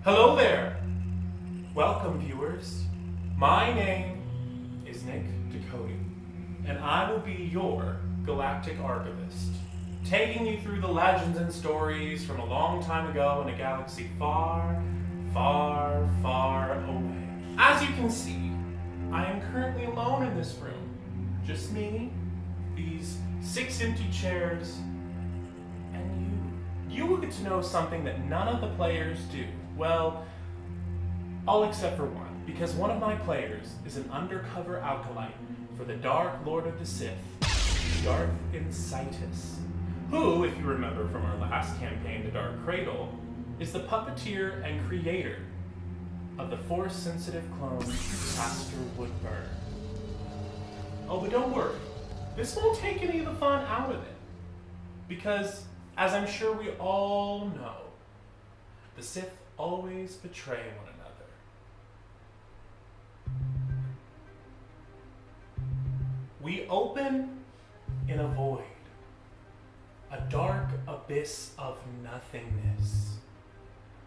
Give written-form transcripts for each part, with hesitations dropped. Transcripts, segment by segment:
Hello there! Welcome, viewers. My name is Niq Ducote, and I will be your Galactic Archivist, taking you through the legends and stories from a long time ago in a galaxy far, far, far away. As you can see, I am currently alone in this room. Just me, these 6 empty chairs, and you. You will get to know something that none of the players do. Well, all except for one, because one of my players is an undercover acolyte for the Dark Lord of the Sith, Darth Incitus, who, if you remember from our last campaign, The Dark Cradle, is the puppeteer and creator of the Force-sensitive clone, Pastor Woodburn. Oh, but don't worry, this won't take any of the fun out of it, because, as I'm sure we all know, the Sith always betray one another. We open in a void, a dark abyss of nothingness.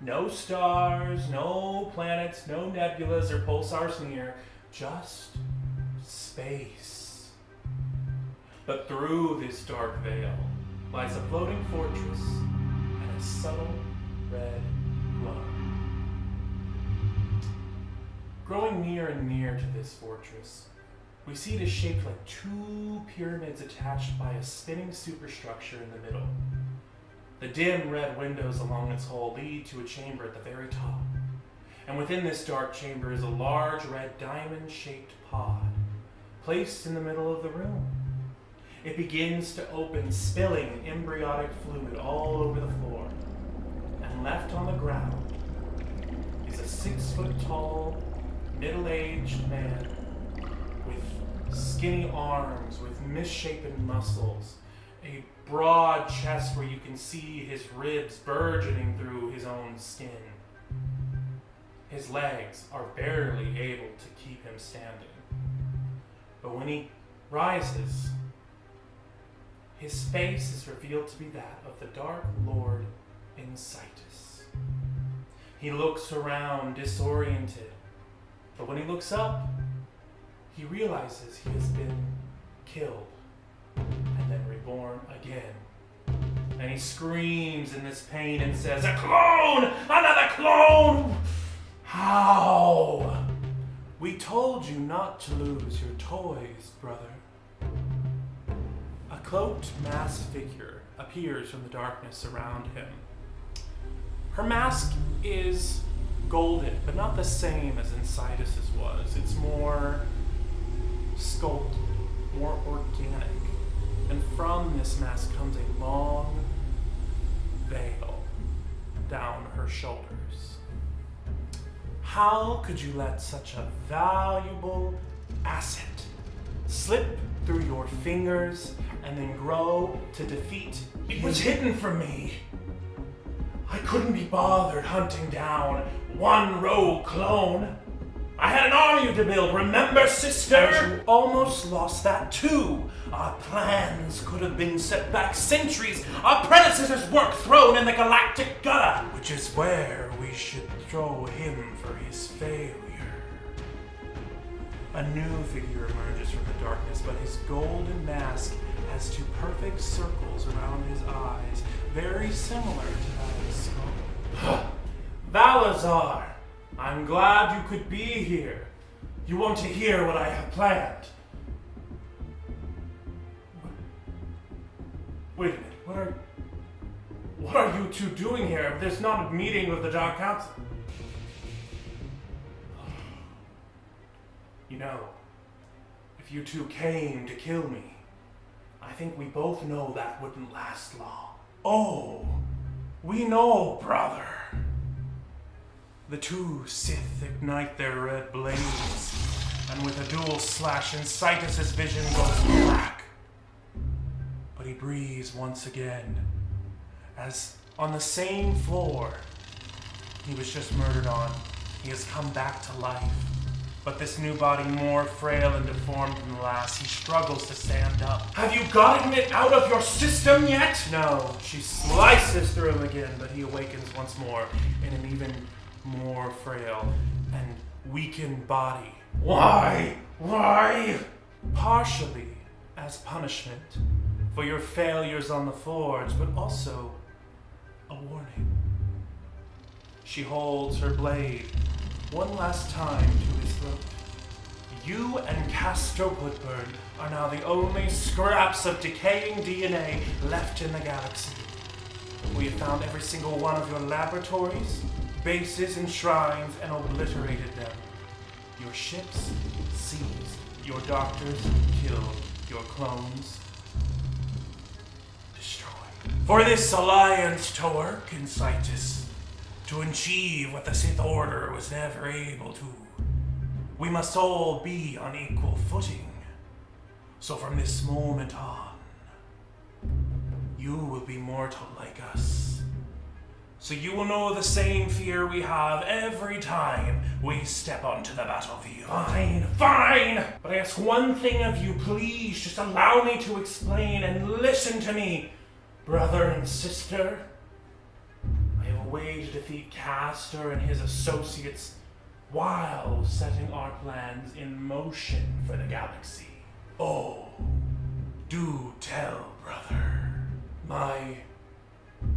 No stars, no planets, no nebulas or pulsars near, just space. But through this dark veil lies a floating fortress and a subtle red glow. Growing near and near to this fortress, we see it is shaped like 2 pyramids attached by a spinning superstructure in the middle. The dim red windows along its hull lead to a chamber at the very top, and within this dark chamber is a large red diamond-shaped pod, placed in the middle of the room. It begins to open, spilling embryonic fluid all over the floor, and left on the ground is a 6-foot-tall, middle-aged man with skinny arms, with misshapen muscles, a broad chest where you can see his ribs burgeoning through his own skin. His legs are barely able to keep him standing. But when he rises, his face is revealed to be that of the Dark Lord Incitus. He looks around, disoriented, but when he looks up, he realizes he has been killed and then reborn again. And he screams in this pain and says, "A clone! Another clone! How? We told you not to lose your toys, brother." A cloaked masked figure appears from the darkness around him. Her mask is golden, but not the same as Incitus's was. It's more sculpted, more organic. And from this mask comes a long veil down her shoulders. How could you let such a valuable asset slip through your fingers and then grow to defeat? It was hidden from me. I couldn't be bothered hunting down one rogue clone. I had an army to build, remember, sister? And you almost lost that too. Our plans could have been set back centuries. Our predecessors' work thrown in the galactic gutter. Which is where we should throw him for his failure. A new figure emerges from the darkness, but his golden mask has 2 perfect circles around his eyes, very similar to that of his skull. Valazar, I'm glad you could be here. You want to hear what I have planned? Wait a minute, what are you 2 doing here? There's not a meeting with the Dark Council. You know, if you 2 came to kill me, I think we both know that wouldn't last long. Oh, we know, brother. The 2 Sith ignite their red blaze, and with a dual slash, Incitus's vision goes black. But he breathes once again, as on the same floor he was just murdered on, he has come back to life. But this new body, more frail and deformed than the last, he struggles to stand up. Have you gotten it out of your system yet? No, she slices through him again, but he awakens once more in an even more frail, and weakened body. Why? Why? Partially as punishment for your failures on the forge, but also a warning. She holds her blade one last time to his throat. You and Castor Woodburn are now the only scraps of decaying DNA left in the galaxy. We have found every single one of your laboratories, bases, and shrines and obliterated them. Your ships seized, your doctors killed, your clones destroyed. For this alliance to work in Citus, to achieve what the Sith Order was never able to, we must all be on equal footing. So from this moment on, you will be mortal like us. So you will know the same fear we have every time we step onto the battlefield. Fine. But I ask one thing of you, please. Just allow me to explain and listen to me, brother and sister. I have a way to defeat Castor and his associates while setting our plans in motion for the galaxy. Oh, do tell, brother. My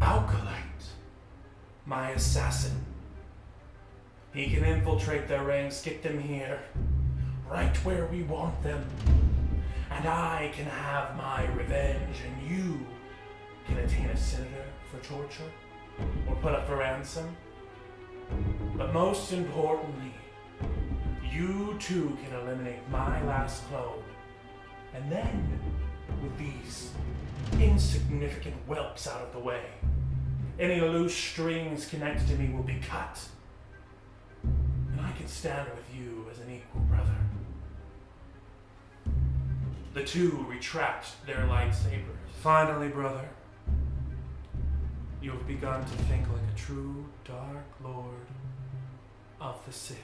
acolyte. My assassin. He can infiltrate their ranks, get them here, right where we want them. And I can have my revenge, and you can attain a senator for torture or put up for ransom. But most importantly, you too can eliminate my last clone. And then, with these insignificant whelps out of the way, any loose strings connected to me will be cut. And I can stand with you as an equal brother. The two retract their lightsabers. Finally, brother, you have begun to think like a true Dark Lord of the Sith.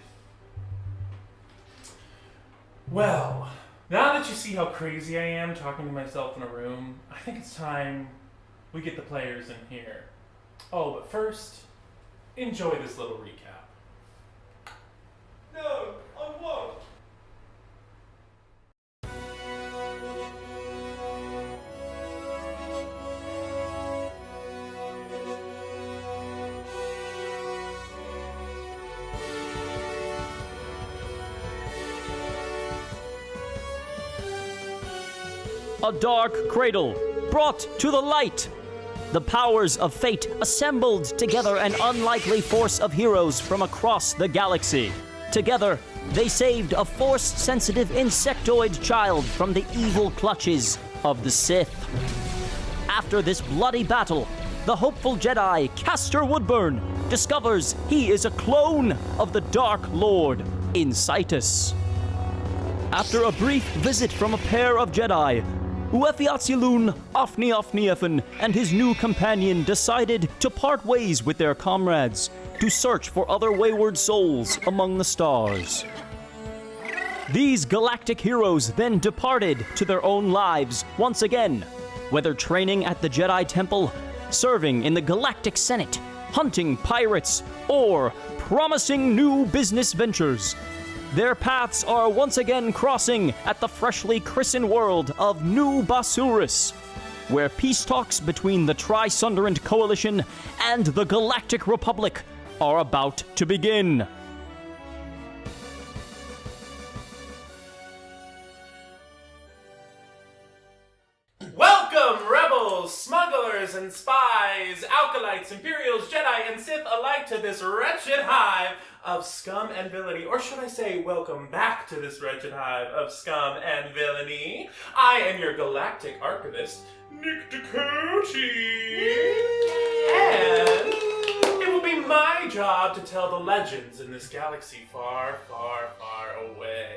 Well, now that you see how crazy I am talking to myself in a room, I think it's time we get the players in here. Oh, but first, enjoy this little recap. No, I won't. A dark cradle brought to the light. The powers of fate assembled together an unlikely force of heroes from across the galaxy. Together, they saved a force-sensitive insectoid child from the evil clutches of the Sith. After this bloody battle, the hopeful Jedi, Castor Woodburn, discovers he is a clone of the Dark Lord in Citus. After a brief visit from a pair of Jedi, Uefiatzilun, Afni and his new companion decided to part ways with their comrades to search for other wayward souls among the stars. These galactic heroes then departed to their own lives once again, whether training at the Jedi Temple, serving in the Galactic Senate, hunting pirates, or promising new business ventures. Their paths are once again crossing at the freshly christened world of New Basuras, where peace talks between the Trisunderant Coalition and the Galactic Republic are about to begin. Welcome, rebels, smugglers, and spies, acolytes, Imperials, Jedi, and Sith alike to this wretched hive of scum and villainy. Or should I say, welcome back to this wretched hive of scum and villainy. I am your Galactic Archivist, Niq Ducote. And it will be my job to tell the legends in this galaxy far, far, far away.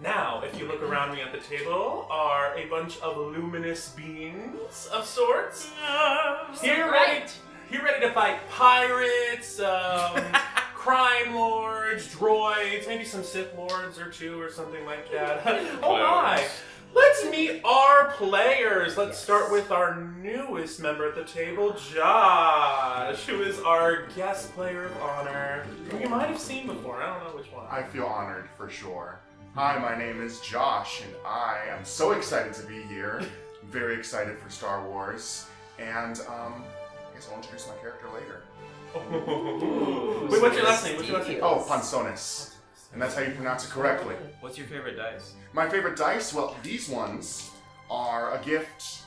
Now, if you look around me at the table, are a bunch of luminous beings of sorts. Here ready to fight pirates, crime lords, droids, maybe some Sith lords or two or something like that. Oh my! Let's meet our players. players. Let's start with our newest member at the table, Josh, who is our guest player of honor, who you might have seen before. I don't know which one. I feel honored for sure. Hi, my name is Josh, and I am so excited to be here. Very excited for Star Wars, and I guess I'll introduce my character later. Wait, what's your last name? Oh, Ponsones. And that's how you pronounce it correctly. What's your favorite dice? My favorite dice? Well, these ones are a gift.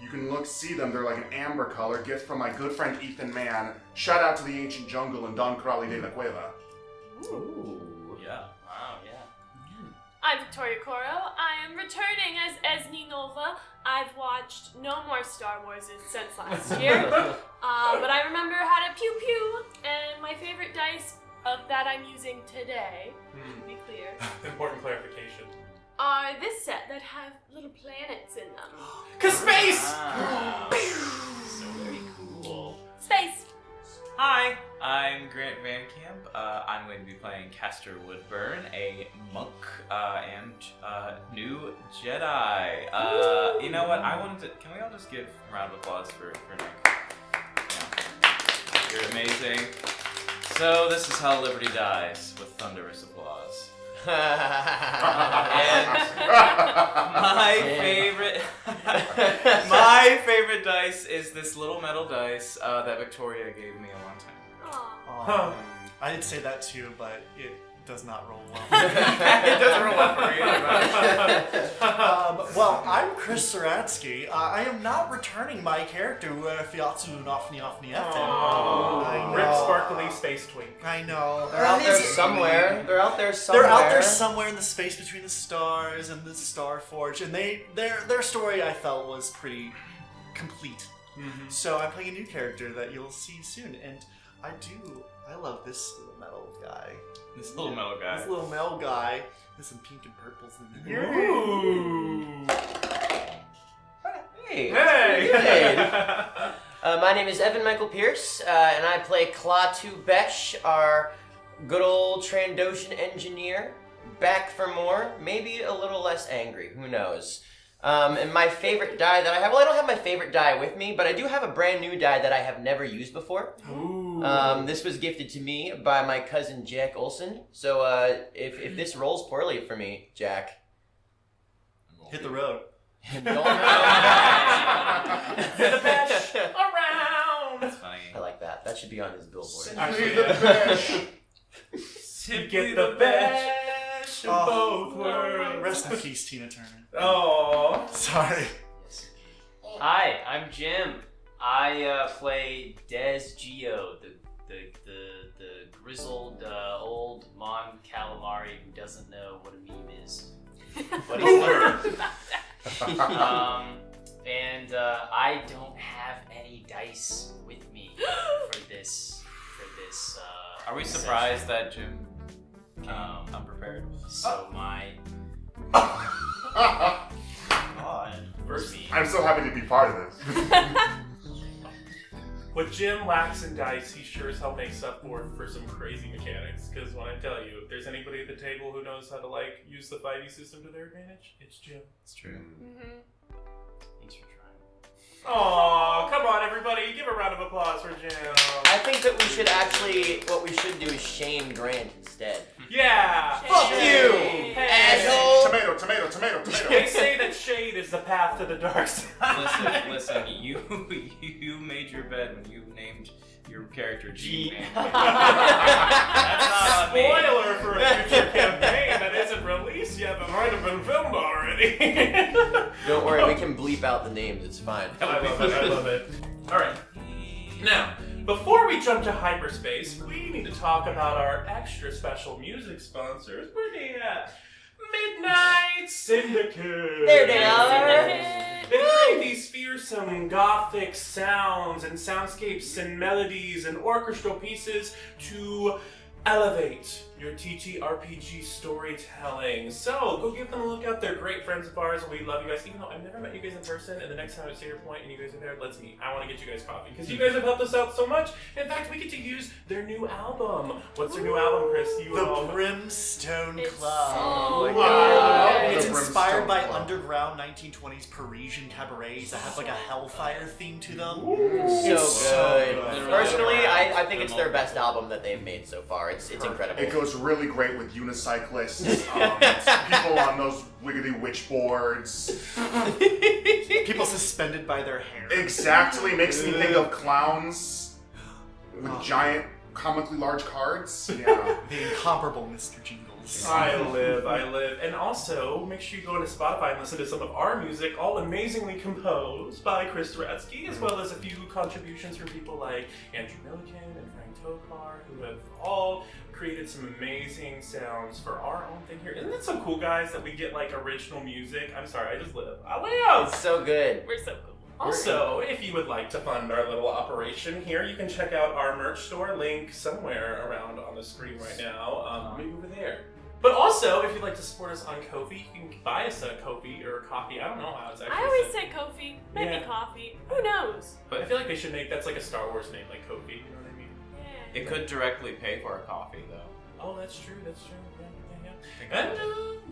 You can see them. They're like an amber color. Gift from my good friend Ethan Mann. Shout out to the ancient jungle and Don Crowley de la Cueva. Ooh. Yeah. Wow, yeah. I'm Victoria Koro. I am returning as Esme Nova. I've watched no more Star Wars since last year. But I remember how to pew pew, and my favorite dice of that I'm using today, to be clear, Important clarification. are this set that have little planets in them. Cause space! Wow. So very cool. Space! Hi, I'm Grant VanCamp. I'm going to be playing Castor Woodburn, a monk and new Jedi. You know what? Can we all just give a round of applause for Nick? Yeah. You're amazing. So this is how Liberty dies, with thunderous applause. And my favorite dice is this little metal dice that Victoria gave me a long time. Aww. I did say that too, but it does not roll well. It doesn't roll well for me either. Well, I'm Chris Ceradsky. I am not returning my character, Fiatsu Nofni Ofni Oh, Rip Sparkly Space Twink. I know. They're out there somewhere. They're out there somewhere in the space between the stars and the Star Forge, and their story I felt was pretty complete. Mm-hmm. So I'm playing a new character that you'll see soon, and I love this little metal guy. This little metal guy. This little metal guy. There's some pink and purples in there. Ooh. Hey. Hey! My name is Evan Michael Pearce, and I play Klaatu Besh, our good old Trandoshan engineer. Back for more, maybe a little less angry, who knows. And my favorite die that I have, well, I don't have my favorite die with me, but I do have a brand new die that I have never used before. Ooh. This was gifted to me by my cousin Jack Olson. So if this rolls poorly for me, Jack, Hit the road. don't The best around! That's funny. I like that. That should be on his billboard. Actually, the best. You get the best of both worlds. Rest in peace, Tina Turner. Oh. Sorry. Hi, I'm Jim. I play Des Geo, the grizzled old Mon Calamari who doesn't know what a meme is. But he's learned about that. And I don't have any dice with me for this. Are we surprised that Jim came unprepared? So my First, I'm so happy to be part of this. what Jim lacks in dice, he sure as hell makes up for some crazy mechanics. Because when I tell you, if there's anybody at the table who knows how to use the 5e system to their advantage, it's Jim. It's true. Mm-hmm. thanks for trying. Aw, come on everybody, give a round of applause for Jim. I think that what we should do is shame Grant instead. Yeah! Fuck you, asshole! Tomato, tomato, tomato, tomato. They say that shade is the path to the dark side. Listen, you made your bed when you named your character G-Man. That's not on me. Spoiler for a future campaign that isn't released yet, but might have been filmed already. Don't worry, we can bleep out the names, it's fine. I love it. Alright. Now, before we jump to hyperspace, we need to talk about our extra special music sponsors. Where they at? Midnight Syndicate! There they are! They create these fearsome gothic sounds and soundscapes and melodies and orchestral pieces to elevate your TTRPG storytelling. So go give them a look out. They're great friends of ours. We love you guys. Even though I've never met you guys in person, and the next time I see your point and you guys are there, let's meet. I want to get you guys coffee because you guys have helped us out so much. In fact, we get to use their new album. What's their new album, Chris? The Brimstone It's Club. so Oh my good. God. It's The inspired by Brimstone Club. underground 1920s Parisian cabarets that have like a hellfire theme to them. So so good. good. Personally, I think it's their best album that they've made so far. It's incredible. It goes really great with unicyclists, people on those wiggly witch boards. People suspended by their hair. Exactly, makes me think of clowns with giant, comically large cards. Yeah. The incomparable Mr. Jingles. I live. And also, make sure you go into Spotify and listen to some of our music, all amazingly composed by Chris Ceradsky, as well as a few contributions from people like Andrew Milliken and Frank Tokar, who have all created some amazing sounds for our own thing here. Isn't that so cool, guys, that we get like original music? I'm sorry, I just live. I live! It's so good. We're so cool. Also, if you would like to fund our little operation here, you can check out our merch store, link somewhere around on the screen right now, maybe over there. But also, if you'd like to support us on Ko-fi, you can buy us a Ko-fi or a coffee. I don't know how it's actually I always said. say Kofi, maybe Yeah. coffee. Who knows? But I feel like they should make, that's like a Star Wars name, like Ko-fi, you know what I mean? Yeah. It could directly pay for a coffee, though. Oh, that's true. Yeah. And,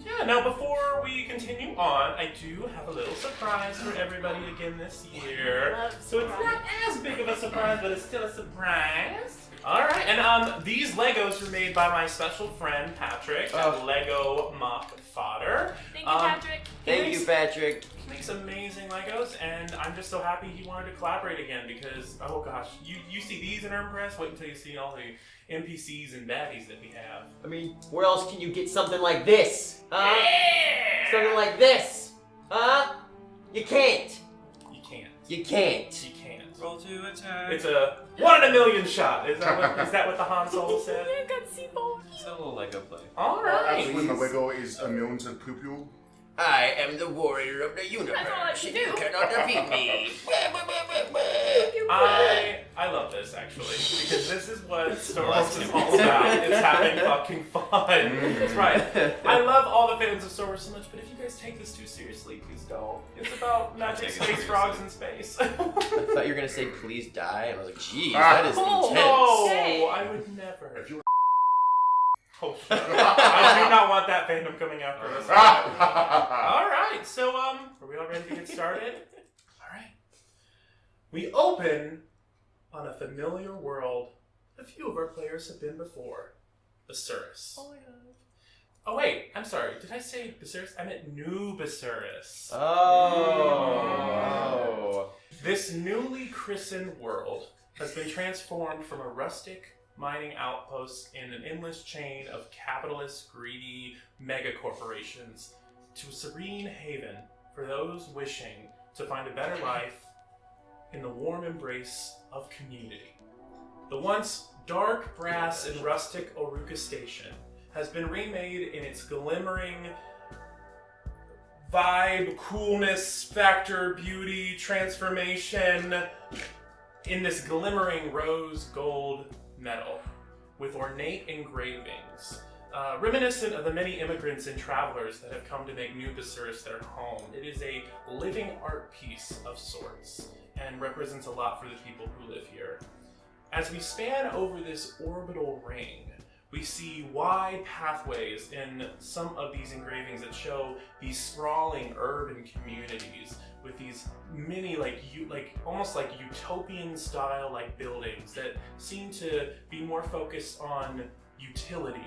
yeah, now before we continue on, I do have a little surprise for everybody again this year. Love So it's not as big of a surprise, but it's still a surprise. Alright, and these Legos were made by my special friend, Patrick, at Lego Mock Fodder. Thank you, Patrick. Thank you, Patrick. He makes amazing Legos, and I'm just so happy he wanted to collaborate again because, oh gosh, you see these and are impressed, wait until you see all the NPCs and baddies that we have. I mean, where else can you get something like this? Huh? Yeah! Something like this? Huh? You can't. You can't. You can't. You can't. Roll to attack. It's a 1 in a million shot. Is that what the Han Solo said? You got C4. It's a little Lego play. Alright. Actually, my Lego is immune to poo-poo. I am the warrior of the universe. That's all I can do. You cannot defeat me. I love this actually because this is what Star Wars is all about. It's having fucking fun. That's right. I love all the fans of Star Wars so much, but if you guys take this too seriously, please don't. It's about magic, Take it space, seriously. frogs, and space. I thought you were gonna say please die, and I was like, geez, that is Oh, intense. No, I would never. If you Oh, shit. I do not want that fandom coming after us. All right, so are we all ready to get started? All right. We open on a familiar world a few of our players have been before. Basuras. Oh wait, I'm sorry. Did I say Basuras? I meant New Basuras. Oh. This newly christened world has been transformed from a rustic mining outpost in an endless chain of capitalist, greedy mega corporations to a serene haven for those wishing to find a better life in the warm embrace of community. The once dark brass and rustic Oruka Station has been remade in its glimmering vibe, coolness, factor, beauty, transformation in this glimmering rose gold metal with ornate engravings, reminiscent of the many immigrants and travelers that have come to make New Basuras their home. It is a living art piece of sorts and represents a lot for the people who live here. As we span over this orbital ring, we see wide pathways in some of these engravings that show these sprawling urban communities with these many almost like utopian style like buildings that seem to be more focused on utility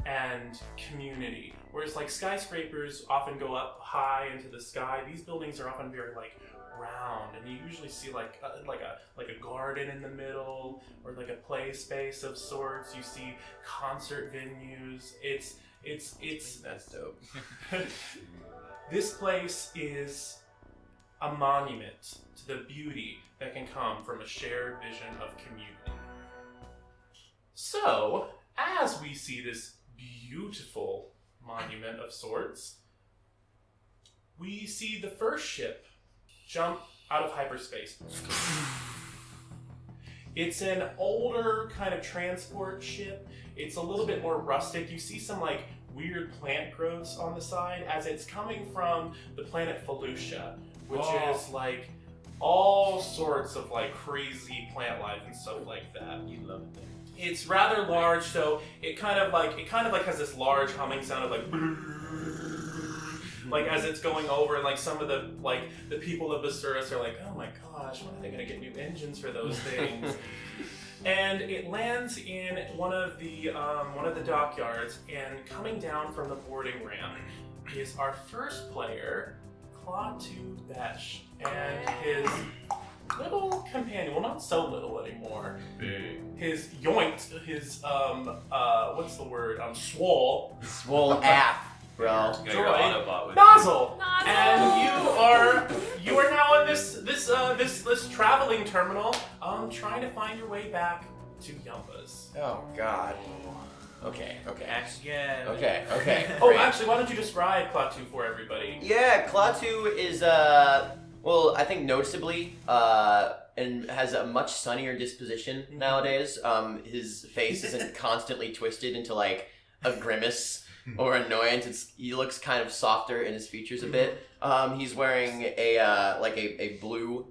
and community. Whereas like skyscrapers often go up high into the sky, these buildings are often very like round, and you usually see like a garden in the middle or like a play space of sorts. You see concert venues. It's That's dope. This place is a monument to the beauty that can come from a shared vision of community. So, as we see this beautiful monument of sorts, we see the first ship jump out of hyperspace. It's an older kind of transport ship. It's a little bit more rustic. You see some like weird plant growths on the side as it's coming from the planet Felucia, which is like all sorts of like crazy plant life and stuff like that. You love it there. It's rather large, so it kind of like has this large humming sound of like as it's going over, and like some of the people of Basuras are like, oh my gosh, when are they gonna get new engines for those things? And it lands in one of the dockyards, and coming down from the boarding ramp is our first player, Klaatu Besh, and his little companion. Well, not so little anymore. His yoinked, his what's the word? Swole. Swole app, bro. Got your Droid. Autobot with Nozzle. Nozzle. And you are now on this traveling terminal, trying to find your way back to Yumbas. Oh God. Okay. Axe again. Okay. Oh, Great. actually, why don't you describe Klaatu for everybody? Yeah, Klaatu is well, I think noticeably and has a much sunnier disposition nowadays. His face isn't constantly twisted into like a grimace or annoyance. He looks kind of softer in his features a bit. He's wearing a blue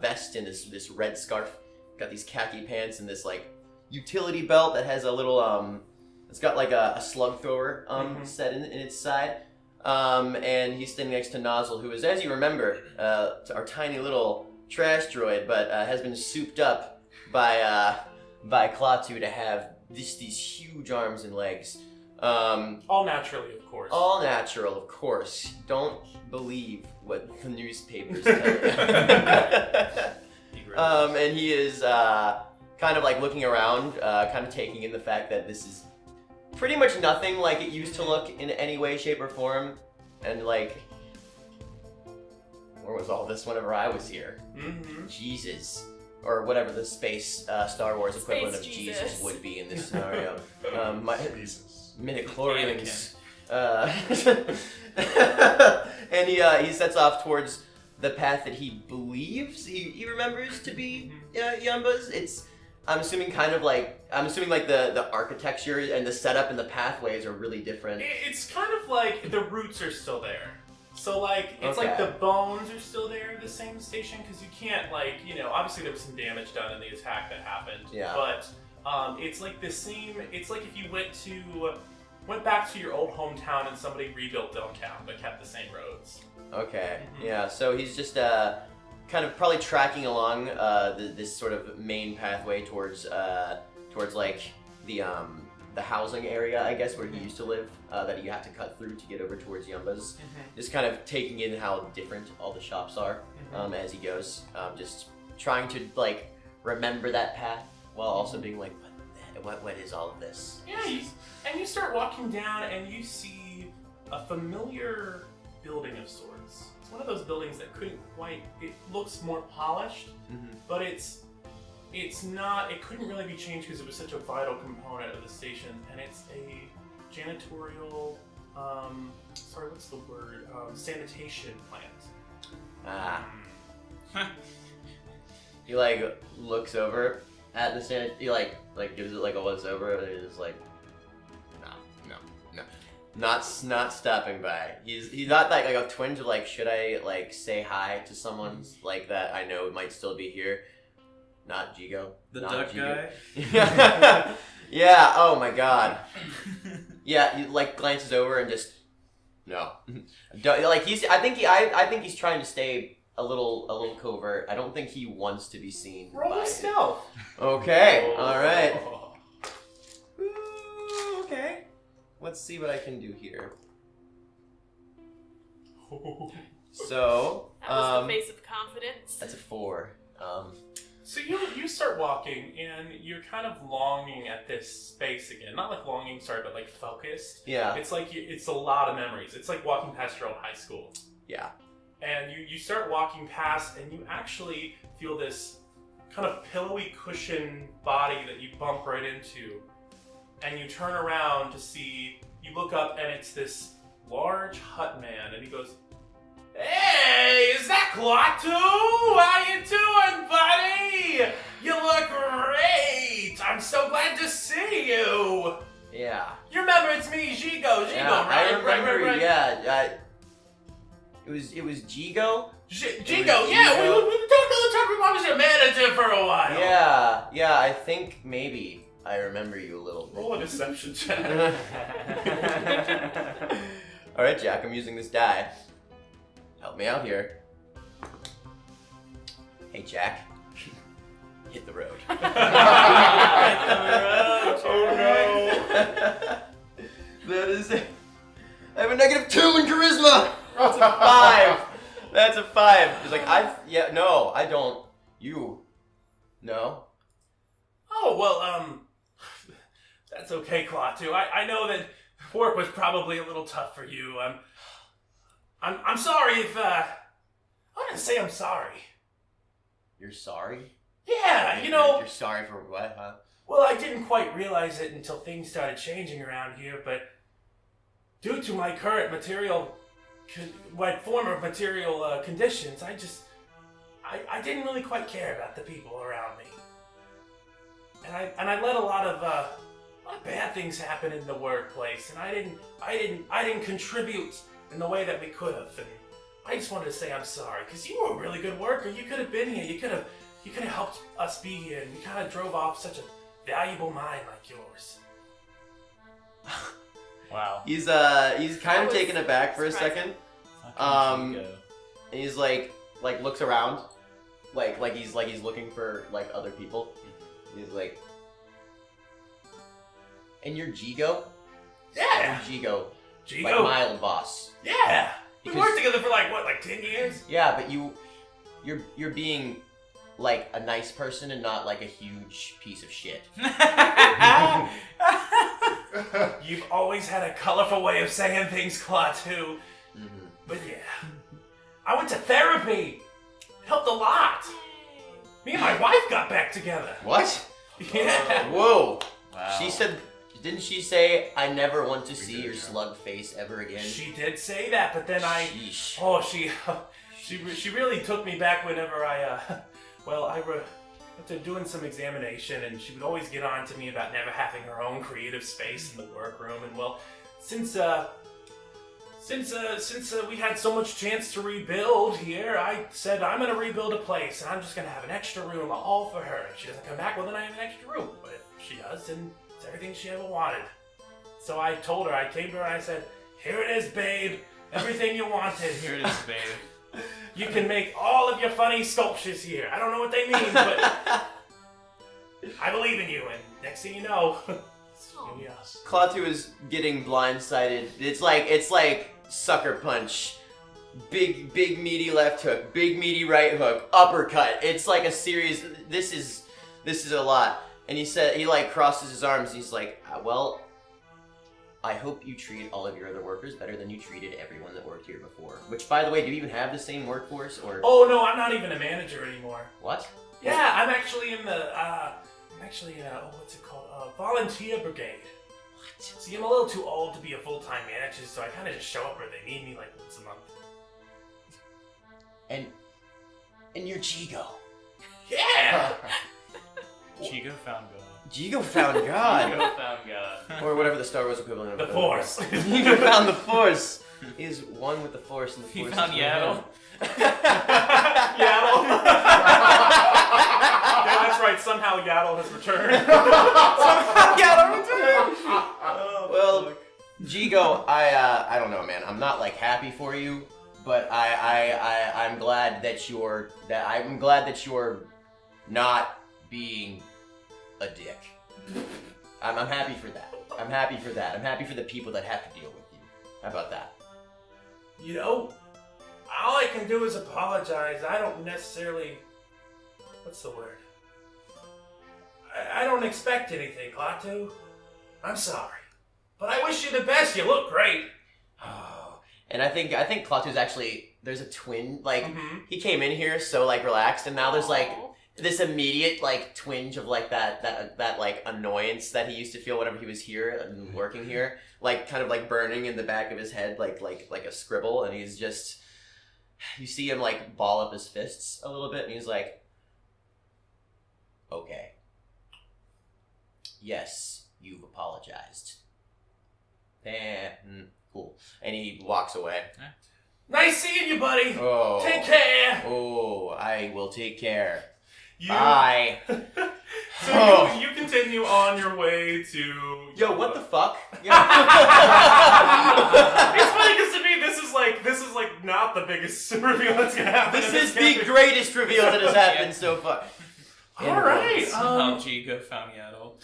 vest and this red scarf. Got these khaki pants and this like utility belt that has a little it's got like a slug thrower set in its side. And he's standing next to Nozzle, who is, as you remember, our tiny little trash droid, but has been souped up by Klaatu to have these huge arms and legs. All naturally, of course. All natural, of course. Don't believe what the newspapers tell you. And he is kind of like looking around, kind of taking in the fact that this is pretty much nothing like it used to look in any way, shape, or form. And like, where was all this whenever I was here? Jesus. Or whatever the space Star Wars equivalent of Jesus would be in this scenario. Midichlorians. And he sets off towards the path that he believes he remembers to be Yumbas. I'm assuming like the architecture and the setup and the pathways are really different. It's kind of like the roots are still there. So like it's like Okay. the bones are still there at the same station, because you can't obviously there was some damage done in the attack that happened. Yeah. But it's like the same. It's like if you went back to your old hometown and somebody rebuilt downtown but kept the same roads. Okay. Yeah. So he's just kind of probably tracking along this sort of main pathway towards like the housing area, I guess, where he used to live, that you have to cut through to get over towards Yumbas. Just kind of taking in how different all the shops are as he goes. Just trying to like remember that path while also being like, what is all of this? Yeah, and you start walking down and you see a familiar building of sorts. It's one of those buildings that it looks more polished, but it's not, it couldn't really be changed because it was such a vital component of the station, and it's a janitorial, what's the word, sanitation plant. He like looks over at the he like gives it like a once over, and he's like, no, not stopping by. He's not like a twinge of like, should I like say hi to someone like that I know might still be here? Not Jigo. The not duck Jigo. guy? Yeah, oh my god. Yeah, he like glances over and just no. Like I think he's trying to stay a little covert. I don't think he wants to be seen. Roll stealth. Okay, alright. Okay. Let's see what I can do here. So, That was the face of confidence. that's a 4. So you start walking, and you're kind of longing at this space again. Not like longing, sorry, but like focused. Yeah. It's like it's a lot of memories. It's like walking past your old high school. Yeah. And you start walking past, and you actually feel this kind of pillowy cushion body that you bump right into. And you turn around to see, you look up, and it's this large hut man, and he goes, "Hey, is that Klaatu? How you doing, buddy? You look I'm so glad to see you. Yeah. You remember it's me, Jigo, Yeah, right? I remember. Right. Yeah. It was Jigo. Jigo, yeah. We talked all the time. I was your manager for a while. Yeah. I think maybe I remember you a little bit. Roll a deception check. All right, Jack. I'm using this die. Help me out here. Hey, Jack. Hit the road. Oh no. That is it. I have a -2 in charisma. That's a 5. That's a 5. He's like, no, I don't. You. No. Oh, well, that's okay, Klaatu. I know that work was probably a little tough for you. I'm sorry if, I'm gonna say I'm sorry. You're sorry? Yeah, You're sorry for what, huh? Well, I didn't quite realize it until things started changing around here, but due to my current former material conditions, I didn't really quite care about the people around me. And I let a lot of bad things happen in the workplace, and I didn't contribute in the way that we could have. And I just wanted to say I'm sorry, because you were a really good worker. You could have been here. You could have helped us be here, and you kind of drove off such a valuable mind like yours. Wow. He's kind of taken aback for a second. And he's like looks around, like he's looking for like other people. He's like, and you're Jigo? Yeah. Jigo. Jigo. Like my old boss. Yeah. We Because- worked together for like 10 years? Yeah, but you're being like a nice person and not like a huge piece of shit. You've always had a colorful way of saying things, Klaatu. Mm-hmm. But yeah. I went to therapy. It helped a lot. Me and my wife got back together. What? Yeah. Whoa. Wow. Didn't she say, I never want to see your slug face ever again? She did say that, but then Sheesh. she really took me back whenever I went to doing some examination, and she would always get on to me about never having her own creative space in the workroom. And well, since we had so much chance to rebuild here, I said I'm gonna rebuild a place, and I'm just gonna have an extra room all for her. If she doesn't come back, well then I have an extra room. But if she does, then it's everything she ever wanted. So I told her, I came to her and I said, here it is, babe. Everything you wanted. Here it is, babe. You can make all of your funny sculptures here. I don't know what they mean, but I believe in you. And next thing you know, here we are. Klaatu is getting blindsided. It's like sucker punch. Big meaty left hook, big meaty right hook, uppercut. It's like a series. This is a lot. And he like crosses his arms and he's like, well, I hope you treat all of your other workers better than you treated everyone that worked here before. Which, by the way, do you even have the same workforce, or? Oh no, I'm not even a manager anymore. What? Yeah, I'm actually in the what's it called? Volunteer brigade. What? See, I'm a little too old to be a full-time manager, so I kind of just show up where they need me like once a month. And you're Jigo. Yeah. Jigo found God. Jigo found God. Jigo found God. Or whatever the Star Wars equivalent of The Force. Jigo found the Force. He is one with the Force, and the He Force found is Yaddle. Yaddle. Yeah, that's right. Somehow Yaddle has returned. Yaddle returned. Well, Jigo, I don't know, man. I'm not like happy for you, but I'm glad that you're not being a dick. I'm happy for that. I'm happy for that. I'm happy for the people that have to deal with you. How about that? You know, all I can do is apologize. I don't necessarily... What's the word? I don't expect anything, Klaatu. I'm sorry. But I wish you the best. You look great. Oh. And I think Klaatu's actually... There's a twin... Like, Mhm. he came in here so, like, relaxed, and now there's, like... Aw. This immediate like twinge of like that like annoyance that he used to feel whenever he was here and working here, like kind of like burning in the back of his head, like a scribble, and he's just, you see him like ball up his fists a little bit, and he's like, okay. yes, you've apologized. Cool. And he walks away. Nice seeing you, buddy. Oh. Take care. Oh, I will take care. You, Bye. So you continue on your way to. Yo, what the fuck? It's funny because to me this is like not the biggest reveal that's gonna happen. This is the greatest reveal that has happened so far. All right. Giga found Yaddle.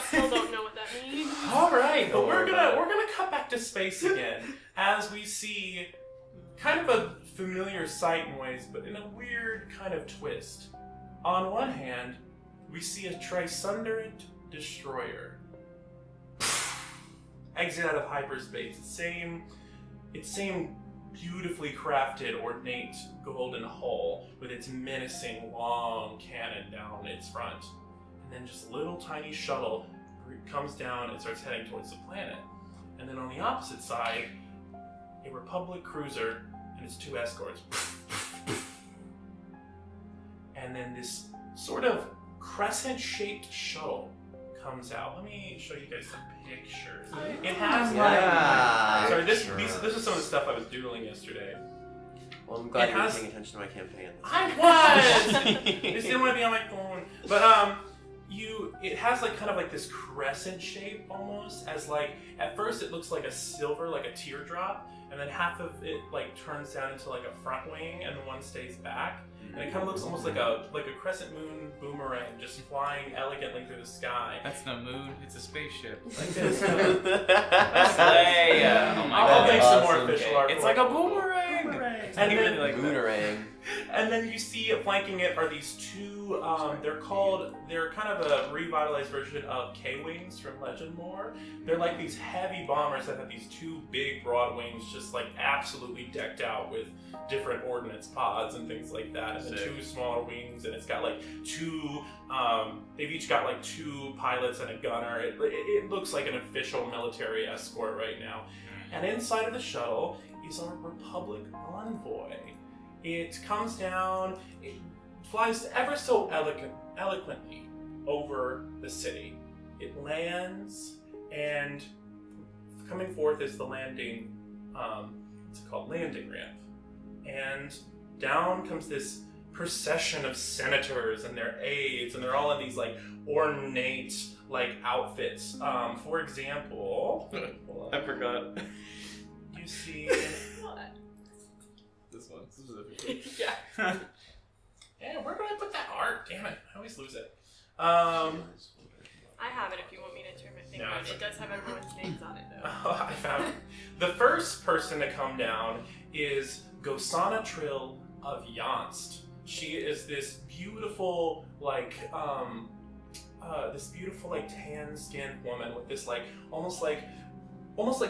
Still don't know what that means. All right, but we're gonna cut back to space again as we see kind of a familiar sight in ways, but in a weird kind of twist. On one hand, we see a trisunderant destroyer exit out of hyperspace. Its same beautifully crafted, ornate golden hull with its menacing long cannon down its front. And then just a little tiny shuttle comes down and starts heading towards the planet. And then on the opposite side, a Republic cruiser and its 2 escorts. And then this sort of crescent-shaped shuttle comes out. Let me show you guys some pictures. It has sorry, this is some of the stuff I was doodling yesterday. Well, I'm glad you were paying attention to my campaign. I was! Just didn't want to be on my phone. But it has like kind of like this crescent shape almost, as like at first it looks like a silver, like a teardrop, and then half of it like turns down into like a front wing, and the one stays back, and it kind of looks almost like a crescent moon boomerang just flying elegantly through the sky. That's no moon, it's a spaceship. Like this. That's Leia. Oh my I'll god. make some more Awesome. official art. It's for like it. a boomerang. Boomerang. And And then then, like Boomerang. and then you see flanking it are these 2. They're kind of a revitalized version of K-wings from Legend Lore. They're like these heavy bombers that have these 2 big broad wings, just like absolutely decked out with different ordnance pods and things like that, and then 2 smaller wings, and it's got like 2. They've each got like 2 pilots and a gunner. It looks like an official military escort right now. And inside of the shuttle is our Republic envoy. It comes down, it flies ever so eloquently over the city. It lands, and coming forth is the landing, what's it called? Landing ramp. And down comes this procession of senators and their aides, and they're all in these like ornate like outfits. For example, hold on. I forgot. You see What? This one specifically. Yeah. yeah, where do I put that art? Damn it, I always lose it. I have it if you want me to turn my finger No, on it. it's It does have everyone's names on it though. I found it. The first person to come down is Gosana Trill of Yonst. She is this beautiful, like, tan-skinned woman with this, like, almost like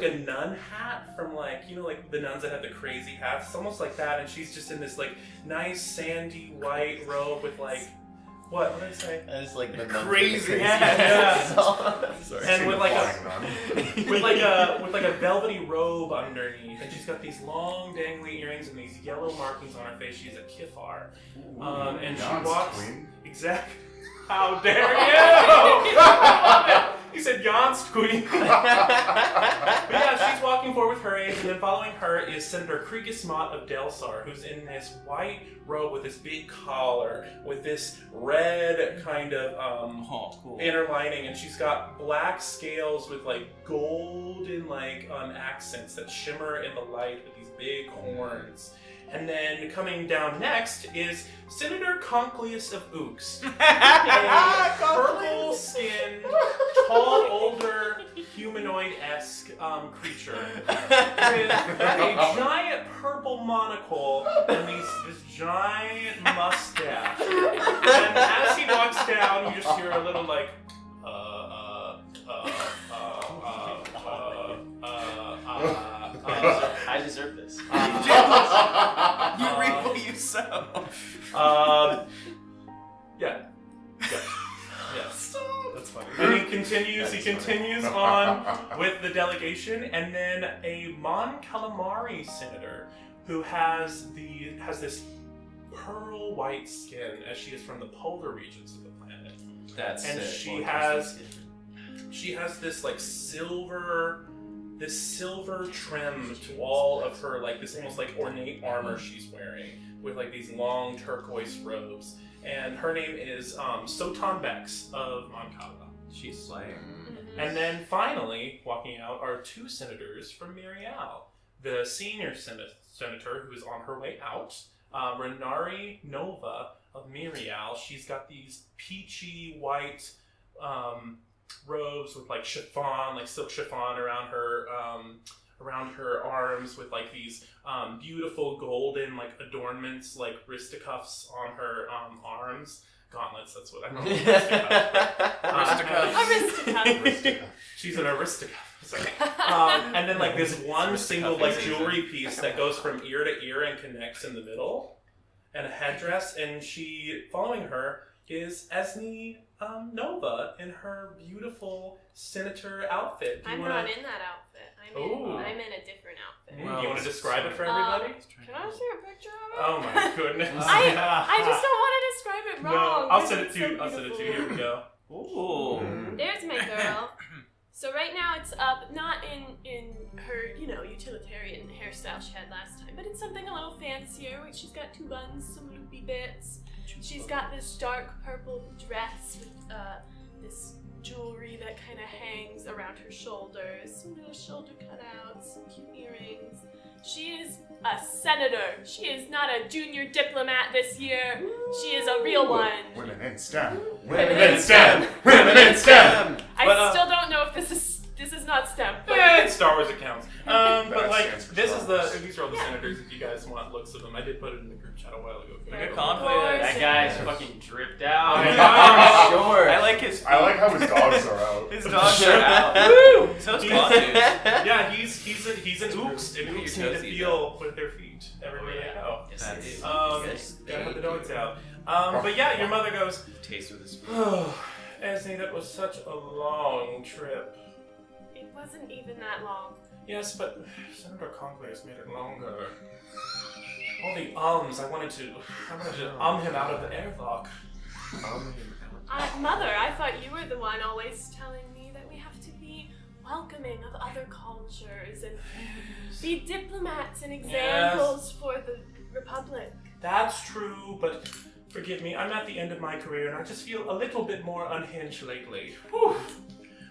a nun hat from, like, you know, like the nuns that have the crazy hats. It's almost like that, and she's just in this, like, nice sandy white robe with, like, what did I say? That's like the Crazy. Yeah. Sorry, And with like a with like a velvety robe underneath, and she's got these long dangly earrings and these yellow markings on her face. She's a Kifar, and she walks exactly. How dare you! He said Yonst Queen. But yeah, she's walking forward with her aides, and then following her is Senator Kriegismot of Delsar, who's in this white robe with this big collar, with this red kind of Cool. inner lining, and she's got black scales with like golden like accents that shimmer in the light with these big horns. And then coming down next is Senator Conklin of Ooks, a purple-skinned, tall, older, humanoid-esque creature with a giant purple monocle and this giant mustache. And as he walks down, you just hear a little like, I deserve this. You reap what you sow. Yeah. That's funny. And he continues on with the delegation, and then a Mon Calamari senator who has this pearl white skin, as she is from the polar regions of the planet. That's and it. she has this like silver trim to all of her, like this almost like ornate armor she's wearing with like these long turquoise robes. And her name is Sotan Bex of Moncala. She's slaying. And then finally, walking out are 2 senators from Mirial. The senior senator, who is on her way out, Renari Nova of Mirial. She's got these peachy white robes with like chiffon, like silk chiffon around her arms, with like these beautiful golden like adornments, like wristicuffs on her arms. Gauntlets, that's what I know. Aristicuff. She's an aristicuff. Sorry. And then like this one single like jewelry piece that goes from ear to ear and connects in the middle, and a headdress. And she, following her, is Esme Nova in her beautiful senator outfit. I'm not in that outfit. I'm in a different outfit. Do you want to describe it for everybody? Can I see a picture of it? Oh my goodness. I just don't want to describe it wrong. No, I'll 'cause send it it's to you. so I'll send it to you. beautiful. Here we go. Ooh. There's my girl. So right now it's up, not in her, utilitarian hairstyle she had last time, but it's something a little fancier. She's got 2 buns, some loopy bits. She's got this dark purple dress with this jewelry that kind of hangs around her shoulders, some little shoulder cutouts, some cute earrings. She is a senator. She is not a junior diplomat this year. She is a real one. Women in STEM. Women in STEM. Women in STEM. I still don't know if this is not STEM. But It's Star Wars accounts. But like, stands for this Star is Wars. these are all the senators. If you guys want looks of them, I did put it in the group chat a while ago. Good conflict. That guy's fucking dripped out. Sure. I like his. I like how his dogs are out. His dogs are out. Woo! So is Ponsones. Yeah, he's an oops, and Look at oops your need to toesies feel with their feet everywhere they go. Yes, That's- it is. Gotta put the dogs out. But yeah, your mother goes, Taste with his. oh, Esme, that was such a long trip. it wasn't even that long. Yes, but Senator Conklin has made it longer. All the ums, I wanted to him out of the airlock. Mother, I thought you were the one always telling me that we have to be welcoming of other cultures and be diplomats and examples for the Republic. That's true, but forgive me, I'm at the end of my career and I just feel a little bit more unhinged lately. Whew.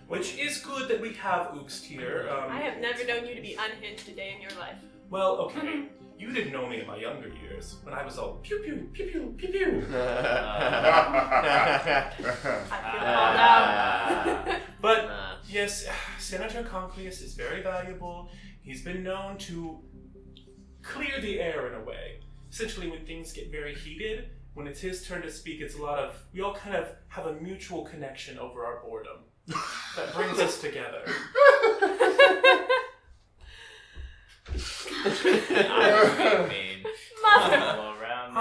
Which is good that we have Oogst here. I have never known you to be unhinged a day in your life. Well, okay. You didn't know me in my younger years, when I was all pew pew, pew pew, pew pew. I feel called out. But, yes, Senator Conclius is very valuable. He's been known to clear the air in a way. Essentially, when things get very heated, when it's his turn to speak, it's we all kind of have a mutual connection over our boredom that brings us together. Mother! All around me.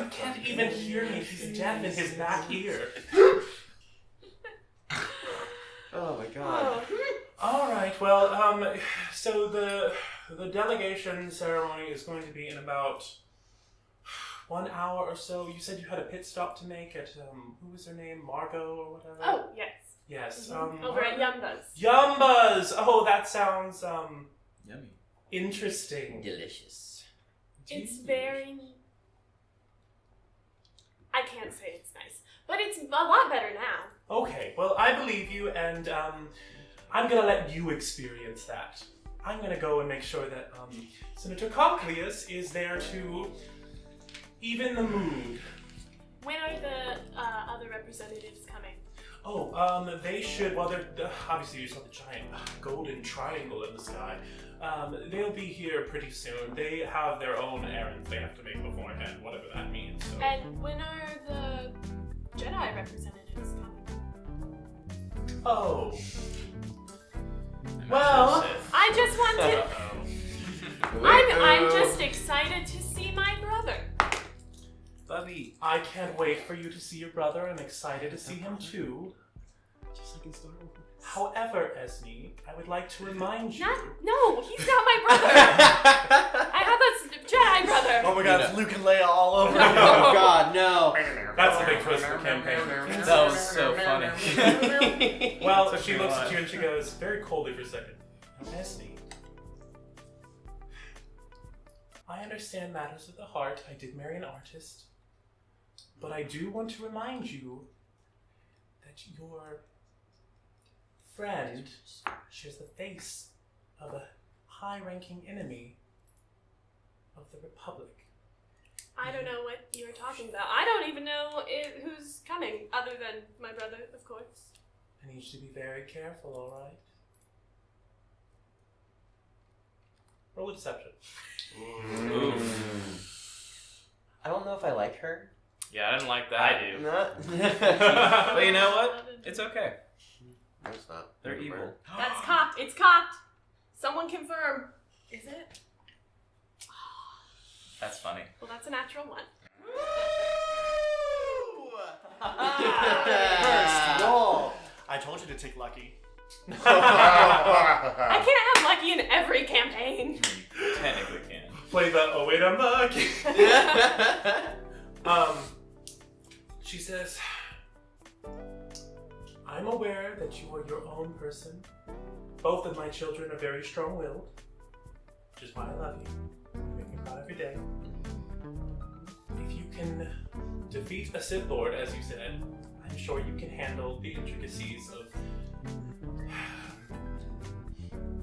You can't even hear me. He's deaf in his back ear. Oh my god. All right. Well, so the delegation ceremony is going to be in about 1 hour or so. You said you had a pit stop to make at who was her name, Margot or whatever. Oh, yes. Yes. Over at Yumba's. Yumbas. Oh, that sounds Yummy. interesting. Delicious. It's very... I can't say it's nice, but it's a lot better now. Okay. Well, I believe you, and I'm gonna let you experience that. I'm gonna go and make sure that Senator Conclius is there to even the mood. When are the other representatives coming? Oh, they should, well, they're, obviously you saw the giant golden triangle in the sky. They'll be here pretty soon. They have their own errands they have to make beforehand, whatever that means. So. And when are the Jedi representatives coming? Oh. Well, I just wanted... I'm just excited to see my brother. Bubby. I can't wait for you to see your brother. I'm excited to see him too. Just like in Star Wars. However, Esme, I would like to remind you... No, he's not my brother. I have a Jedi brother. Oh my god, it's Luke and Leia all over. Oh god, no. That's the big twist for campaign. That was so so funny. Well, Took she me a looks while. at you and she goes very coldly for a second. Esme, I understand matters of the heart. I did marry an artist. But I do want to remind you that your friend shares the face of a high-ranking enemy of the Republic. I don't know what you're talking about. I don't even know who's coming, other than my brother, of course. I need you to be very careful, alright? Roll a deception. I don't know if I like her. Yeah, I didn't like that. I do. Not. But you know what? It's okay. No, it's not. They're evil. That's cocked. It's cocked. Someone confirm. Is it? That's funny. Well, that's a natural one. First roll. I told you to take lucky. I can't have lucky in every campaign. You technically can. Play the, oh wait, I'm lucky. She says, I'm aware that you are your own person. Both of my children are very strong-willed, which is why I love you. You make me proud every day. If you can defeat a Sith Lord, as you said, I'm sure you can handle the intricacies of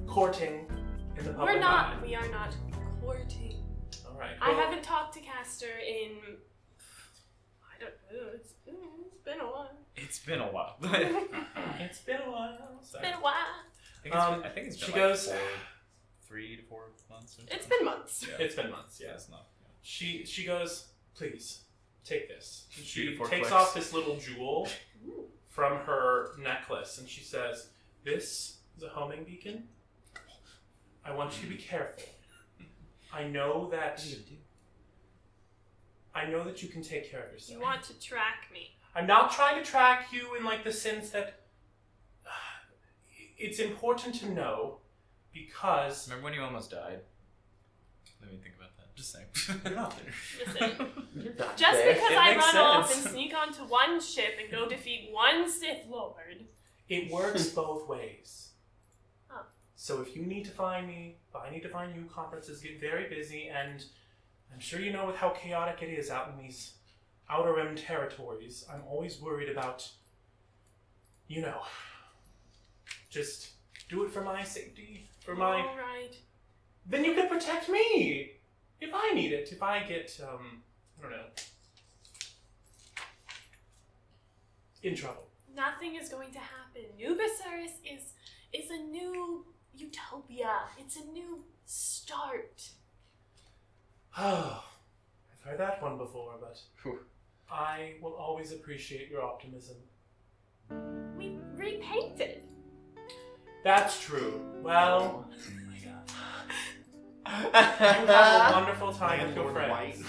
courting in the public eye. We are not courting. All right. I well, haven't talked to Castor in. I don't know. It's been a while. It's been a while. It's been a while. It's been a while. I think it's been she like goes. 3 to 4 months. Or It's been months. Yeah. It's been months. Yeah. It's not. She goes, please take this. And 3 she to 4 takes clicks. off this little jewel from her necklace and she says, "This is a homing beacon. I want you to be careful. I know that you can take care of yourself. You want to track me? I'm not trying to track you in like the sense that it's important to know because Remember when you almost died? Let me think about that. Just saying. You're not there. Listen, You're not just there. because It I makes run off sense. and sneak onto one ship and go defeat one Sith Lord. it works both ways. Oh. So if you need to find me, if I need to find you, conferences get very busy, and I'm sure you know with how chaotic it is out in these Outer Rim territories. I'm always worried about, just do it for my safety, for my... All right. Then you can protect me if I need it. If I get, I don't know, in trouble. Nothing is going to happen. New Basuras is a new utopia. It's a new start. Oh, I've heard that one before, but I will always appreciate your optimism. We repainted. That's true. Well, Oh my god. you have a wonderful time with your Landlord friends.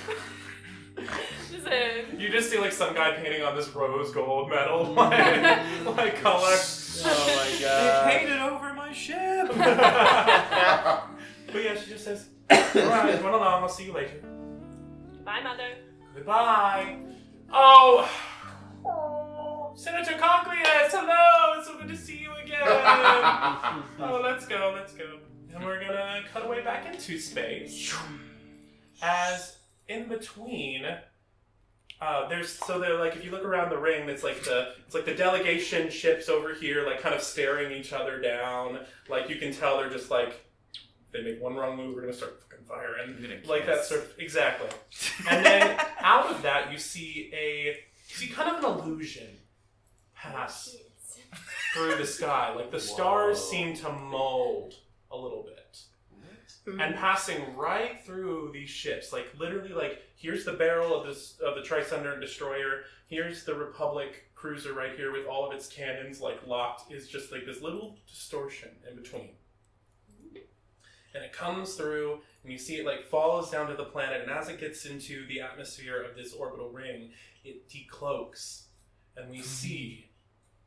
Listen. You just see like some guy painting on this rose gold metal like color. Oh my They god. painted over my ship. But yeah, she just says, "Alright, run along, I'll see you later." Bye, Mother. Goodbye. Oh, Senator Conklin, hello, it's so good to see you again. Oh, let's go. And we're gonna cut away back into space. As in between, they're like, if you look around the ring, it's like the delegation ships over here, like kind of staring each other down. Like you can tell they're just like, they make one wrong move, we're gonna start fucking firing. Like that sort of, exactly. And then out of that, you see kind of an illusion pass through the sky. Like the stars seem to mold a little bit. And passing right through these ships, like literally, like here's the barrel of the Trisunder destroyer. Here's the Republic cruiser right here with all of its cannons like locked. Is just like this little distortion in between, and it comes through, and you see it like follows down to the planet. And as it gets into the atmosphere of this orbital ring, it decloaks, and we see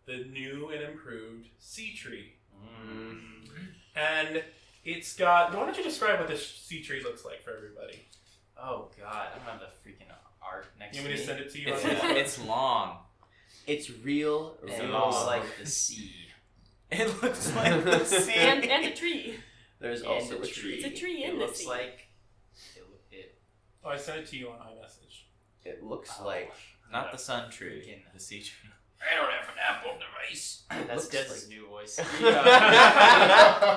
the new and improved sea tree. And it's got... Why don't you describe what this sea tree looks like for everybody? Oh god, I don't have the freaking art next You to want me. me to send it to you? It's, on it's long. It's real. It And looks like the sea. It looks like the sea. And a tree. there's And also a a tree. It's a tree It in the looks sea. like Oh, I sent it to you on iMessage. It looks like. Not the sun tree, the sea tree. I don't have an Apple device. That's Looks Dez's like- new voice.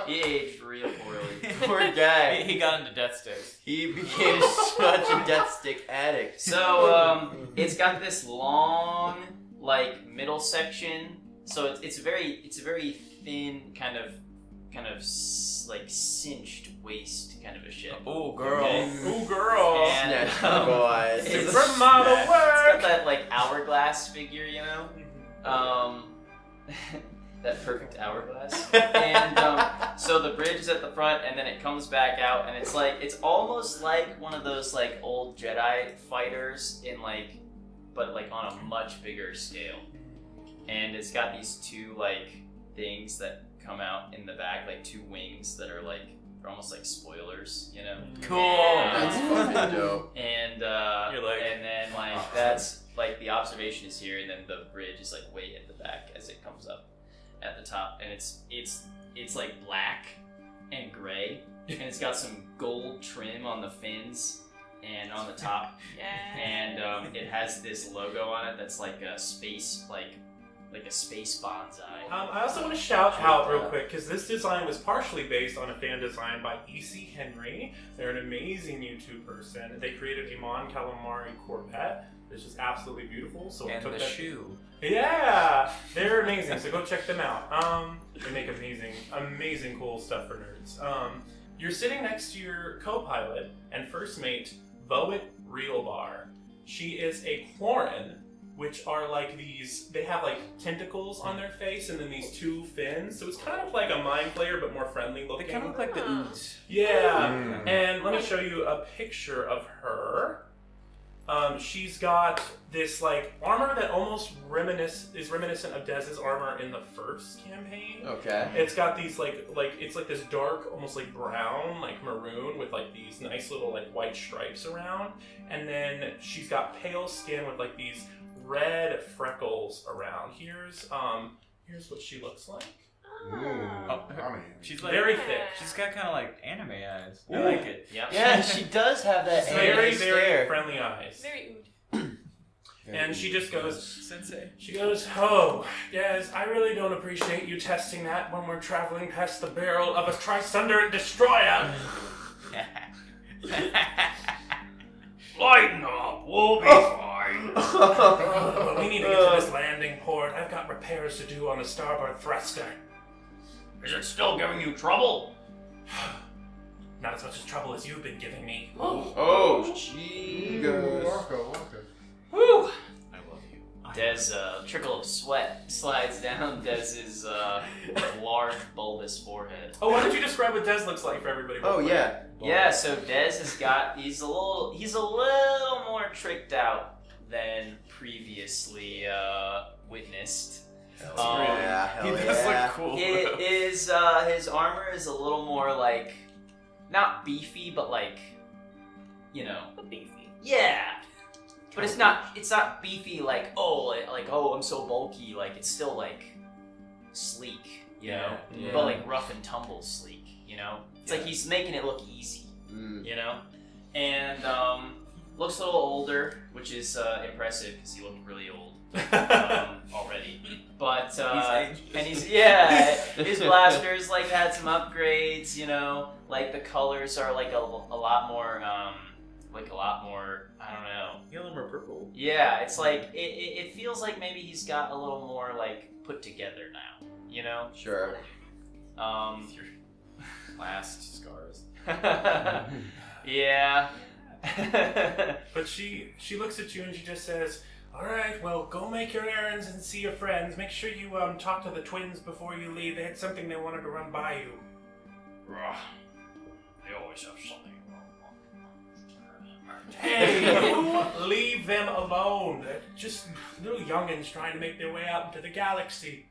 He aged real poorly. Poor He, guy. he got into death sticks. He became such a death stick addict. So it's got this long like middle section. So it's a very thin kind of like cinched waist kind of a ship. Oh, girl. Okay. Ooh, girl. And Snatch boys. it's- Supermodel It's work. got that like hourglass figure, you know. That perfect hourglass. And so the bridge is at the front, and then it comes back out, and it's almost like one of those like old Jedi fighters but on a much bigger scale. And it's got these two like things that come out in the back, like two wings that are like they're almost like spoilers, you know. Cool. That's fucking dope. And You're like- and then like that's like the observation is here, and then the bridge is like way at the back as it comes up at the top, and it's like black and gray, and it's got some gold trim on the fins and on the top, Yeah. and it has this logo on it that's like a space like a space bonsai. I also want to shout out real quick because this design was partially based on a fan design by E.C. Henry. They're an amazing YouTube person. They created a Mon Calamari Corvette, which is absolutely beautiful. So I And took the that. shoe. Yeah, they're amazing. So go check them out. They make amazing, cool stuff for nerds. You're sitting next to your co-pilot and first mate, Voet Realbar. She is a Quarren, which are like these. They have like tentacles on their face and then these two fins. So it's kind of like a mind flayer, but more friendly They looking. kind of look like the Oots. Yeah, Mm. and let me show you a picture of her. She's got this like armor that almost is reminiscent of Dez's armor in the first campaign. Okay. It's got these like it's like this dark, almost like brown, like maroon with like these nice little like white stripes around, and then she's got pale skin with like these red freckles around. Here's what she looks like. Ooh, yummy. She's like Very thick. She's got kind of like anime eyes. I Ooh. like it. Yep. Yeah, she does have that Very, anime very stare. friendly eyes. Very ood. And she just goes, Sensei. She goes, "Oh, Des, I really don't appreciate you testing that when we're traveling past the barrel of a Trisunderant destroyer." Lighten up, we'll be fine. But we need to get to this landing port. I've got repairs to do on the starboard thruster. Is it still giving you trouble? Not as much as trouble as you've been giving me. Oh, jeez. Walker. Woo! I love you. Des, trickle of sweat slides down Dez's large bulbous forehead. Oh, why don't you describe what Des looks like for everybody? real Oh, quick? yeah. Yeah, so Dez he's a little more tricked out than previously witnessed. Yeah, hell He does yeah. look cool. His armor is a little more like not beefy, but like But beefy. yeah. But it's not beefy like I'm so bulky, like it's still like sleek, you know? Yeah. But like rough and tumble sleek, you know? It's like he's making it look easy, you know? And looks a little older, which is impressive because he looked really old already. But his blasters like had some upgrades, you know? Like the colors are like a lot more I don't know. You a little more purple. Yeah, it's like it feels like maybe he's got a little more like put together now, you know? Sure. Your last scars. Yeah. But she looks at you and she just says, "All right, well, go make your errands and see your friends. Make sure you talk to the twins before you leave. They had something they wanted to run by you." They always have something. Hey, you leave them alone. They're just little youngins trying to make their way out into the galaxy.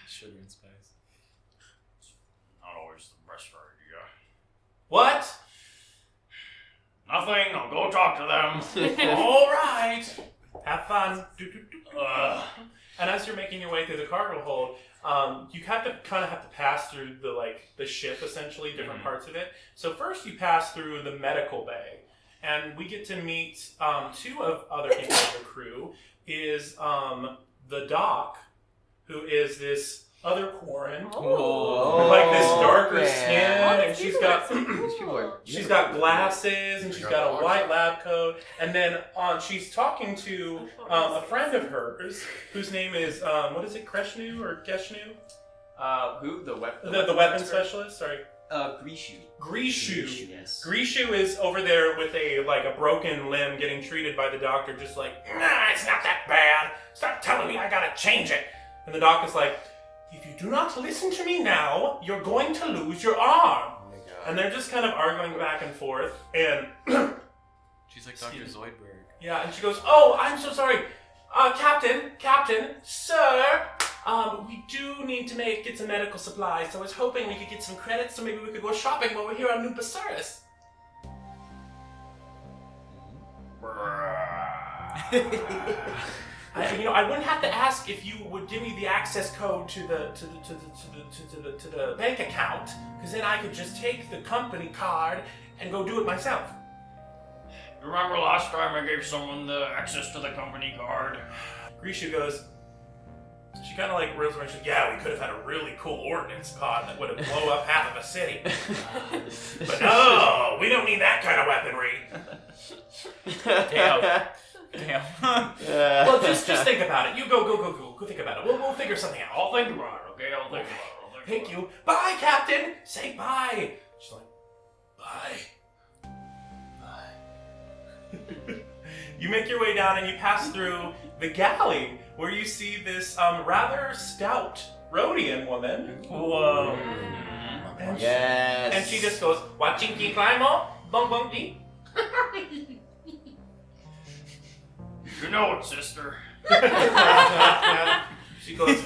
Sugar and spice. Not always the best idea. What? Nothing. I'll go talk to them. All right. Have fun. And as you're making your way through the cargo hold, you kind of have to pass through the ship, essentially, different parts of it. So first you pass through the medical bay, and we get to meet two of other people of the crew. Is the Doc, who is this other Quarren, like this darker skin, and she's got glasses, and she's got a white lab coat, and then she's talking to a friend of hers whose name is what is it, Kreshnu or Geshnu? Who the weapon? The weapon specialist. Sorry. Grishu. Yes. Grishu is over there with a broken limb, getting treated by the doctor. Just like, nah, it's not that bad. Stop telling me I gotta change it. And the doc is like, if you do not listen to me now, you're going to lose your arm. Oh my God. And they're just kind of arguing back and forth. And She's like Dr. Zoidberg. yeah, and she goes, oh, I'm so sorry. Captain, sir, we do need to get some medical supplies, so I was hoping we could get some credits so maybe we could go shopping while we're here on New Basuras. I wouldn't have to ask if you would give me the access code to the bank account, because then I could just take the company card and go do it myself. Remember last time I gave someone the access to the company card? Grisha goes, she kind of rolls around and says, yeah, we could have had a really cool ordnance pod that would have blown up half of a city. But no, we don't need that kind of weaponry. Damn. Well, just think about it. You go think about it. We'll figure something out. I'll think about it, okay? I'll think about it. Thank you. Bye, Captain. Say bye. She's like, bye. You make your way down and you pass through the galley where you see this rather stout Rhodian woman. Whoa. And Yes. and she just goes, Wachinki Climo, Bong Bong Dee. You know it, sister. She goes.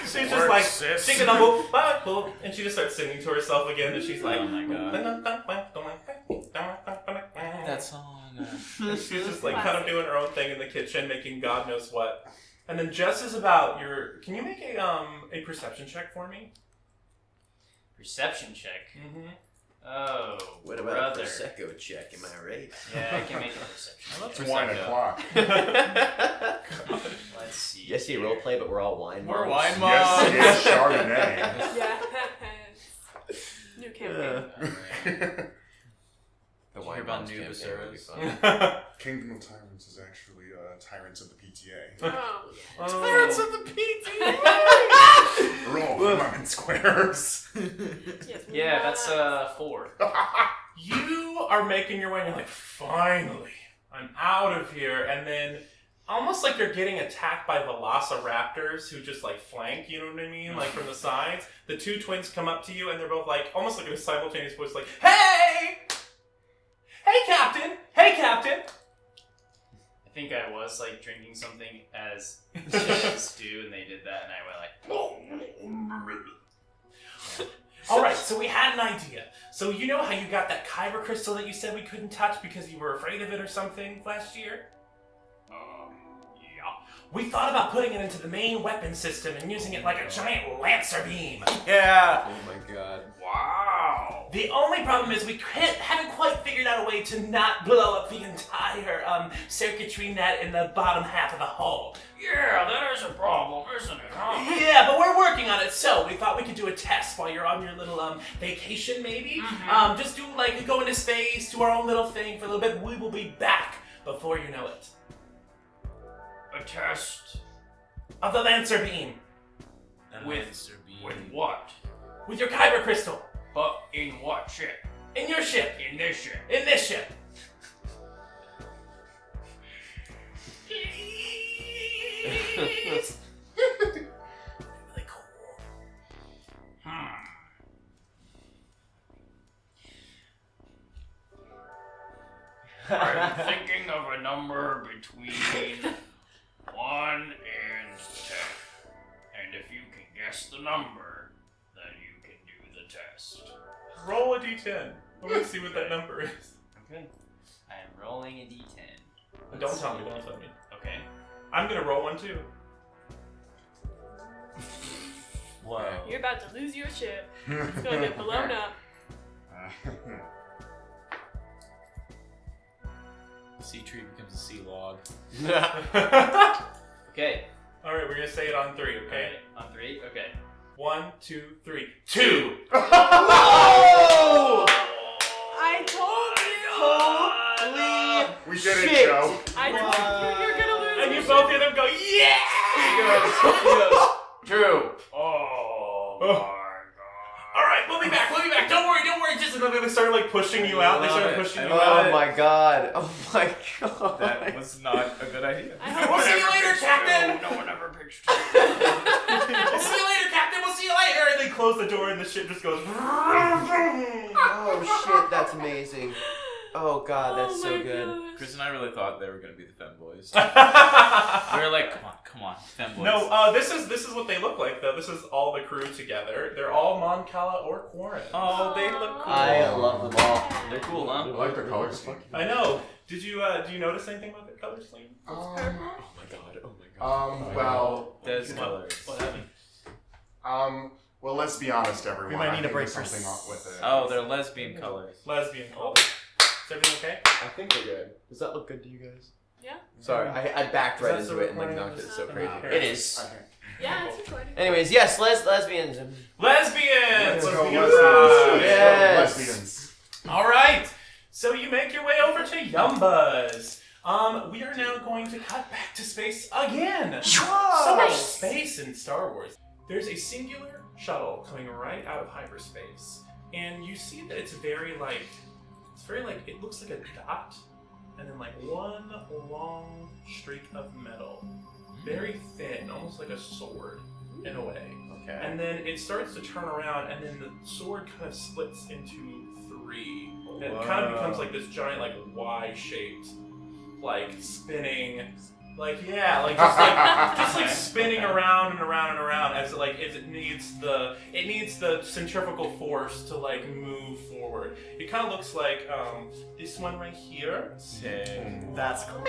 She's just like, sing a number, and she just starts singing to herself again, and she's like, Oh my God. that That song. She's just like kind of doing her own thing in the kitchen, making God knows what. And then just as about can you make a perception check for me? Perception check. Mm-hmm. Oh, What about brother. a Prosecco check? Am I right? Yeah, I can make a perception. I love It's 1 Prosecco. o'clock. Let's see. Yes, you roleplay, but we're all wine We're moms. wine moms. Yes, it's Chardonnay. Yes. New campaign. The Did you hear about moms New campaign would be Basuras? fun. Kingdom of Tyrants is actually Tyrants of the PTA. Oh. Pirates of the PTA! Roll them in squares. Yes, Yeah, that's 4. You are making your way, and you're like, finally, I'm out of here. And then, almost like you're getting attacked by velociraptors who just flank, you know what I mean? From the sides. The two twins come up to you, and they're both almost like in a simultaneous voice, like, hey! Hey, Captain! Hey, Captain! I think I was drinking something as stew, and they did that, and I went Alright, so we had an idea. So you know how you got that kyber crystal that you said we couldn't touch because you were afraid of it or something last year? yeah. We thought about putting it into the main weapon system and using it like a giant lancer beam. Yeah. Oh my god. Wow. The only problem is we haven't quite figured out a way to not blow up the entire circuitry net in the bottom half of the hull. Yeah, that is a problem, isn't it, huh? Yeah, but we're working on it, so we thought we could do a test while you're on your little vacation, maybe. Just do go into space, do our own little thing for a little bit. We will be back before you know it. A test Of the lancer beam with what? with your kyber crystal But in what ship? in your ship. In this ship. In this ship. Please. Really cool. I'm thinking of a number between 1 and 10. And if you can guess the number, then you can do the test. Roll a d10. I want to see what that number is. Okay. I am rolling a d10. Don't tell me. Okay. I'm gonna roll one too. Whoa. You're about to lose your ship. It's gonna get blown up. Sea tree becomes a sea log. Okay. All right, we're gonna say it on 3, okay? Okay. On 3? Okay. 1, 2, 3. 2. Oh! I told you. Holy We did it, shit. Joe. I told you you're gonna lose. And you your both ship. hear them go, yeah! True. Oh my god. Alright, we'll be back. Don't worry. Just another, they started like pushing you out. They started pushing you out. Oh my god. Oh my god. That was not a good idea. I hope We'll see you later, Captain! No one ever pictured We'll see you later, Captain! We'll see you later! And they close the door and the ship just goes. Oh shit, that's amazing. Oh god, that's oh so my good. gosh. Chris and I really thought they were gonna be the femboys. We were like, come on, femboys. No, this is what they look like though. This is all the crew together. They're all Mon Cala or Quarren. Oh, they look cool. I love them all. They're cool, huh? I like the color scheme. I know. Did you do you notice anything about the color scheme? Well, Des colors. What happened? well, let's be honest, everyone. We might I need a think break there's for something up with it. Oh, they're lesbian colors. Lesbian color. Is everything okay? I think we're good. Does that look good to you guys? Yeah. Sorry, I backed Is right that into the it and like recording? knocked it so crazy. Okay. It is. Okay. Yeah, it's recording. Anyways, yes, lesbians. Lesbians! Let's go Lesbians! lesbians. Yes. Lesbians. Alright, so you make your way over to Yumbas. We are now going to cut back to space again. So much space in Star Wars. There's a singular shuttle coming right out of hyperspace, and you see that it's very like, it looks like a dot, and then like one long streak of metal. Very thin, almost like a sword in a way. Okay. And then it starts to turn around, and then the sword kind of splits into 3. And it kind of becomes like this giant, like Y-shaped, like spinning, like just like spinning around and around and around as it needs the centrifugal force to like move forward. It kind of looks like this one right here. That's cool.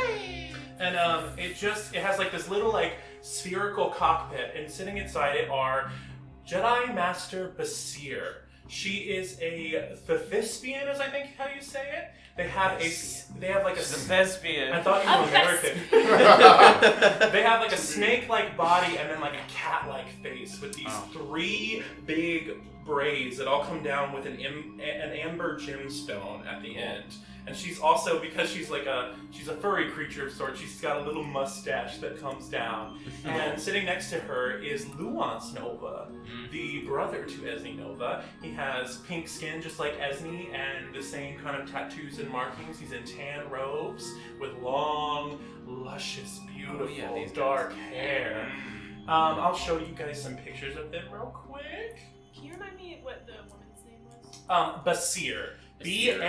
And it has like this little like spherical cockpit, and sitting inside it are Jedi Master Basir. She is a thespian, as I think how you say it. They have like a Thespian. I thought you were American. They have like a snake-like body and then like a cat-like face with these 3 big braids that all come down with an amber gemstone at the end. And she's also, because she's a furry creature of sorts, she's got a little mustache that comes down. And sitting next to her is Luance Nova, the brother to Esni Nova. He has pink skin just like Esni and the same kind of tattoos and markings. He's in tan robes with long, luscious, beautiful, these dark hair. I'll show you guys some pictures of them real quick. Can you remind me what the woman's name was? Basir. Basseer.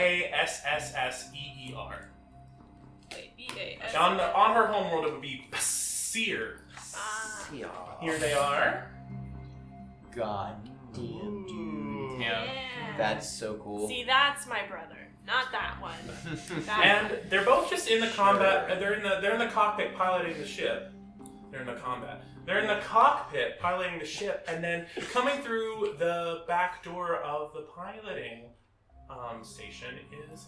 Wait, B-A-S. On her homeworld, it would be Basir. Here they are. God damn, dude. Yeah. That's so cool. See, that's my brother, not that one. That And one. they're both just in the combat. They're in the cockpit piloting the ship. They're in the combat. They're in the cockpit piloting the ship, and then coming through the back door of the piloting station is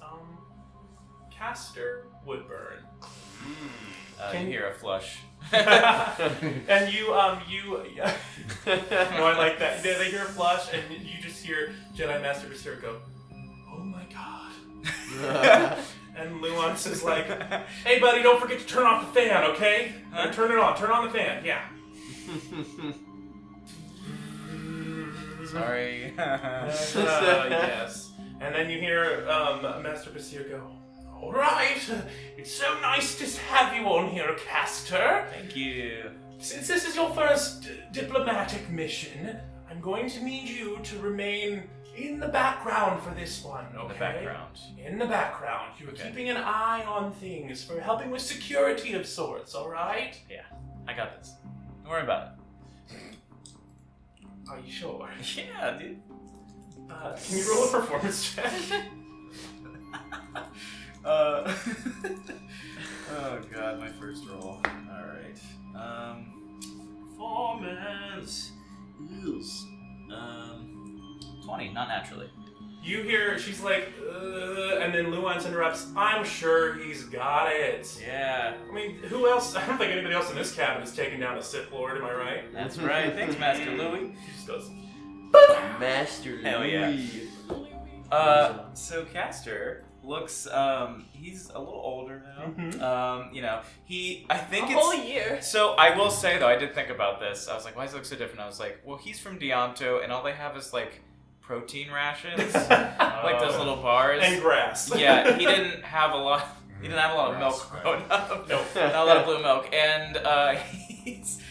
Castor Woodburn. You hear a flush. And you no, I like that. They hear a flush, and you just hear Jedi Master Basir go, "Oh my god." And Luance is like, "Hey buddy, don't forget to turn off the fan, okay? Turn it on. Turn on the fan. Yeah." Sorry. Yes. And then you hear Master Basir go, "All right, it's so nice to have you on here, Castor. Thank you. Since this is your first diplomatic mission, I'm going to need you to remain in the background for this one, okay? The background. In the background. You are keeping an eye on things for helping with security of sorts, all right? Yeah, I got this. Don't worry about Are you sure? it. Yeah, dude. Can you roll a performance check? Oh god, my first roll. Alright. Performance is 20, not naturally. You hear, she's like, and then Luance interrupts, I'm sure he's got it. Yeah. I mean, who else? I don't think anybody else in this cabin has taken down a Sith Lord, am I right? That's right. Thanks, Master Louis. She just goes, Master Hell yeah. Louis. So Castor looks, he's a little older now. Mm-hmm. You know, I think A whole year. So I will say though, I did think about this. I was like, why does it look so different? I was like, well, he's from Deonto, and all they have is like protein rations, like those little bars. and grass. Yeah, he didn't have a lot. He didn't have a lot of milk growing up. Nope. Not a lot of blue milk, and he's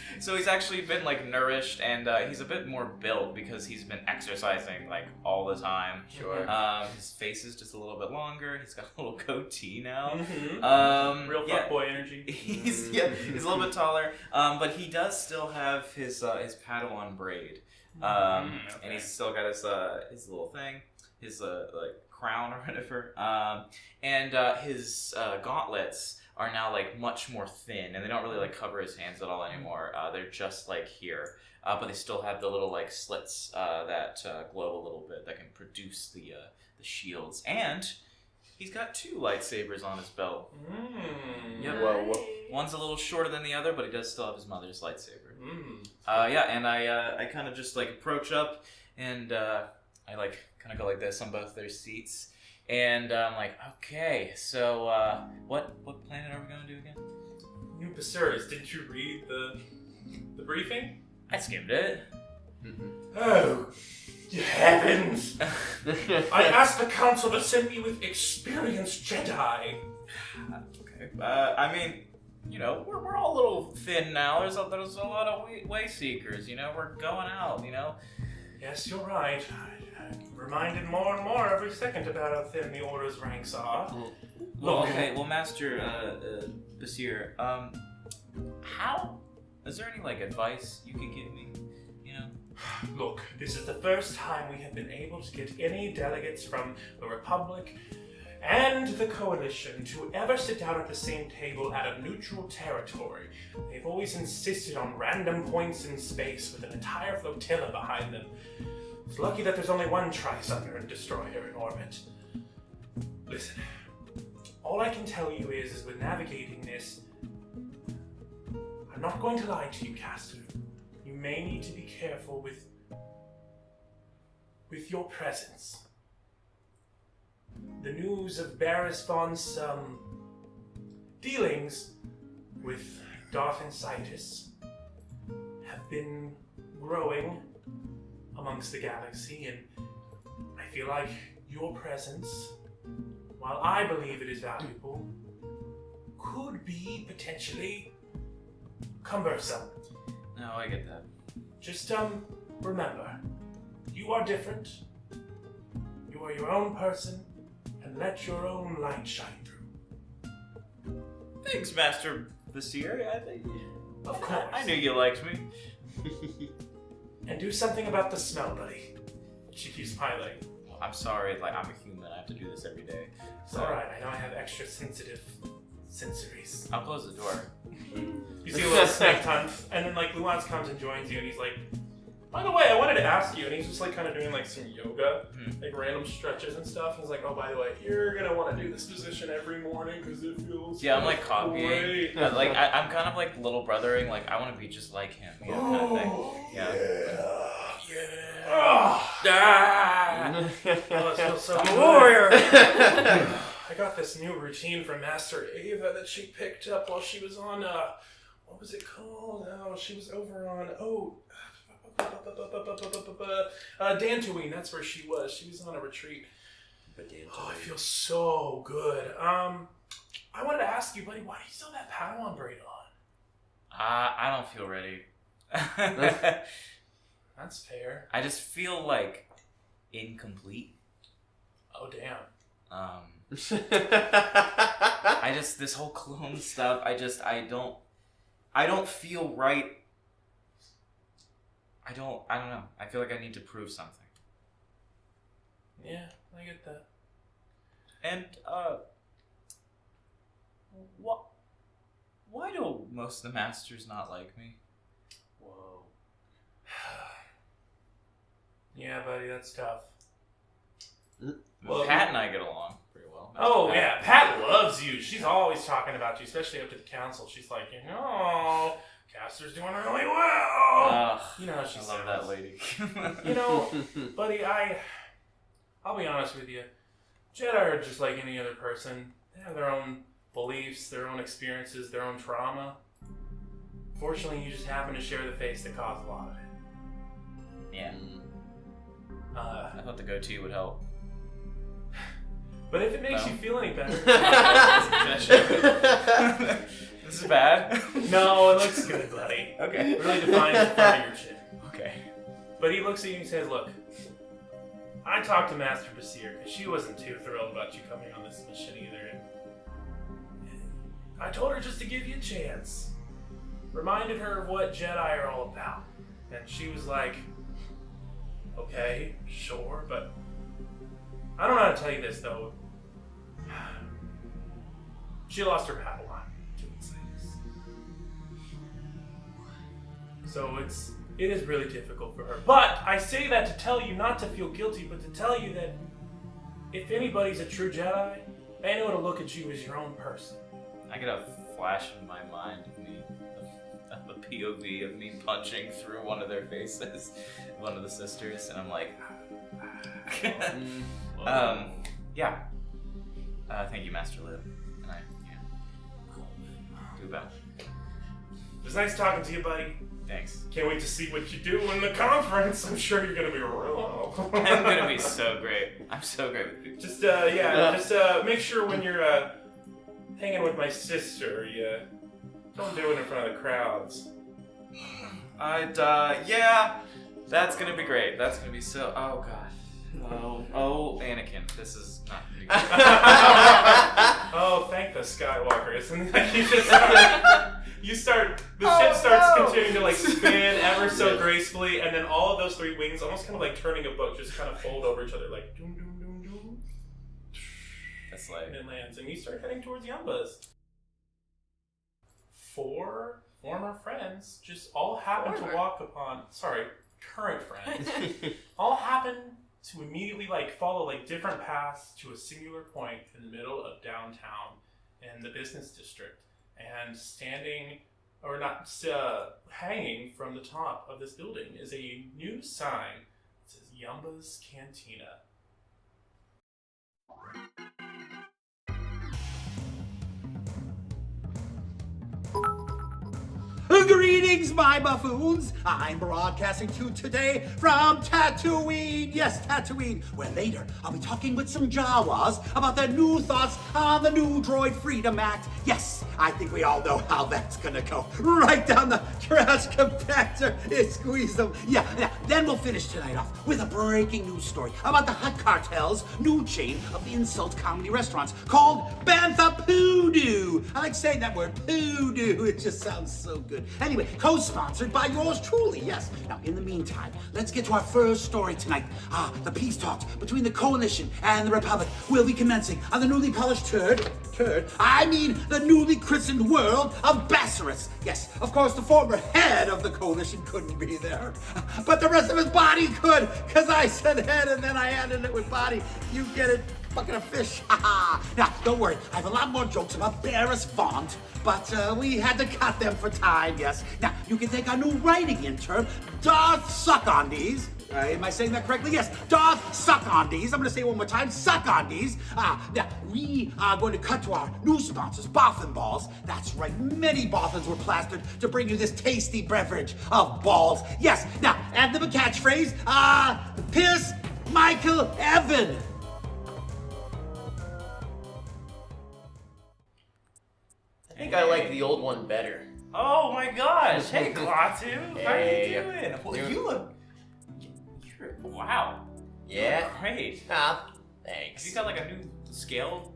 actually been like nourished, and he's a bit more built because he's been exercising like all the time. Sure. His face is just a little bit longer. He's got a little goatee now. Mm-hmm. Real yeah. fuckboy energy. He's a little bit taller, but he does still have his Padawan braid, and he's still got his little thing, his like crown or whatever, and his gauntlets are now like much more thin, and they don't really like cover his hands at all anymore. They're just like here, but they still have the little like slits that glow a little bit that can produce the shields, and he's got 2 lightsabers on his belt. Yep. Whoa. One's a little shorter than the other, but he does still have his mother's lightsaber. Mm. And I kind of just like approach up, and I like kind of go like this on both their seats, and I'm like, okay, so what planet are we gonna do again? New Basuras, didn't you read the briefing? I skimmed it. Oh, heavens! I asked the council to send me with experienced Jedi. Okay. I mean, you know, we're all a little thin now. There's a lot of way seekers. You know, we're going out. You know. Yes, you're right. I'm reminded more and more every second about how thin the Order's ranks are. Well, okay. Well, Master Basir, how? Is there any like advice you could give me? You know. Look, this is the first time we have been able to get any delegates from the Republic and the Coalition to ever sit down at the same table at a neutral territory. They've always insisted on random points in space with an entire flotilla behind them. It's lucky that there's only one Tri-Sunder Destroyer in orbit. Listen, all I can tell you is with navigating this, I'm not going to lie to you, Castor. You may need to be careful with your presence. The news of Barris Von's dealings with Darth and Citus have been growing amongst the galaxy, and I feel like your presence, while I believe it is valuable, could be potentially cumbersome. No, I get that. Just remember, you are different. You are your own person, and let your own light shine through. Thanks, Master Basir. Of course. I knew you liked me. And do something about the smell, buddy. She keeps piling. Well, I'm sorry. Like, I'm a human. I have to do this every day. It's alright, I know I have extra sensitive sensories. I'll close the door. You see a little snake hunt, and then like Luance comes and joins you, and he's like, by the way, I wanted to ask you, and he's just like kind of doing like some yoga, like random stretches and stuff. And he's like, oh, by the way, you're gonna want to do this position every morning because it feels I'm like copying. great. Like I'm kind of like little brothering. Like I want to be just like him. You know, kind of thing. Yeah. Oh, it feels so I'm a good. warrior. I got this new routine from Master Ava that she picked up while she was on, what was it called? Oh, she was over on, Dantooine, that's where she was. She was on a retreat. Oh, I feel so good. I wanted to ask you, buddy, why do you still have that Padawan braid on? I don't feel ready. That's fair. I just feel like incomplete. Oh, damn. This whole clone stuff, I don't feel right. I don't know. I feel like I need to prove something. Yeah, I get that. And, why do most of the masters not like me? Whoa. Yeah, buddy, that's tough. Well, Pat and I get along pretty well. Oh, Pat. yeah, Pat loves you. She's always talking about you, especially up to the council. She's like, Caster's doing really well. You know how she I love that lady. Buddy, I'll be honest with you. Jedi are just like any other person. They have their own beliefs, their own experiences, their own trauma. Fortunately, you just happen to share the face that caused a lot of it. Yeah. I thought the goatee would help. But if it makes you feel any better... This is bad? No, it looks good, buddy. Okay. It really defines the front of your chin. Okay. But he looks at you and says, look, I talked to Master Basir, because she wasn't too thrilled about you coming on this mission either. And I told her just to give you a chance. Reminded her of what Jedi are all about. And she was like, okay, sure, but I don't know how to tell you this, though. She lost her Padawan to insights. So it is really difficult for her. But I say that to tell you not to feel guilty, but to tell you that if anybody's a true Jedi, they know to look at you as your own person. I get a flash in my mind of me, of a POV of me punching through one of their faces, one of the sisters, and I'm like, yeah. Thank you, Master Liv. Do better. It was nice talking to you, buddy. Thanks. Can't wait to see what you do in the conference. I'm sure you're gonna be real. I'm gonna be so great. I'm so great with people. Just make sure when you're hanging with my sister, you don't do it in front of the crowds. Yeah, that's gonna be great. That's gonna be so. Oh god. Oh, Anakin, this is not gonna be good. Oh, thank the Skywalkers. And like the ship starts continuing to like spin ever so gracefully, and then all of those three wings, almost kind of like turning a boat, just kind of fold over each other, like doom doom doom doom. That's like. And it lands, and you start heading towards Yumbas. 4 former friends just all happen to walk upon. Sorry, current friends. all happen to immediately like follow like different paths to a singular point in the middle of downtown in the business district, and hanging from the top of this building is a new sign that says Yumba's Cantina. Greetings, my buffoons! I'm broadcasting to you today from Tatooine. Yes, Tatooine, where later I'll be talking with some Jawas about their new thoughts on the new Droid Freedom Act. Yes, I think we all know how that's gonna go. Right down the trash compactor, it squeezed them. Yeah. Then we'll finish tonight off with a breaking news story about the Hut Cartel's new chain of insult comedy restaurants called Bantha Poodoo. I like saying that word, poodoo. It just sounds so good. Anyway, co-sponsored by yours truly, yes. Now, in the meantime, let's get to our first story tonight. The peace talks between the Coalition and the Republic will be commencing on the newly polished the newly christened world of Basuras. Yes, of course, the former head of the Coalition couldn't be there, but the rest of his body could, because I said head and then I added it with body. You get it? Fucking a fish. Now, don't worry. I have a lot more jokes about Barris Font, but we had to cut them for time, yes. Now, you can thank our new writing intern, Darth Suckondies. Am I saying that correctly? Yes, Darth Suckondies. I'm going to say it one more time, Suckondies. Now, we are going to cut to our new sponsors, Boffin Balls. That's right, many Boffins were plastered to bring you this tasty beverage of balls. Yes, now, add them a catchphrase, Pearce Michael Evan. I think I like the old one better. Oh my gosh! Hey, Klaatu! Hey. How you doing? Well, you look. Wow. Yeah. You look great. Thanks. Have you got like a new scale?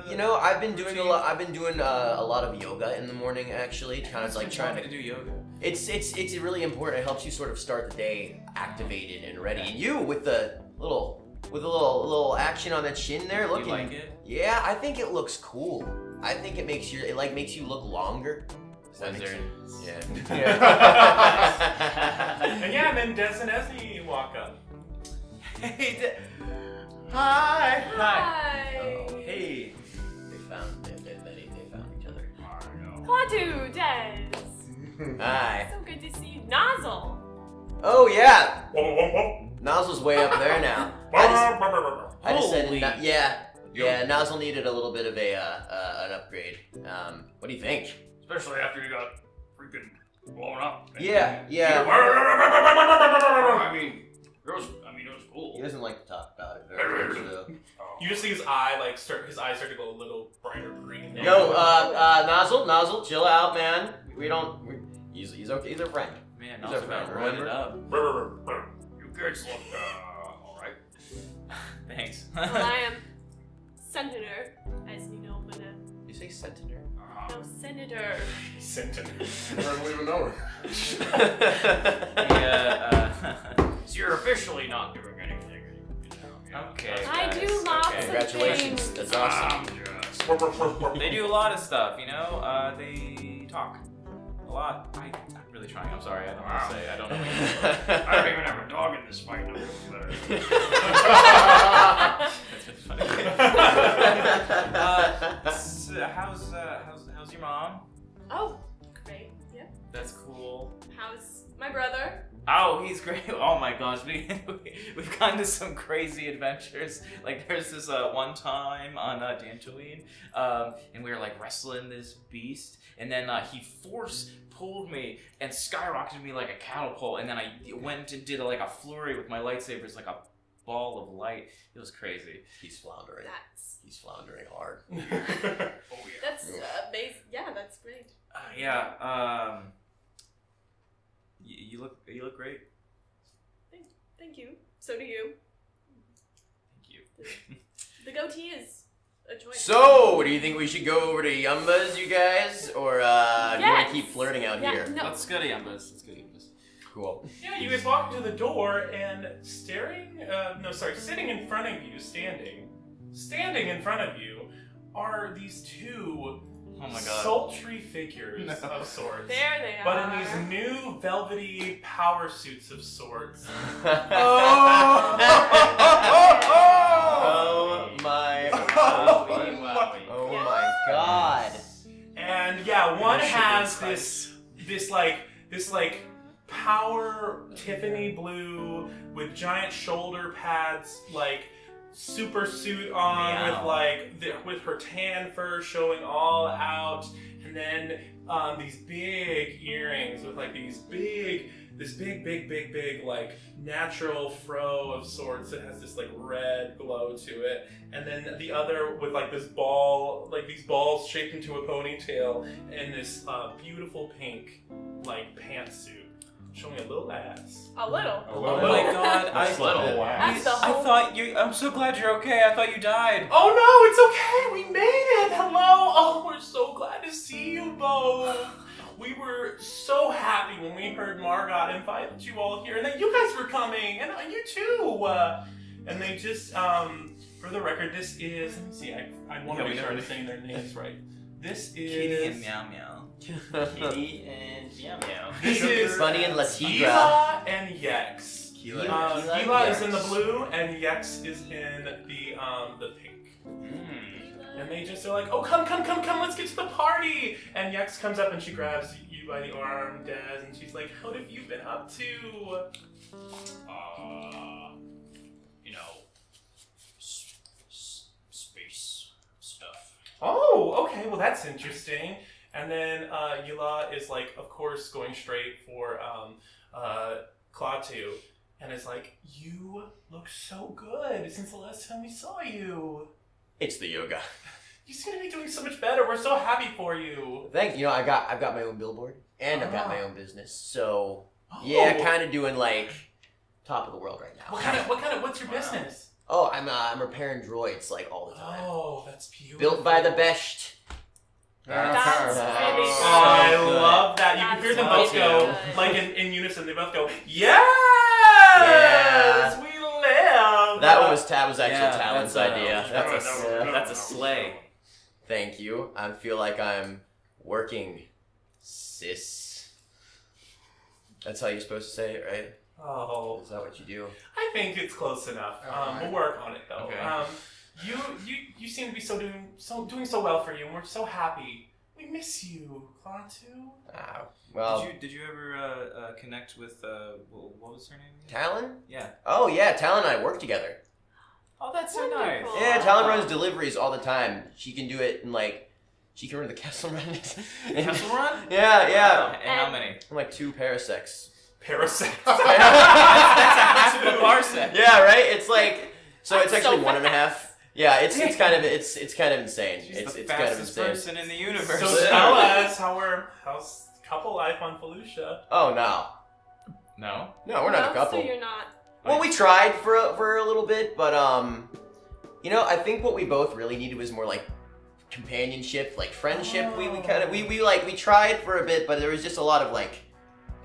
You know, I've been doing a lot of yoga in the morning, actually. Kind of like trying to do yoga. It's really important. It helps you sort of start the day activated and ready. And you with the little with a little action on the chin there. Looking, You like it? Yeah, I think it looks cool. I think it makes you look longer. Says there. Yeah. And then Des and Esme walk up. Hey, Hi. Hi. Oh, hey. They found each other. Klaatu, Des. Hi. So good to see you. Nozzle. Oh yeah. Nozzle's way up there now. I just said, Holy. yeah. Nozzle needed a little bit of an upgrade. What do you think? Especially after you got freaking blown up. Yeah. I mean, it was cool. He doesn't like to talk about it very much. So. You just see his eyes start to go a little brighter green. Yo, Nozzle, chill out, man. He's okay. He's our friend. Man, He's Nozzle our friend, got roided remember? up. You kids look, alright. Thanks. Well, I am Senator, as you know, but You say Senator? no Senator. Sentinel. I don't even know. So you're officially not doing anything. Okay. I do guys, lots okay. of Congratulations. things. That's awesome. They do a lot of stuff, you know? They talk a lot. I'm really trying. I'm sorry. I don't want to say. I don't know. I don't even have a dog in this fight. That's really funny. So how's your mom? Oh, great. Yeah. That's cool. How's my brother? Oh, he's great. Oh my gosh, we've gone to some crazy adventures. Like there's this one time on Dantooine, and we were like wrestling this beast, and then he force pulled me and skyrocketed me like a catapult, and then I went and did like a flurry with my lightsabers, like a ball of light. It was crazy. He's floundering. He's floundering hard. That's amazing. Yeah, that's great. Yeah. You look great. Thank you. So do you. Thank you. The goatee is a choice. So, do you think we should go over to Yumba's, you guys, or do you want Yes. to keep flirting out here? No. Let's go to Yumbas. Cool. Yeah, you guys walk into the door and sitting in front of you, standing in front of you, are these two Oh my god. sultry figures of sorts. There they are. But in these new velvety power suits of sorts. Oh my! Oh my God! And yeah, one has this power Tiffany blue with giant shoulder pads, like super suit on with her tan fur showing all out, and then these big earrings with like this big like natural fro of sorts that has this like red glow to it, and then the other with like these balls shaped into a ponytail and this beautiful pink like pantsuit showing a little ass. A little. Oh my god, That's the whole. I'm so glad you're okay. I thought you died. Oh no, it's okay. We made it. Hello. Oh, we're so glad to see you both. We were so happy when we heard Margot invited you all here, and that you guys were coming, and you too. And they just, for the record, this is. Let me see. I want to make sure I'm saying their names right. This is Kitty and Meow Meow. Kitty and Meow Meow. This is Bunny and Latigra. Gila and Yex. Gila Gila is in the blue, and Yex is in the pink. And they just are like, oh, come, let's get to the party! And Yex comes up and she grabs you by the arm, Daz, and she's like, what have you been up to? Space stuff. Oh, okay, well that's interesting. And then Yula is like, of course, going straight for Klaatu, and is like, you look so good since the last time we saw you. It's the yoga. You seem to be doing so much better. We're so happy for you. Thanks. You know, I've got my own billboard and I've got my own business. So yeah, kind of doing like top of the world right now. What's your business? Oh, I'm repairing droids like all the time. Oh, that's beautiful. Built by the best. That's really Oh, I good. love that. You can That's hear them really both go, good. like in unison, they both go, yes! Yeah. We live! That was actually Talon's idea. That's a sleigh. Thank you. I feel like I'm working, sis. That's how you're supposed to say it, right? Oh, Is that what you do? I think it's close enough. We'll work on it though. Okay. You seem to be doing so well for you, and we're so happy. We miss you, Klaatu. Well, Did you ever connect with what was her name again? Talon? Yeah. Oh yeah, Talon and I work together. Oh, that's so nice. Wonderful. Yeah, Talon runs deliveries all the time. She can do it in she can run the castle run. Castle Run? Yeah. And how many? I'm like 2 parsecs. Parasect. That's a half of a parsec. Yeah, right. It's like so. It's That's actually so 1.5. Yeah, it's kind of insane. She's it's the kind of fastest insane. person in the universe. So tell us how's couple life on Felucia? Oh no, No. we're not a couple. So you're not. Well, we tried for a little bit, but I think what we both really needed was more like companionship, like friendship. We tried for a bit, but there was just a lot of like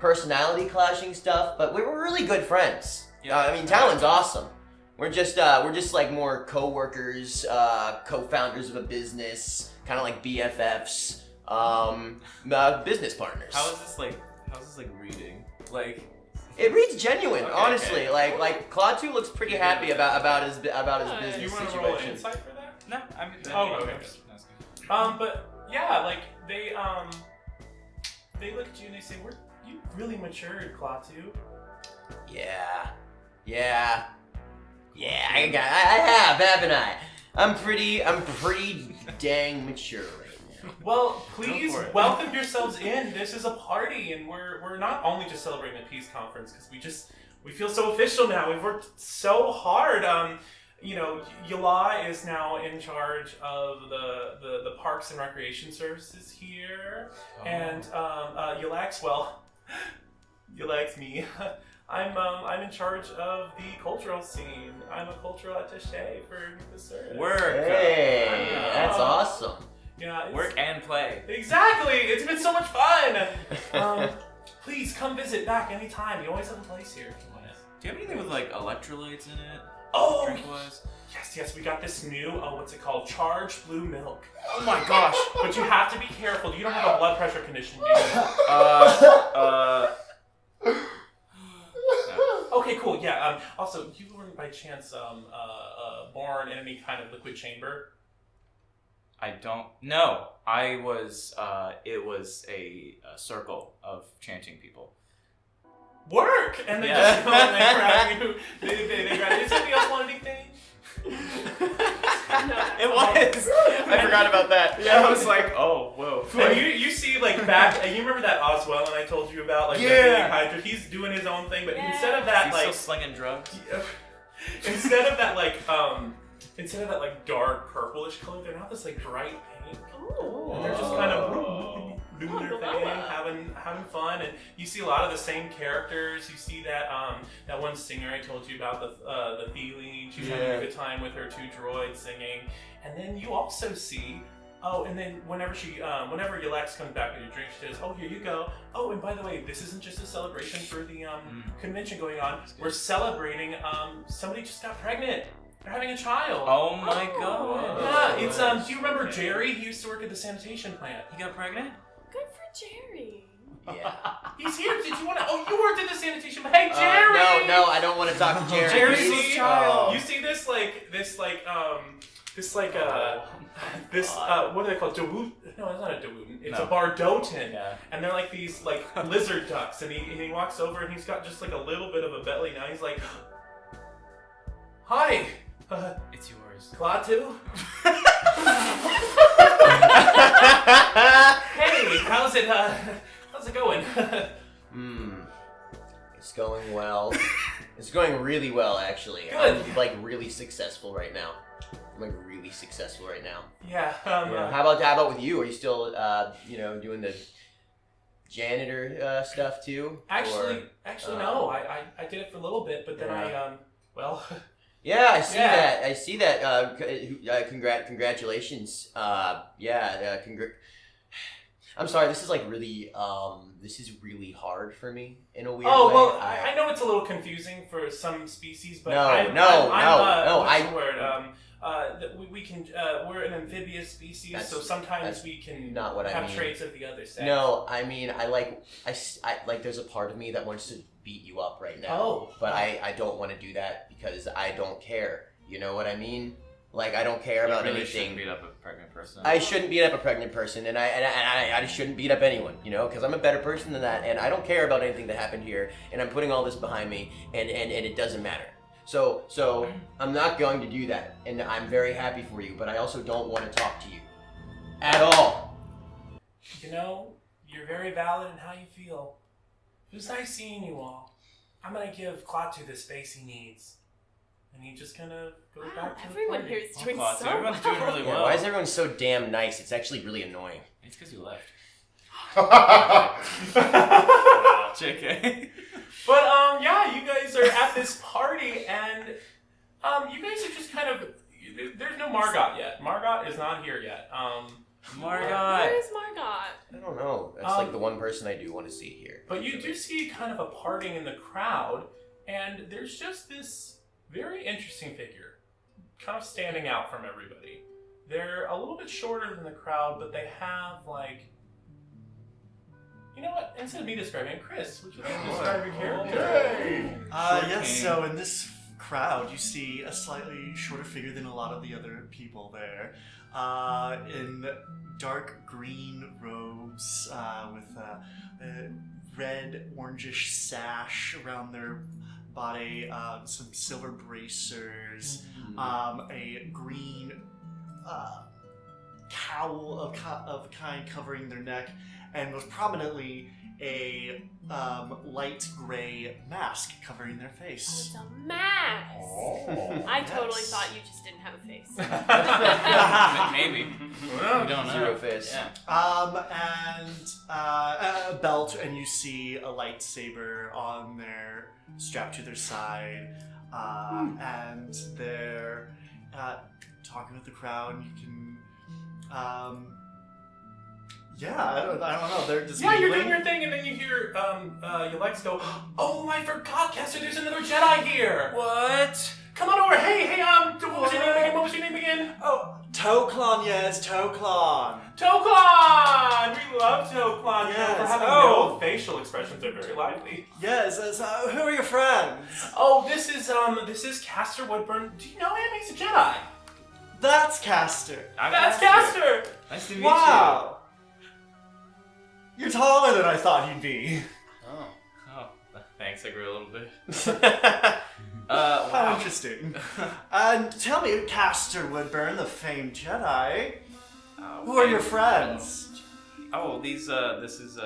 personality clashing stuff. But we were really good friends. Yeah. I mean, Talon's awesome. We're just like more co-workers, co-founders of a business, kind of like BFFs, business partners. How's this like reading? Like It reads genuine, Okay, honestly. okay. Like Klaatu looks pretty happy about his business You want to roll situation. insight for that? no, I mean Okay. that's good. But yeah, like they look at you and they say, you really matured, Klaatu. Yeah. I have, haven't I? I'm pretty dang mature right now. Well, please Go for it. welcome yourselves in. This is a party, and we're not only just celebrating the peace conference because we feel so official now. We've worked so hard. Yala is now in charge of the parks and recreation services here, and Yalax, me. I'm in charge of the cultural scene. I'm a cultural attaché for Basuras. Work. Hey, that's awesome. Yeah, it's- Work and play. Exactly. It's been so much fun. Please come visit back anytime. You always have a place here if you want it. Do you have anything with like electrolytes in it? Oh, Drink-wise? yes. We got this new. What's it called? Charged blue milk. Oh my gosh! But you have to be careful. You don't have a blood pressure condition, do you? Okay, cool. Yeah. Also, you weren't by chance born in any kind of liquid chamber? I don't know. I was. It was a circle of chanting people. Work! And they just go and they grab you. They grab you. Does anybody else want anything? It was. I forgot about that. Yeah, I was like, oh, whoa. And you see like back, and you remember that Oswell I told you about, like the big Hydra. He's doing his own thing, but instead of that, He's like still slinging drugs. instead of that like dark purplish color, they're not this like bright pink. Ooh. And they're just kind of doing their thing, having fun, and you see a lot of the same characters. You see that that one singer I told you about, the feeling. She's having a good time with her 2 droids singing, and then you also see. Oh, and then whenever Yalex comes back with your drink, she says, "Oh, here you go. Oh, and by the way, this isn't just a celebration for the convention going on. We're celebrating somebody just got pregnant. They're having a child. Oh my god. Yeah, it's do you remember Jerry? He used to work at the sanitation plant. He got pregnant? Good for Jerry. Yeah. He's here. Did you want to? Oh, you worked at the sanitation plant. Hey, Jerry. No, I don't want to talk to Jerry. Jerry's You his see- child. Oh. You see this what are they called? Dawootin? No, it's not a Dawootin. It's a Bardotin. Yeah. And they're like these like lizard ducks, and he walks over and he's got just like a little bit of a belly now. He's like, "Hi, It's yours. Klaatu. Hey, how's it going?" It's going well. It's going really well, actually. Good. I'm like really successful right now. Yeah. How about with you? Are you still doing the janitor stuff too? Actually, no. I did it for a little bit, but then Yeah, I see Yeah. that. I see that. Congratulations. I'm sorry. This is like really this is really hard for me in a weird way. Oh well, I know it's a little confusing for some species, but we can. We're an amphibious species, so sometimes we can not what I have mean. traits of the other sex. No, I mean I like. There's a part of me that wants to beat you up right now. Oh. But I don't want to do that because I don't care. You know what I mean? Like I don't care about really anything. Shouldn't beat up a pregnant person. I shouldn't beat up a pregnant person, and I shouldn't beat up anyone, you know, because I'm a better person than that, and I don't care about anything that happened here, and I'm putting all this behind me, and it doesn't matter. So I'm not going to do that, and I'm very happy for you, but I also don't want to talk to you at all. You know, you're very valid in how you feel. It was nice seeing you all. I'm gonna give Klaatu the space he needs. And he just kind of goes back to everyone the here party. is doing Klaatu, so everyone's well. doing really Yeah, well. why is everyone so damn nice? It's actually really annoying. It's because you left. Wow. JK. But yeah, you guys are at this party, and you guys are just kind of. There's no Margot yet. Margot is not here yet. Margot. Where is Margot? I don't know. That's like the one person I do want to see here. But you do see kind of a parting in the crowd, and there's just this very interesting figure, kind of standing out from everybody. They're a little bit shorter than the crowd, but they have like. You know what? Instead of me describing it, Chris, would you like to describe your character? Okay. Yes, so in this crowd, you see a slightly shorter figure than a lot of the other people there. In dark green robes with a red orangish sash around their body, some silver bracers, a green cowl of kind covering their neck, and most prominently a light gray mask covering their Oh, face. it's a mask. Oh. I totally Yes. thought you just didn't have a face. Maybe. Well, We don't know. Zero face. Yeah. And a belt, and you see a lightsaber on their strapped to their side, and they're talking with the crowd. And you can, I don't know. They're just yeah, you're mingling. doing your thing, and then you hear your legs go, "Oh, I forgot, Kester, there's another Jedi here! What? Come on over, hey, what was your name again? What was your name again? Oh, Toklon, yes, Toklon. Toklon! We love Toklon. Yes, For having oh. no facial expressions are very lively. Yes, who are your friends? Oh, this is Caster Woodburn. Do you know him? He's a Jedi. That's Caster. That's Caster! Nice to meet Wow. You're taller than I thought you'd be. you. Oh, thanks. I grew a little bit. How Wow. interesting. And tell me, Caster Woodburn, the famed Jedi, who are your friends? Oh, this is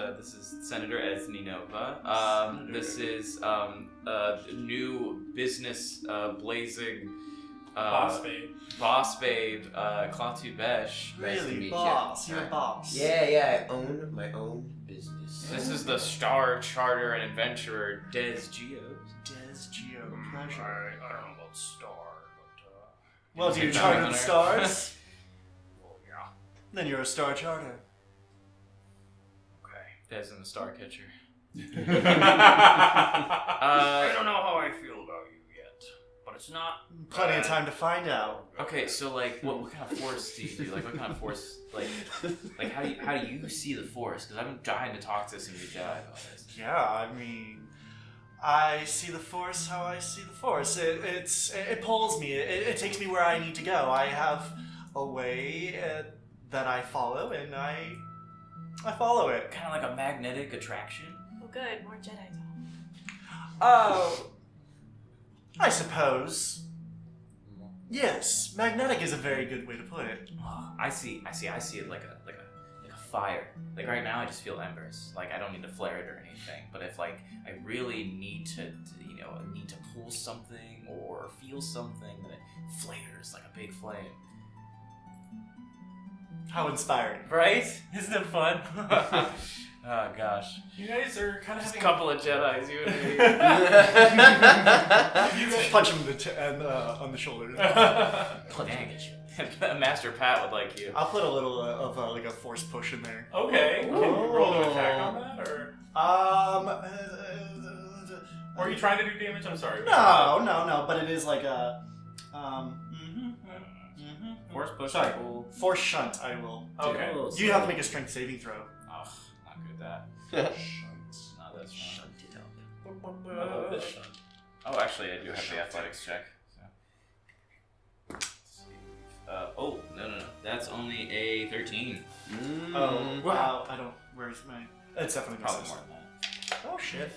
Senator Esni Nova. This is new business blazing boss babe, Klaatu Besh. Nice to Really, meet boss. you. You're a boss. Yeah, I own my own business. This is the Star Charter and Adventurer Des Geos. Des Geo, pleasure. I don't know about Star, but Well, do you Bounty charter the hunter. stars? well, yeah. Then you're a star charter. Okay. Des and the Star Catcher. I don't know how I feel about you yet, but it's not Plenty of bad. time to find out. Okay, so like, what kind of force do you do? Like, what kind of force? Like how do you see the force? Because I've been dying to talk to some of you Jedi about this. Yeah, I mean, I see the Force how I see the Force. It pulls me. It takes me where I need to go. I have a way that I follow, and I follow it. Kind of like a magnetic attraction. Well, good. More Jedi talk. Oh, I suppose. Yes, magnetic is a very good way to put it. Oh, I see it like a fire. Like right now, I just feel embers. Like I don't need to flare it or anything. But if like I really need to pull something or feel something, then it flares like a big flame. How inspiring. Right? Isn't it fun? Oh gosh. You guys are kind of Just a having couple of Jedis, you and me. You punch him on the shoulder. Dang it. Master Pat would like you. I'll put a little of like a force push in there. Okay. Can you roll an attack on that, or are you trying to do damage? I'm sorry. No. But it is like a Force push. Sorry. Cool. force shunt. I will. Do. Okay. You have to make a strength saving throw. Oh, not good at that. No, that's not. I love this shunt. Oh, actually, I do have the athletics check. So. Let's see. Oh, no. That's only a 13. Oh, wow. I don't. Where's my? It's definitely Probably misses. more than that. Oh shit.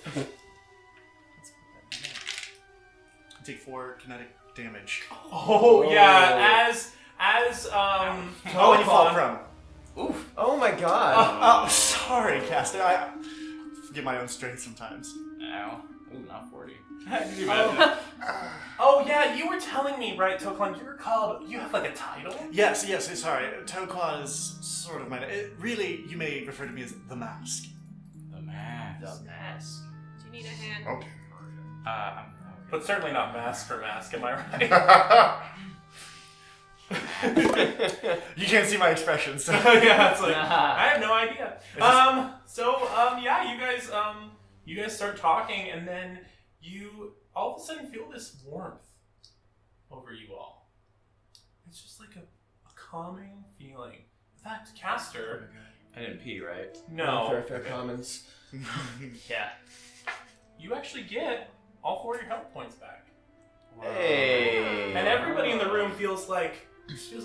Take 4 kinetic damage. Oh yeah, as and you fall prone. Oof. Oh my god. Oh, sorry, Caster. I forget my own strength sometimes. Ow. Ooh, not 40. Oh yeah, you were telling me, right, Toklon, you have like a title? Yes, sorry. Toklon is sort of really, you may refer to me as the Mask. The mask. The mask. Do you need a hand? Okay. But certainly not mask for mask, am I right? You can't see my expression, so. Yeah, it's like, I have no idea. You guys start talking, and then you all of a sudden feel this warmth over you all. It's just like a calming feeling. In fact, Caster. I didn't pee, right? No. Fair commons. Yeah. You actually get all 4 of your health points back. Hey. And everybody in the room feels a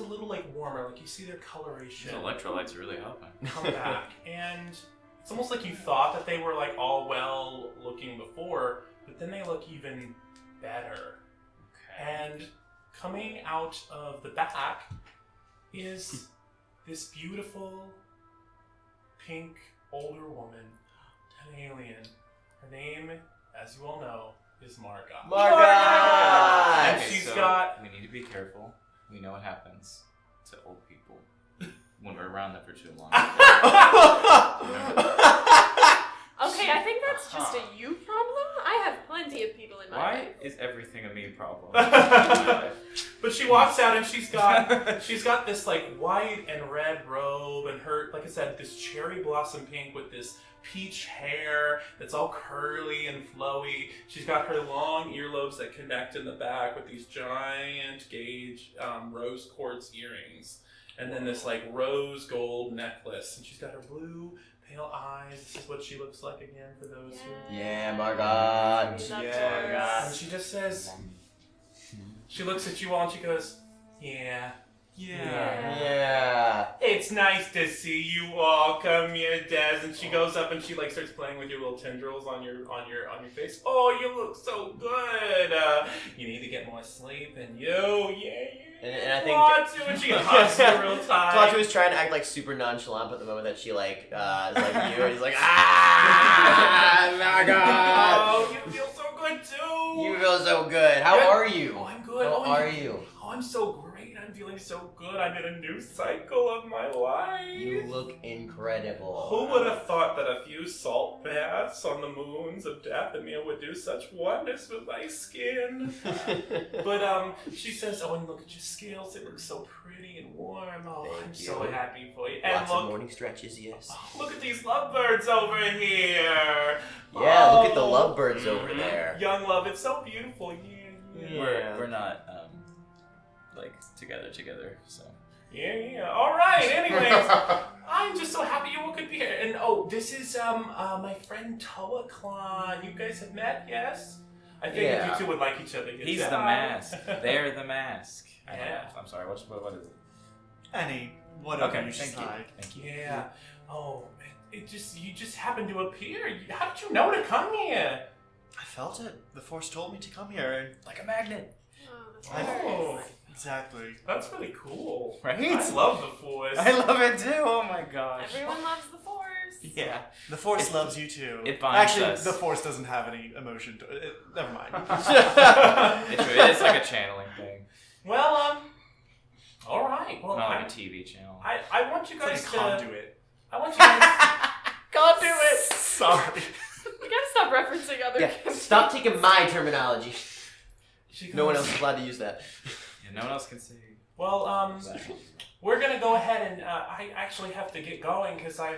little like warmer, like you see their These coloration electrolytes are really helping. come back. And it's almost like you thought that they were like all well looking before, but then they look even better. Okay. And coming out of the back is this beautiful pink older woman, an alien. Her name, as you all know, is Margot. Margot! And she's got... We need to be careful. We know what happens to old people when we're around them for too long. Okay, I think that's just a you problem. I have plenty of people in my Why life. is everything a me problem? But she walks out and she's got this like white and red robe, and her, like I said, this cherry blossom pink with this peach hair that's all curly and flowy. She's got her long earlobes that connect in the back with these giant gauge rose quartz earrings, and then this like rose gold necklace. And she's got her blue pale eyes. This is what she looks like again for those who... Yeah, Margot. And she just says, she looks at you all and she goes, yeah. It's nice to see you all. Come here, Des. And she goes up and she like starts playing with your little tendrils on your face. Oh, you look so good. You need to get more sleep, and And I think Klaatu, and she hugs you real tight. Klaatu was trying to act like super nonchalant, but the moment that she is like you, he's like Margot. Oh, you feel so good too. You feel so good. How are you? Oh, I'm good. How are you? Oh, I'm so great. I'm feeling so good. I'm in a new cycle of my life. You look incredible. Who would have thought that a few salt baths on the moons of Dathomir would do such wonders with my skin? But she says, oh, and look at your scales. They look so pretty and warm. Oh, Thank I'm you. so happy for you. And Lots of look, morning stretches, yes. look at these lovebirds over here. Yeah, look at the Oh, lovebirds over there. Young love, it's so beautiful. Yeah. We're not like together, so. Yeah. All right. Anyways, I'm just so happy you all could be here. And this is my friend Toklon. You guys have met, yes? I figured you two would like each other. He's the mask. They're the mask. Yeah. I'm sorry. What is it? Any, whatever Okay, you thank decide. Thank you. Yeah. Oh, you just happened to appear. How did you know to come here? I felt it. The Force told me to come here, and Like a magnet. Oh, exactly. that's really cool. Right? I love the Force. I love it too. Oh my gosh. Everyone loves the Force. Yeah. The Force loves you too. It binds Actually, us. the Force doesn't have any emotion to it. Never mind. It's like a channeling thing. Well, all right. Well, Not like a TV channel. I want you It's like guys a to. conduit. I want you guys. Conduit! Sorry. We gotta stop referencing other Yeah, stop taking my terminology. She No one goes, else is allowed to use that. Yeah, no one else can say. Well, we're gonna go ahead and I actually have to get going because I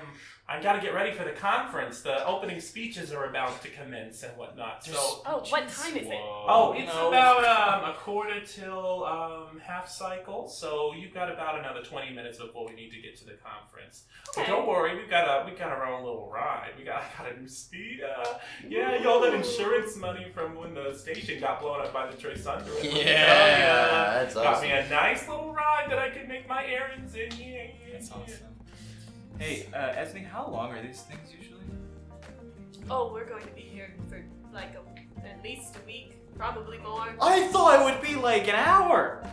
gotta get ready for the conference. The opening speeches are about to commence and whatnot. So. Oh, what time is it? Oh, it's about a quarter till half cycle. So you've got about another 20 minutes before we need to get to the conference. Okay. But don't worry, we got our own little ride. I got a new speed. Yeah, all that insurance money from when the station got blown up by the Troy Thunder. That's got awesome. me a nice little ride that I could make my errands in. Yeah. That's awesome. Hey, Esme, how long are these things usually? Oh, we're going to be here for like at least a week, probably more. I thought it would be like an hour.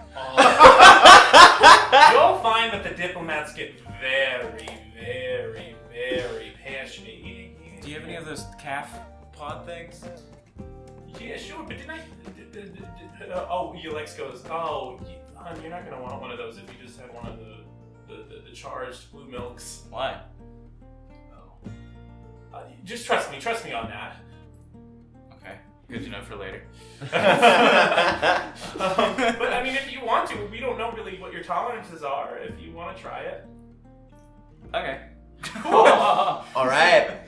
You'll find that the diplomats get very, very, very passionate. Do you have any of those calf pod things? Yeah, sure, but didn't I? Oh, Elex goes, oh, hon, you're not going to want one of those if you just had one of the charged blue milks. Why? Just trust me on that. Okay, good to know for later. But I mean, if you want to, we don't know really what your tolerances are. If you want to try it. Okay. Cool. All right.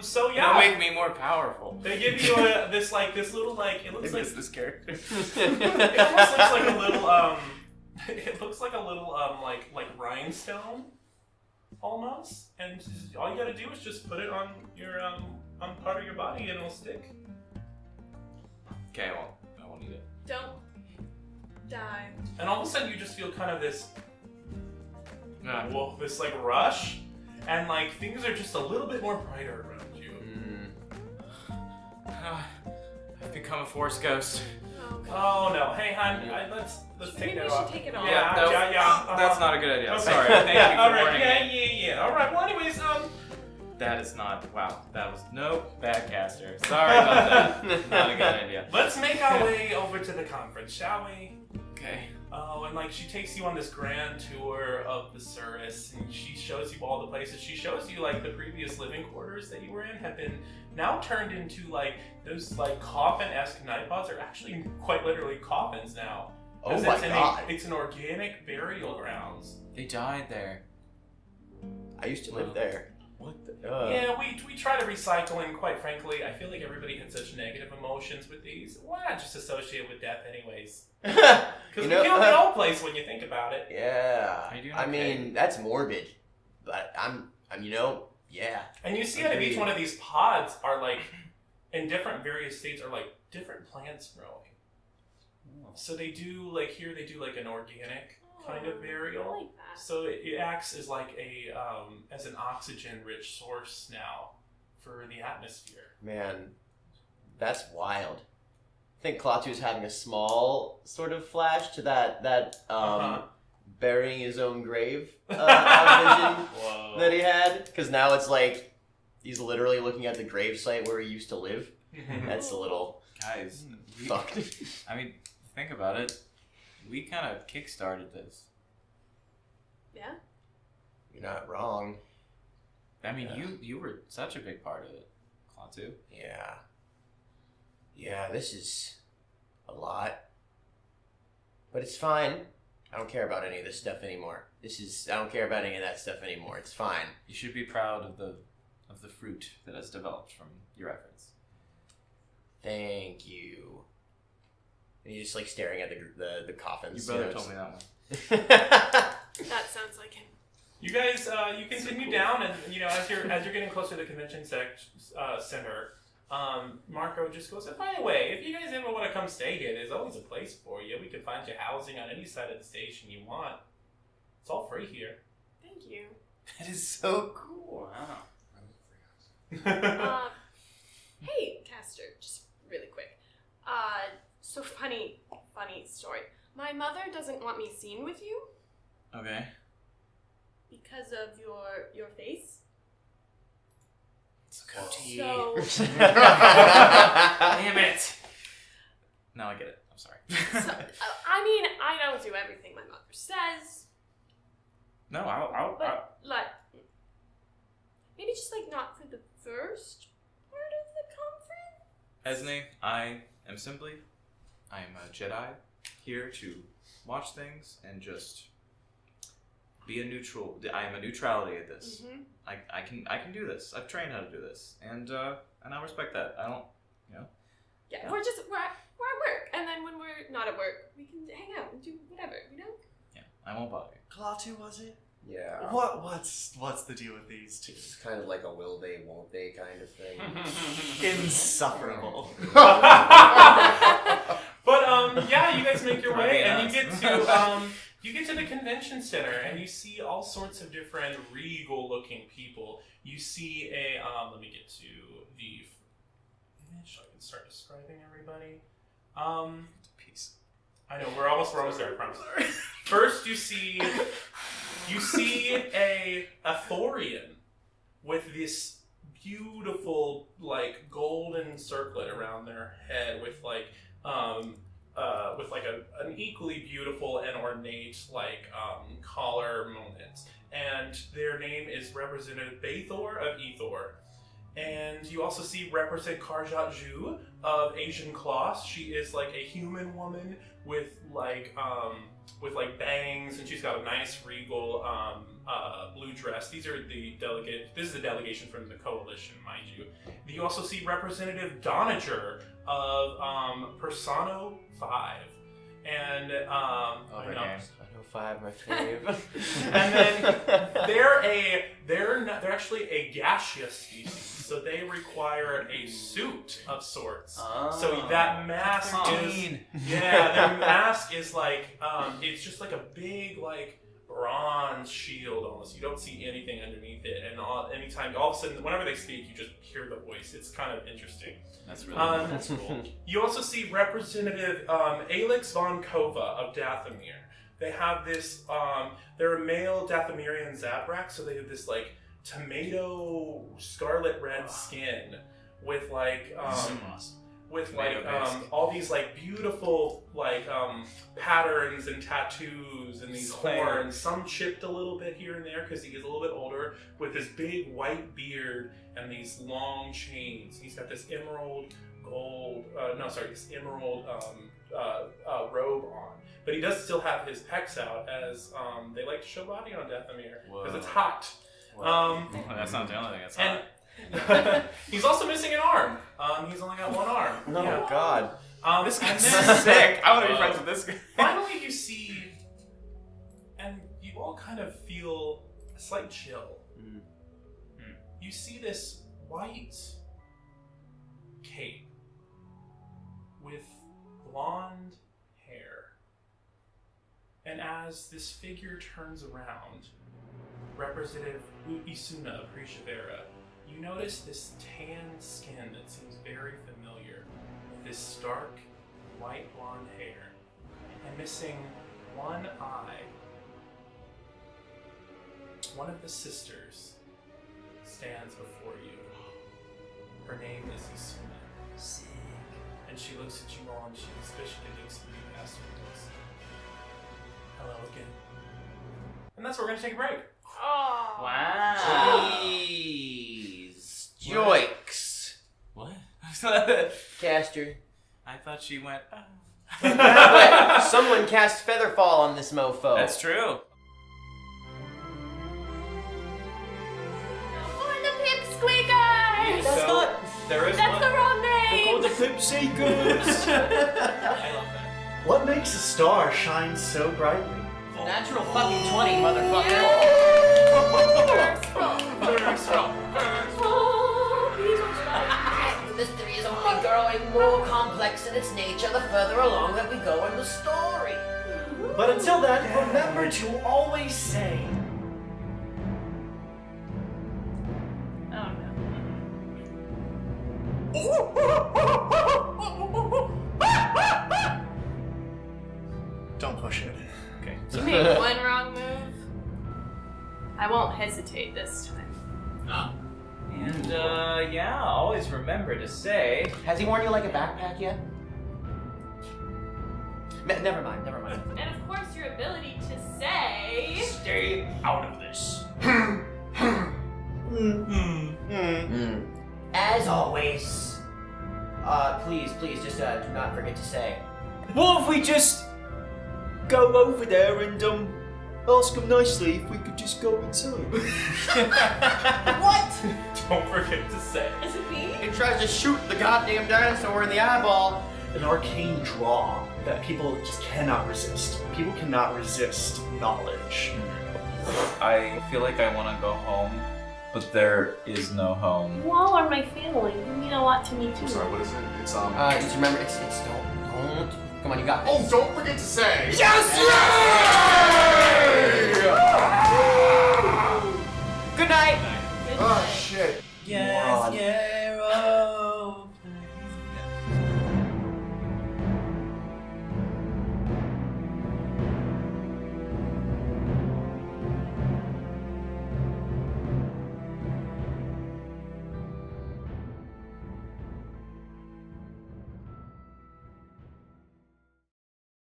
So yeah. It'll make me more powerful. They give you this little it looks like this character. It almost looks like a little it looks like a little like rhinestone almost, and all you gotta do is just put it on your on part of your body and it'll stick. Okay, well, I won't eat it. Don't die. And all of a sudden you just feel kind of this Ah. this like rush, and like things are just a little bit more brighter around you. I've become a force ghost. Oh no! Hey, hon, let's take Maybe that we off. should take it off. Yeah, no, yeah. That's not a good idea. Okay. Sorry. Thank you for All right, warning me. yeah. All right. Well, anyways, That is not. Wow. That was bad caster. Sorry about that. Not a good idea. let's make our way over to the conference, shall we? Okay. Oh, and like she takes you on this grand tour of Basuras, and she shows you all the places. She shows you like the previous living quarters that you were in have been now turned into like those like coffin-esque night pods are actually quite literally coffins now. Oh 'Cause my it's god. It's an organic burial grounds. They died there. I used to live there. What the? Yeah, we try to recycle, and quite frankly, I feel like everybody had such negative emotions with these. Why not just associate with death anyways? Because we killed the old place when you think about it. Yeah. Are you doing I okay? mean, that's morbid, but I'm yeah. And you see that each one of these pods are like, in different various states, are like different plants growing. So they do like here they do like an organic kind of burial. I like that. So it acts as like a as an oxygen-rich source now for the atmosphere. Man, that's wild. I think Klaatu's having a small sort of flash to that burying his own grave vision that he had. Because now it's like he's literally looking at the gravesite where he used to live. That's a little Guys, fucked. I mean, think about it. We kind of kickstarted this. Yeah? You're not wrong. I mean, you were such a big part of it, Klaatu. Yeah. Yeah, this is a lot. But it's fine. I don't care about any of this stuff anymore. I don't care about any of that stuff anymore. It's fine. You should be proud of the fruit that has developed from your efforts. Thank you. And he's just like staring at the coffins. Your brother told me that one. That sounds like him. You guys, you continue down, and you know as you're getting closer to the convention center, Marco just goes, and by the way, if you guys ever want to come stay here, there's always a place for you. We can find you housing on any side of the station you want. It's all free here. Thank you. That is so cool. Wow. Hey, Caster, just really quick. So funny story. My mother doesn't want me seen with you Okay. because of your face. It's a goatee. So, Damn it. Now I get it. I'm sorry. I mean, I don't do everything my mother says, No, I'll but like, maybe just like not for the first part of the conference. Esme, I am a Jedi. here to watch things and just be a neutral. I am a neutrality at this. Mm-hmm. I can do this. I've trained how to do this, and I respect that. I don't, Yeah, we're at work, and then when we're not at work, we can hang out and do whatever, Yeah, I won't bother you. Klaatu, was it? Yeah. What's the deal with these two? It's kind of like a will they, won't they kind of thing. Insufferable. But yeah, you guys make your way, and you get to the convention center, and you see all sorts of different regal-looking people. You see let me get to the image so I can start describing everybody. Peace. I know we're almost there. I promise. First, you see a Thorian with this beautiful like golden circlet around their head with an equally beautiful and ornate collar moment, and their name is Representative Bathor of Ethor. And you also see Representative Karjat Ju of Asian Kloss. She is like a human woman with bangs, and she's got a nice regal blue dress. These are the delegate. This is the delegation from the coalition, mind you. You also see Representative Donager of Persona 5, and I know 5, my fave. and then they're actually a gaseous species, so they require a suit of sorts. So that mask their mask is like it's just like a big like bronze shield almost. You don't see anything underneath it, and all of a sudden, whenever they speak, you just hear the voice. It's kind of interesting. That's really that's cool. You also see Representative Alex von Kova of Dathomir. They have this, they're a male Dathomirian Zabrak, so they have this like tomato scarlet red skin with all these like beautiful like patterns and tattoos and these horns, some chipped a little bit here and there because he is a little bit older, with this big white beard and these long chains. He's got this emerald robe on. But he does still have his pecs out, as they like to show body on Dathomir, because it's hot. That's not the only thing that's hot. And he's also missing an arm. He's only got one arm. Oh God. This guy's sick. I want to be friends with this guy. Finally, you see, and you all kind of feel a slight chill. You see this white cape with blonde hair. And as this figure turns around, Representative Isuna of Prishavera, you notice this tan skin that seems very familiar, with this stark white blonde hair, and missing one eye. One of the sisters stands before you. Her name is Isuna. Sick. And she looks at you all, and she especially looks at you, Pastor, and goes, "Hello again." And that's where we're going to take a break. Oh. Wow. Jeez. Joikes. What? Caster. I thought she went. Someone cast Featherfall on this mofo. That's true. For the Pipsqueakers! That's not. There is That's the wrong name! the Clipseekers. I love that. What makes a star shine so brightly? Natural fucking 20, motherfucker. The mystery is only growing more complex in its nature the further along that we go in the story. But until then, remember to always say, Oh don't push it. Okay. no. You made one wrong move. I won't hesitate this time. And yeah, always remember to say. Has he worn you like a backpack yet? Never mind. And of course, your ability to say. Stay out of this. As always, please, just do not forget to say. What if we just go over there and ask him nicely if we could just go inside. What? Don't forget to say. Is it me? He tries to shoot the goddamn dinosaur in the eyeball. An arcane draw that people just cannot resist. People cannot resist knowledge. I feel like I want to go home, but there is no home. You all are my family. You mean a lot to me too. I'm sorry, what is it? It's Just remember, it's don't. Come on, you got this. Oh, don't forget to say. Yes! Good night. Oh shit. Yes, yeah, oh.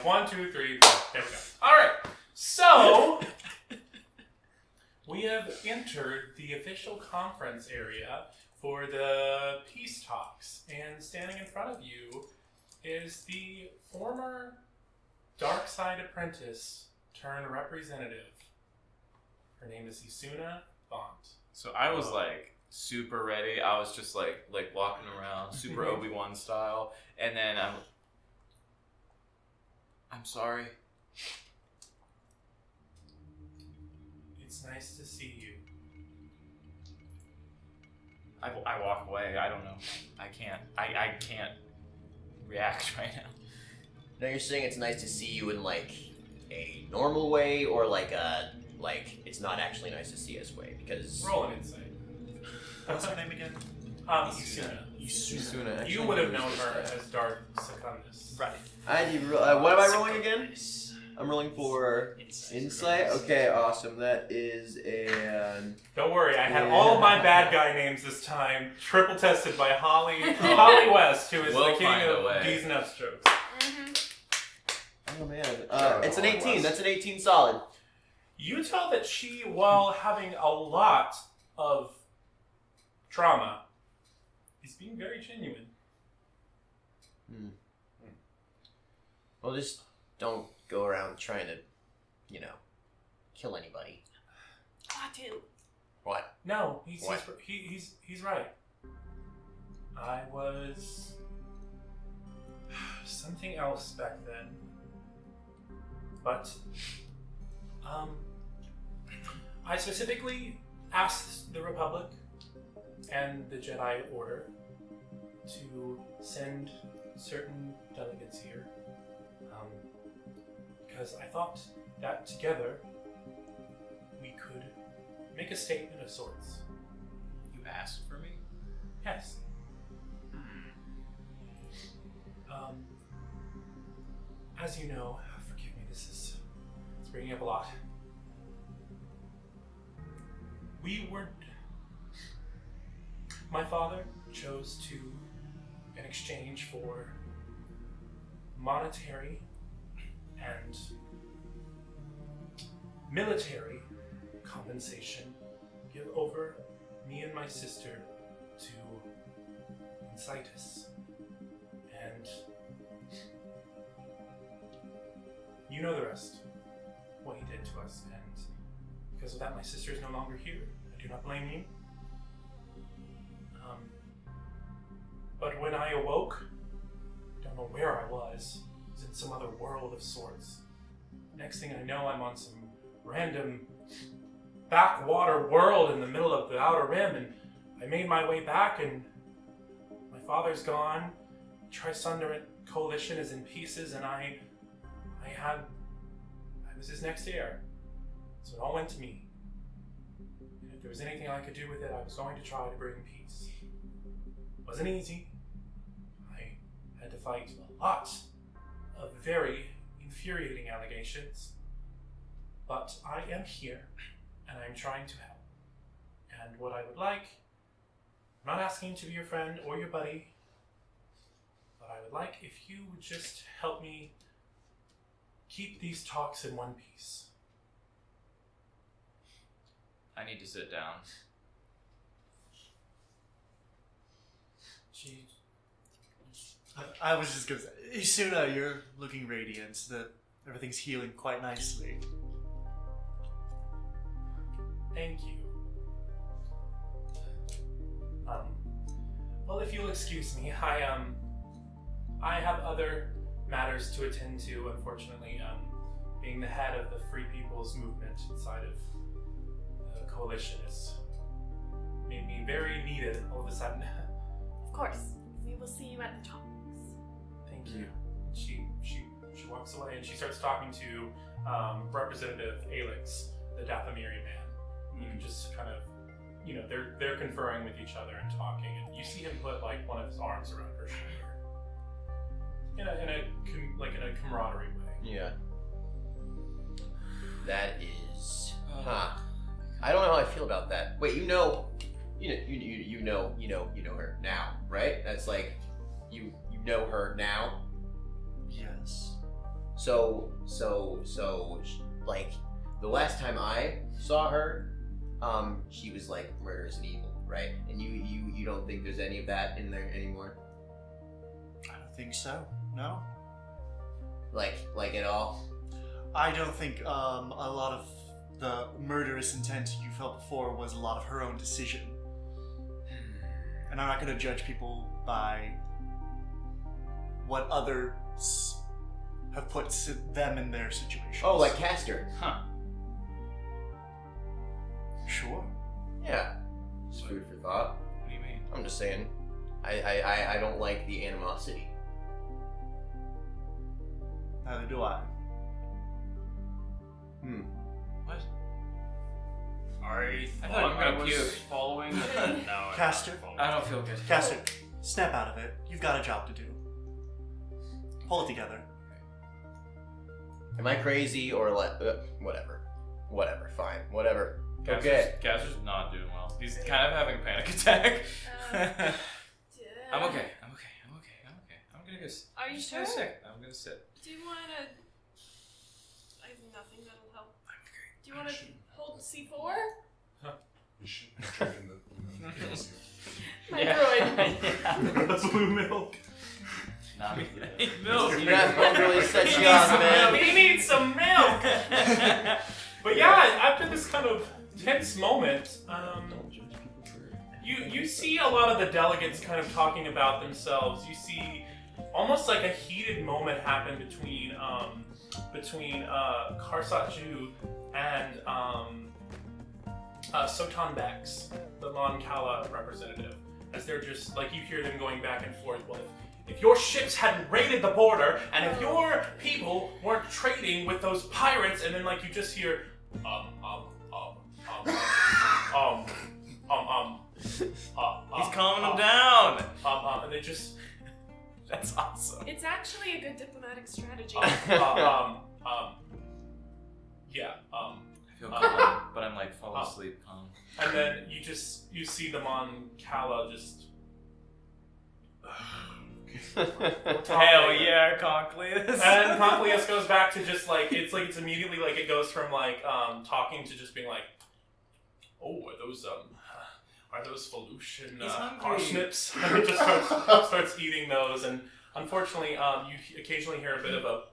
One, two, three, four. There we go. All right. So we have entered the official conference area for the peace talks, and standing in front of you is the former dark side apprentice turned representative. Her name is Isuna Bont. So I was like super ready. I was just like walking around, super Obi-Wan style, and then I'm sorry. It's nice to see you. I walk away. I don't know. I can't react right now. No, you're saying it's nice to see you in like a normal way, or like it's not actually nice to see us way, because Roll an insight. What's her name again? Isuna. Isuna. You would have known her as Dark Secundus. Right. What am I rolling again? I'm rolling for insight. Okay, awesome. That is an. Don't worry, I had all my bad guy names this time, triple tested by Holly West, who is We'll the king find a of way. D's and F's jokes. Oh man, it's an 18. That's an 18 solid. You tell that she, while having a lot of trauma, is being very genuine. Well, just don't go around trying to, kill anybody. Klaatu. What? No, he's What? he's right. I was something else back then, but I specifically asked the Republic and the Jedi Order to send certain delegates here, because I thought that together we could make a statement of sorts. You asked for me? Yes. As you know, forgive me, it's bringing up a lot. My father chose to, in exchange for monetary and military compensation, give over me and my sister to Incitus. And you know the rest, what he did to us, and because of that my sister is no longer here. I do not blame you. But when I awoke, I don't know where I was in some other world of sorts. Next thing I know, I'm on some random backwater world in the middle of the Outer Rim, and I made my way back, and my father's gone. Trisunderant Coalition is in pieces, and I was his next heir. So it all went to me. And if there was anything I could do with it, I was going to try to bring peace. It wasn't easy. I had to fight a lot of very infuriating allegations. But I am here, and I'm trying to help. And what I would like, I'm not asking to be your friend or your buddy, but I would like if you would just help me keep these talks in one piece. I need to sit down. I was just gonna say, Isuna, you're looking radiant. The Everything's healing quite nicely. Thank you. Well, if you'll excuse me, I have other matters to attend to, unfortunately. Being the head of the Free People's Movement inside of the Coalition has made me very needed all of a sudden. Of course. We will see you at the talks. Thank you. She walks away and she starts talking to Representative Alex, the Dathomiri man. You can just kind of, they're conferring with each other and talking, and you see him put like one of his arms around her shoulder, in a camaraderie way. Yeah. That is, I don't know how I feel about that. Wait, you know her now, right? That's like, you know her now. Yes. So, like, the last time I saw her, she was like murderous and evil, right? And you don't think there's any of that in there anymore? I don't think so. No. Like at all? I don't think a lot of the murderous intent you felt before was a lot of her own decision. And I'm not going to judge people by what others have put them in their situations. Oh, like Castor. Huh. Sure. Yeah. Just food for thought. What do you mean? I'm just saying, I don't like the animosity. Neither do I. What? I thought thought you I were gonna was puke. following. No, I'm not Castor? following. I don't feel good. Castor, snap out of it. You've got a job to do. Pull it together. Am I crazy or whatever? Whatever. Fine. Whatever. Castor's, Okay. Castor's not doing well. He's kind of having a panic attack. I'm okay. I'm gonna go. Are you just sure? gonna sit. I'm gonna sit. Do you want to... I have nothing that'll help. Do you want to hold C4? You should drink in the My droid. That's blue milk. Not me. Milk. You're not really set you off, man. He needs some milk. But yeah, after this kind of tense moment, you see a lot of the delegates kind of talking about themselves. You see almost like a heated moment happen between Karsat Ju and Sotan Bex, the Mon Cala representative, as they're just like, you hear them going back and forth. Well, if your ships hadn't raided the border, and if your people weren't trading with those pirates, and then like you just hear He's calming them down. And they just, that's awesome. It's actually a good diplomatic strategy. yeah. I feel calm, but I'm like falling asleep calm. And then you see them on Cala just. Hell yeah, Conklin. And Conklin goes back to just like it's immediately like it goes from like talking to just being like, oh, are those Felucian parsnips? And it just starts eating those, and unfortunately, you occasionally hear a bit of a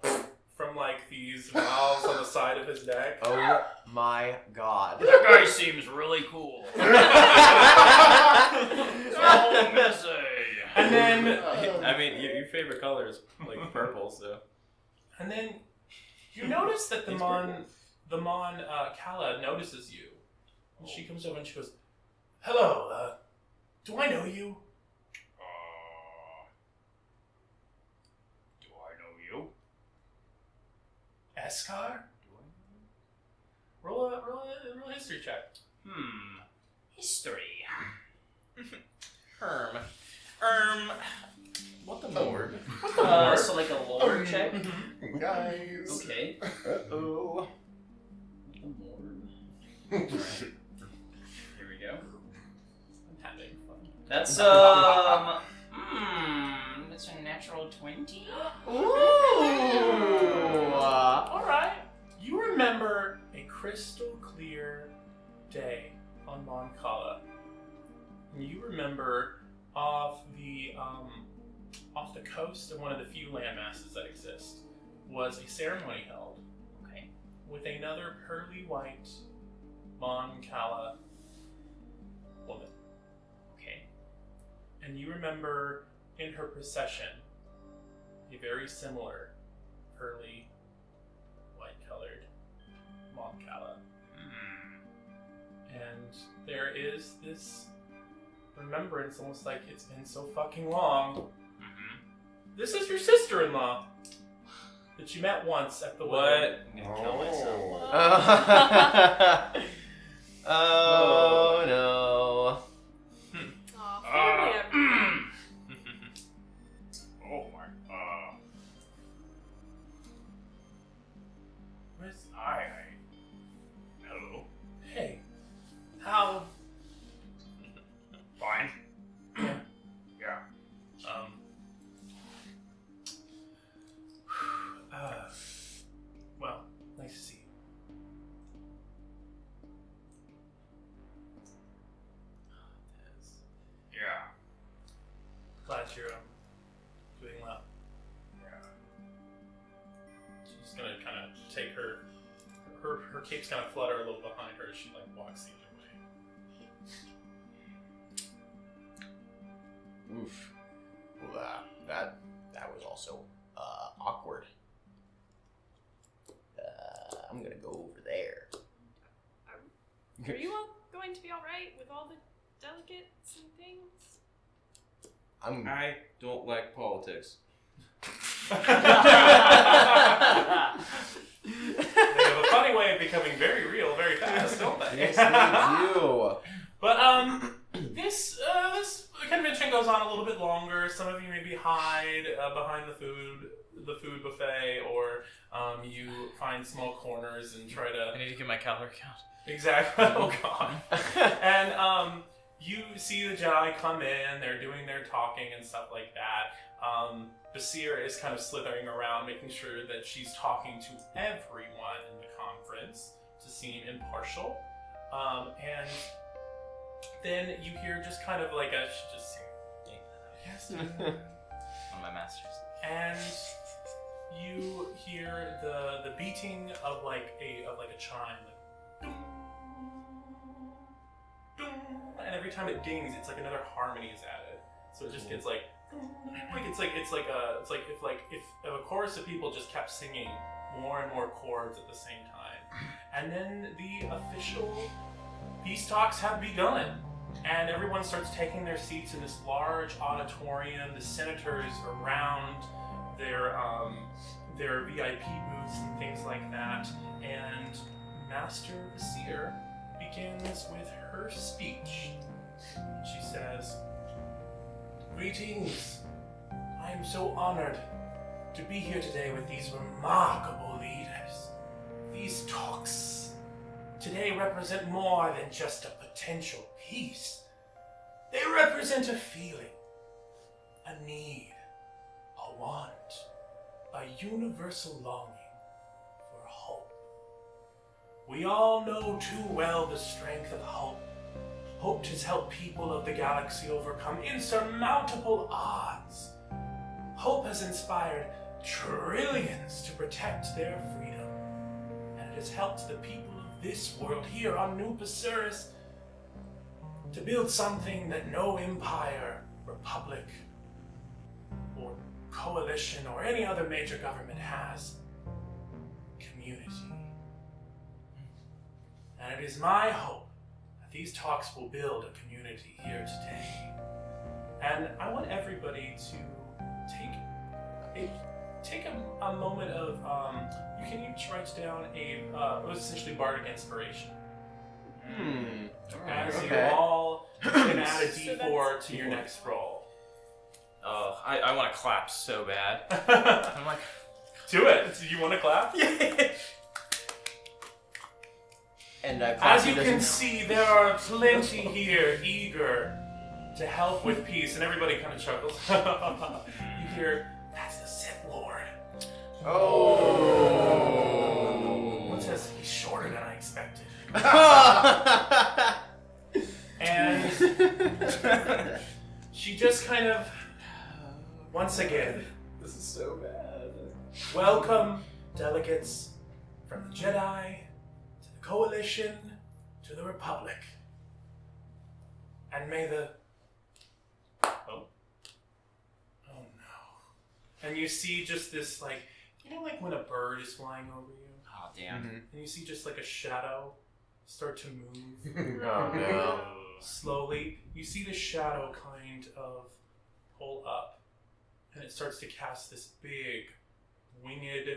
from like these valves on the side of his neck. Oh my god. That guy seems really cool. Oh, messy. And then, I mean, your favorite color is like purple, so. And then you notice that the Mon Cala notices you, and she comes over and she goes, "Hello, do I know you?" Do I know you? Eskar? Roll a history check. History. What the lord? So like a lore check? Guys. Okay. Oh. Here we go. I'm having fun. That's it's a natural 20. Alright. You remember a crystal clear day on Mon Cala. And you remember off the coast of one of the few landmasses that exist, was a ceremony held Okay. with another pearly white Mon Cala woman. Okay. And you remember in her procession a very similar pearly white colored Mon Cala. And there is this remembrance, almost like it's been so fucking long. This is your sister-in-law that you met once at the wedding. I'm gonna kill myself. Oh no. Aw, family everything. Oh my. Where's Hi. Hello. Hey, how? Fine. Yeah. Yeah. Well, nice to see you. Yeah. Glad you're doing well. Yeah. She's gonna kind of take her capes kind of flutter a little behind her as she like walks the other way. Oof. Well, that was also awkward. I'm gonna go over there. Are you all going to be alright with all the delegates and things? I don't like politics. They have a funny way of becoming very real very fast, don't they? Yes, they do. But this convention goes on a little bit longer. Some of you maybe hide behind the food buffet, or you find small corners and try to. I need to get my calorie count. Exactly. Oh god. And you see the Jedi come in. They're doing their talking and stuff like that. Basuras is kind of slithering around, making sure that she's talking to everyone in the conference to seem impartial. And then you hear just kind of like a yes, One of my masters. and you hear the beating of like a chime, like, ding, ding, and every time it dings, it's like another harmony is added. So it just gets like if a chorus of people just kept singing more and more chords at the same time. And then the official peace talks have begun, and everyone starts taking their seats in this large auditorium. The senators around their VIP booths and things like that, and Master Vasir begins with her speech. She says, "Greetings. I am so honored to be here today with these remarkable leaders. These talks today represent more than just a potential peace. They represent a feeling, a need, a want, a universal longing for hope. We all know too well the strength of hope. Hope has helped people of the galaxy overcome insurmountable odds. Hope has inspired trillions to protect their freedom, and it has helped the people of this world here on New Basuras to build something that no empire, republic, or coalition, or any other major government has: community. And it is my hope that these talks will build a community here today. And I want everybody to take a moment of, you can each write down essentially bardic inspiration. As you all can add a d4 to your next roll. Oh, I want to clap so bad. I'm like, do it. Do you want to clap? And as you can see, there are plenty here eager to help with peace, and everybody kind of chuckles. You hear, "That's the Sith Lord." Oh. One says, "He's shorter than I expected." And she just kind of, once again, This is so so bad. Welcome, delegates from the Jedi, to the Coalition, to the Republic. And may the... Oh no. And you see just this, like, you know, like when a bird is flying over you? Oh, damn. And you see just like a shadow start to move. Oh no. Slowly, you see the shadow kind of pull up, and it starts to cast this big, winged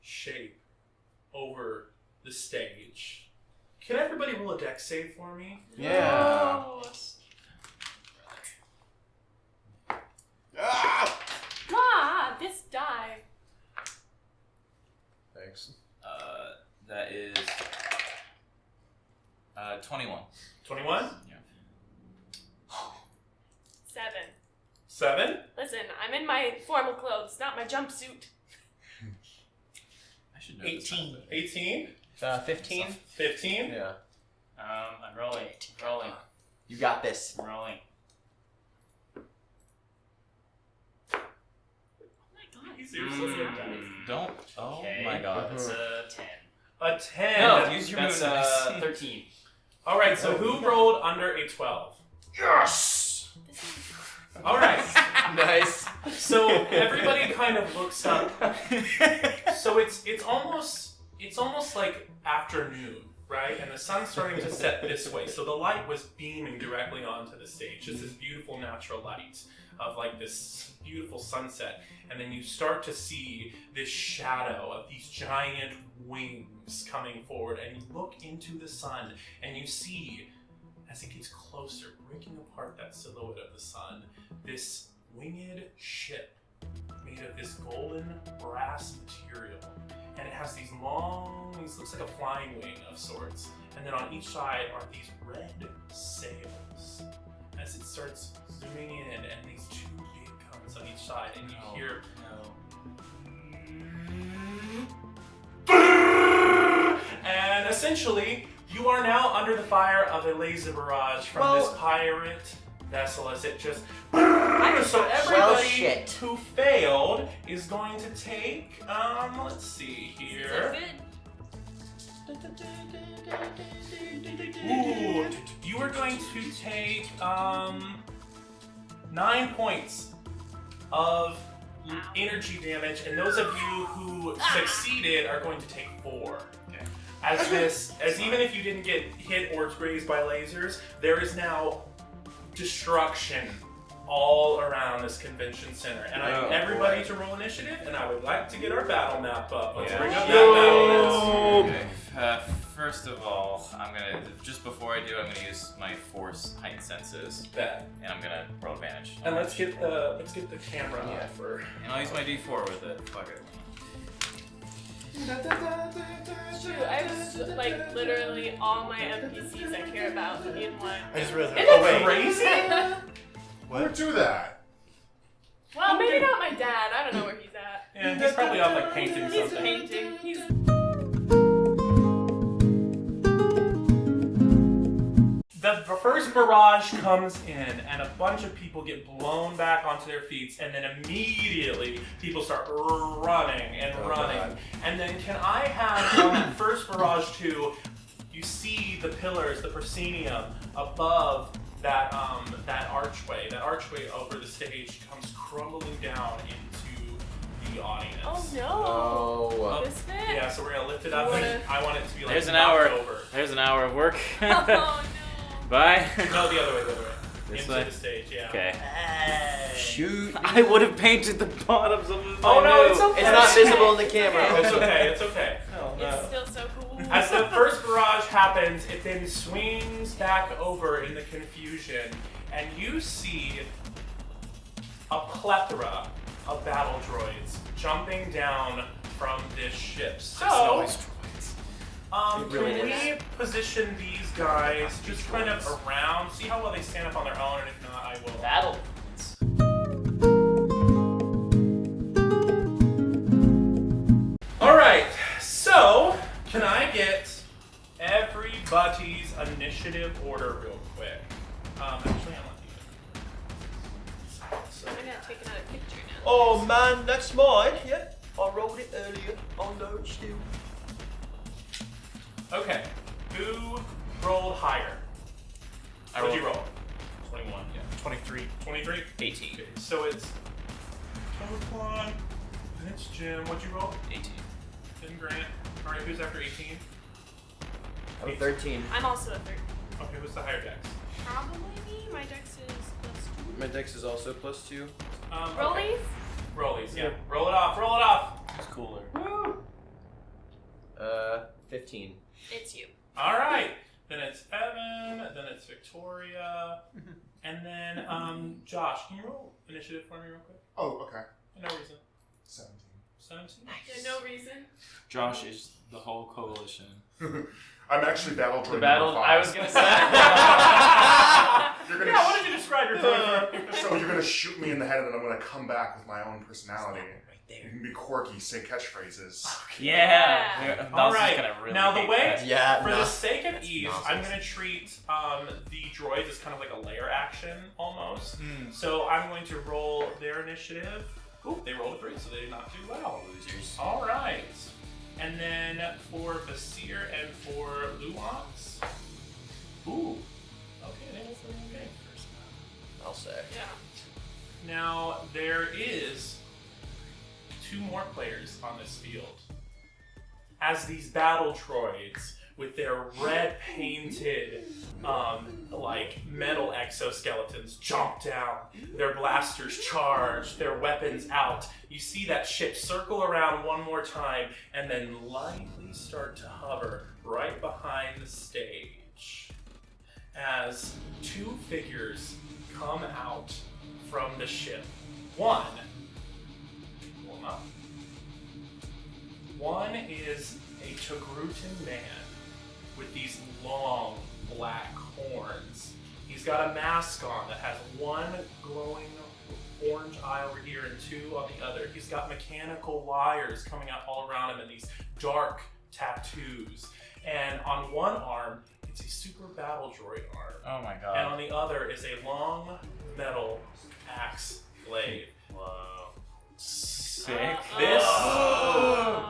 shape over the stage. Can everybody roll a dex save for me? Yeah. Oh. Ah! God, this die. Thanks. That is 21. 21? Yeah. 7. 7? Listen, I'm in my formal clothes, not my jumpsuit. I should know 18. 18? 15? 15? Yeah. I'm rolling. Rolling. You got this. I'm rolling. Oh my god. You seriously have done it. Don't. Oh Okay. my god. That's a 10. A 10. No, use your That's moon dice. 13. Alright, so who rolled under a 12? Yes! Alright. Nice. So everybody kind of looks up. So it's almost like afternoon, right? And the sun's starting to set this way. So the light was beaming directly onto the stage. Just this beautiful natural light of like this beautiful sunset. And then you start to see this shadow of these giant wings coming forward. And you look into the sun and you see, as it gets closer, breaking apart that silhouette of the sun, this winged ship made of this golden brass material. And it has these looks like a flying wing of sorts. And then on each side are these red sails. As it starts zooming in, and these two big guns on each side, and you hear... And essentially, you are now under the fire of a laser barrage from this pirate vessel as it just... So everybody who failed is going to take, let's see here. Ooh, you are going to take 9 points of energy damage, and those of you who succeeded are going to take 4. Okay. As even if you didn't get hit or grazed by lasers, there is now destruction all around this convention center. And I need everybody to roll initiative, and I would like to get our battle map up. Let's bring up that battle map. Okay. First of all, I'm gonna, just before I do, I'm gonna use my Force heightened senses. Bet. And I'm gonna roll advantage. And let's get the camera on for. And I'll use my D4 with it. Fuck it. True, I have like literally all my NPCs I care about in one. I just realized. Isn't wait. crazy? Who would do that? Well, maybe not my dad. I don't know where he's at. Yeah, he's probably off like painting He's something. painting. The first barrage comes in, and a bunch of people get blown back onto their feet, and then immediately people start running and running. God. And then can I have on that first barrage too? You see the pillars, the proscenium above that archway. That archway over the stage comes crumbling down into the audience. Oh no! Oh. This bit? Yeah, so we're gonna lift it up, and I want it to be like There's an knocked hour. over. There's an hour of work. Oh no! Bye. No, the other way. This Into way? the stage, yeah. Okay. Shoot. I would have painted the bottoms of the. Oh no, it's okay. It's not visible in the camera. It's okay. It's okay. It's still so cool. As the first barrage happens, it then swings back over in the confusion, and you see a plethora of battle droids jumping down from this ship. So, can we position these guys just kind of around? See how well they stand up on their own, and if not, I will. Battle. All right. So, can I get everybody's initiative order real quick? Actually, I'm not even. So, I'm gonna take another picture now. Oh man, that's mine. Yeah, I rolled it earlier. I know it still. Okay. Who rolled higher? What'd you roll? 21, yeah. 23. 23? 18. Okay, so it's Conklin, and it's Jim. What'd you roll? 18. Then Grant. Alright, who's after 18? I'm 13. I'm also a 13. Okay, who's the higher dex? Probably me. My dex is +2. My dex is also +2. Okay. Rollies? Rollies, yeah. Roll it off, roll it off! It's cooler. Woo! 15. It's you. Alright. Then it's Evan, then it's Victoria, and then Josh. Can you roll initiative for me real quick? Oh, okay. For no reason. 17. 17? Yeah, no reason. Josh is the whole coalition. I'm actually battle droid. The battle. number 5. I was gonna say. You're gonna Yeah, what did you describe your droid? So you're gonna shoot me in the head, and then I'm gonna come back with my own personality. You can be quirky, say catchphrases. Yeah. All right. Now the way, Yeah, for no. the sake of ease, nonsense. I'm gonna treat the droids as kind of like a layer action almost. So I'm going to roll their initiative. Ooh, they rolled a 3, so they did not do well. Losers. All right. And then for Basir and for Luance. Ooh. Okay, they both did okay. I'll say. Yeah. Now there is 2 more players on this field. As these battle droids with their red painted like metal exoskeletons jump down, their blasters charge, their weapons out. You see that ship circle around one more time and then lightly start to hover right behind the stage as 2 figures come out from the ship. One is a Togrutan man with these long black horns. He's got a mask on that has 1 glowing orange eye over here and 2 on the other. He's got mechanical wires coming out all around him and these dark tattoos. And on one arm, it's a super battle droid arm. Oh my And god. on the other is a long metal axe blade. Whoa. Sick. This is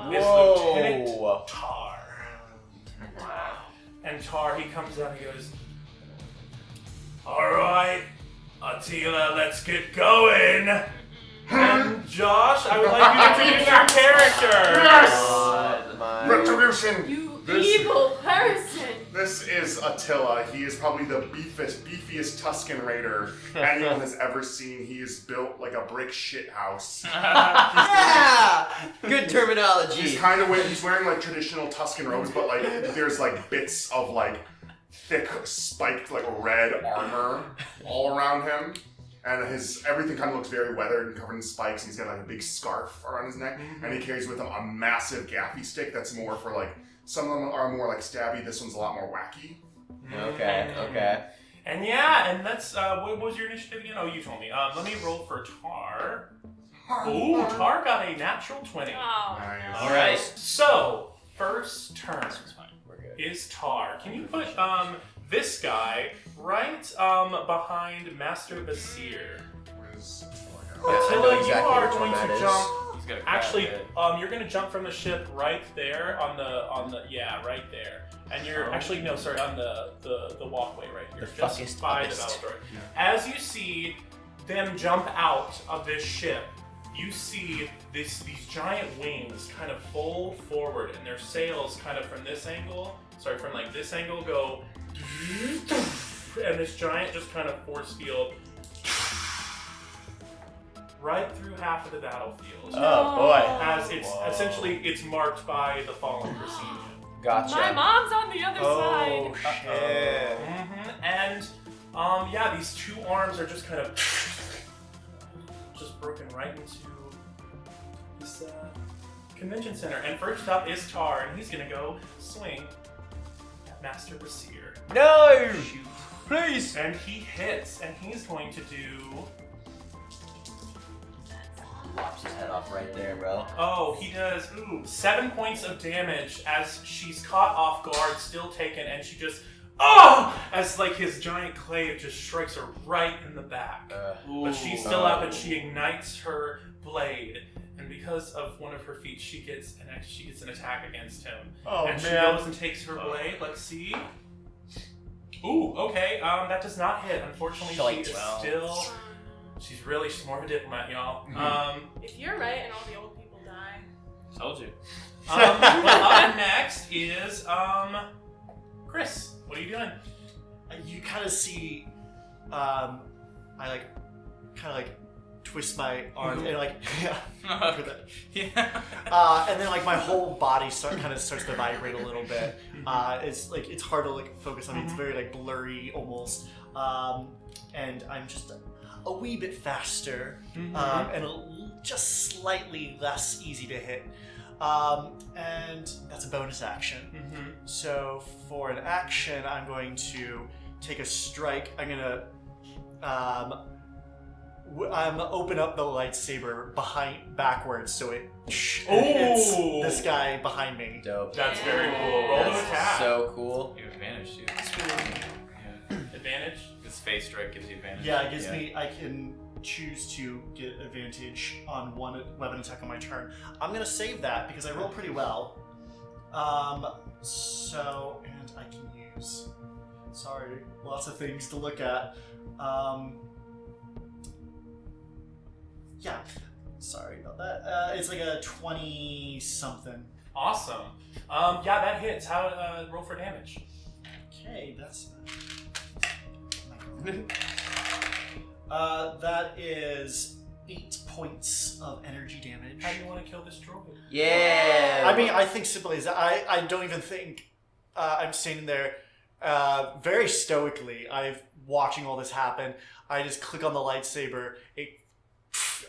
Lieutenant Tar. Wow. And Tar, he comes out and he goes, "Alright, Attila, let's get going." And Josh, I would like you to introduce your character. Yes! Retribution! You This- evil person! This is Attila. He is probably the beefiest Tusken Raider anyone has ever seen. He is built like a brick shit house. Yeah! Good terminology. He's wearing like traditional Tusken robes, but like there's like bits of like thick spiked like red armor all around him. And everything kind of looks very weathered and covered in spikes. He's got like a big scarf around his neck, and he carries with him a massive gaffy stick that's more for like, some of them are more like stabby. This one's a lot more wacky. Okay. And yeah, and that's what was your initiative again? Oh, you told me. Let me roll for Tar. Ooh, Tar got a natural 20. Oh. Nice. All right. So first turn We're good. is Tar. Can you put this guy right behind Master Basir? Where's I know Attila, exactly you are which one going that to is. jump. He's got a crab Actually, head. you're gonna jump from the ship right there on the right there, and you're actually no, sorry, on the walkway right here, The just fuckest by the uppest. battle droid. As you see them jump out of this ship, you see these giant wings kind of fold forward, and their sails kind of from this angle go, and this giant just kind of force field right through half of the battlefield. Oh boy. As it's essentially it's marked by the fallen Presidium. Gotcha. My mom's on the other side. Shit. And yeah, these 2 arms are just kind of just broken right into this convention center. And first up is Tar, and he's gonna go swing at Master Basir. No! Shoot. Please! And he hits, and he's going to do. Lops his head off right there, bro. Oh, he does 7 points of damage as she's caught off guard, still taken, and she just as like his giant clave just strikes her right in the back. But she's still up, and she ignites her blade, and because of one of her feet, she gets an attack against him. Oh, and she man. goes and takes her blade. Let's see. Ooh, okay. That does not hit. Unfortunately, she is still. She's more of a diplomat, y'all. If you're right and all the old people die. Told you. Well, up next is Chris. What are you doing? You kind of see, I twist my arm and and then my whole body starts to vibrate a little bit. It's hard to focus on me. It's very blurry almost, and I'm just a wee bit faster and just slightly less easy to hit. And that's a bonus action. So for an action, I'm going to take a strike. I'm gonna open up the lightsaber backwards so it hits this guy behind me. Dope. That's very cool. Roll to attack. So cool. You have advantage too. Advantage? This phase strike gives you advantage. Yeah, it gives me. I can choose to get advantage on one weapon attack on my turn. I'm gonna save that because I roll pretty well. And I can use. Sorry, lots of things to look at. Yeah, sorry about that. It's like a 20-something. Awesome. Yeah, that hits. How roll for damage? Okay, that's. That is 8 points of energy damage. How do you want to kill this droid? Yeah. I mean, I think simply is I don't even think I'm standing there very stoically. I'm watching all this happen. I just click on the lightsaber.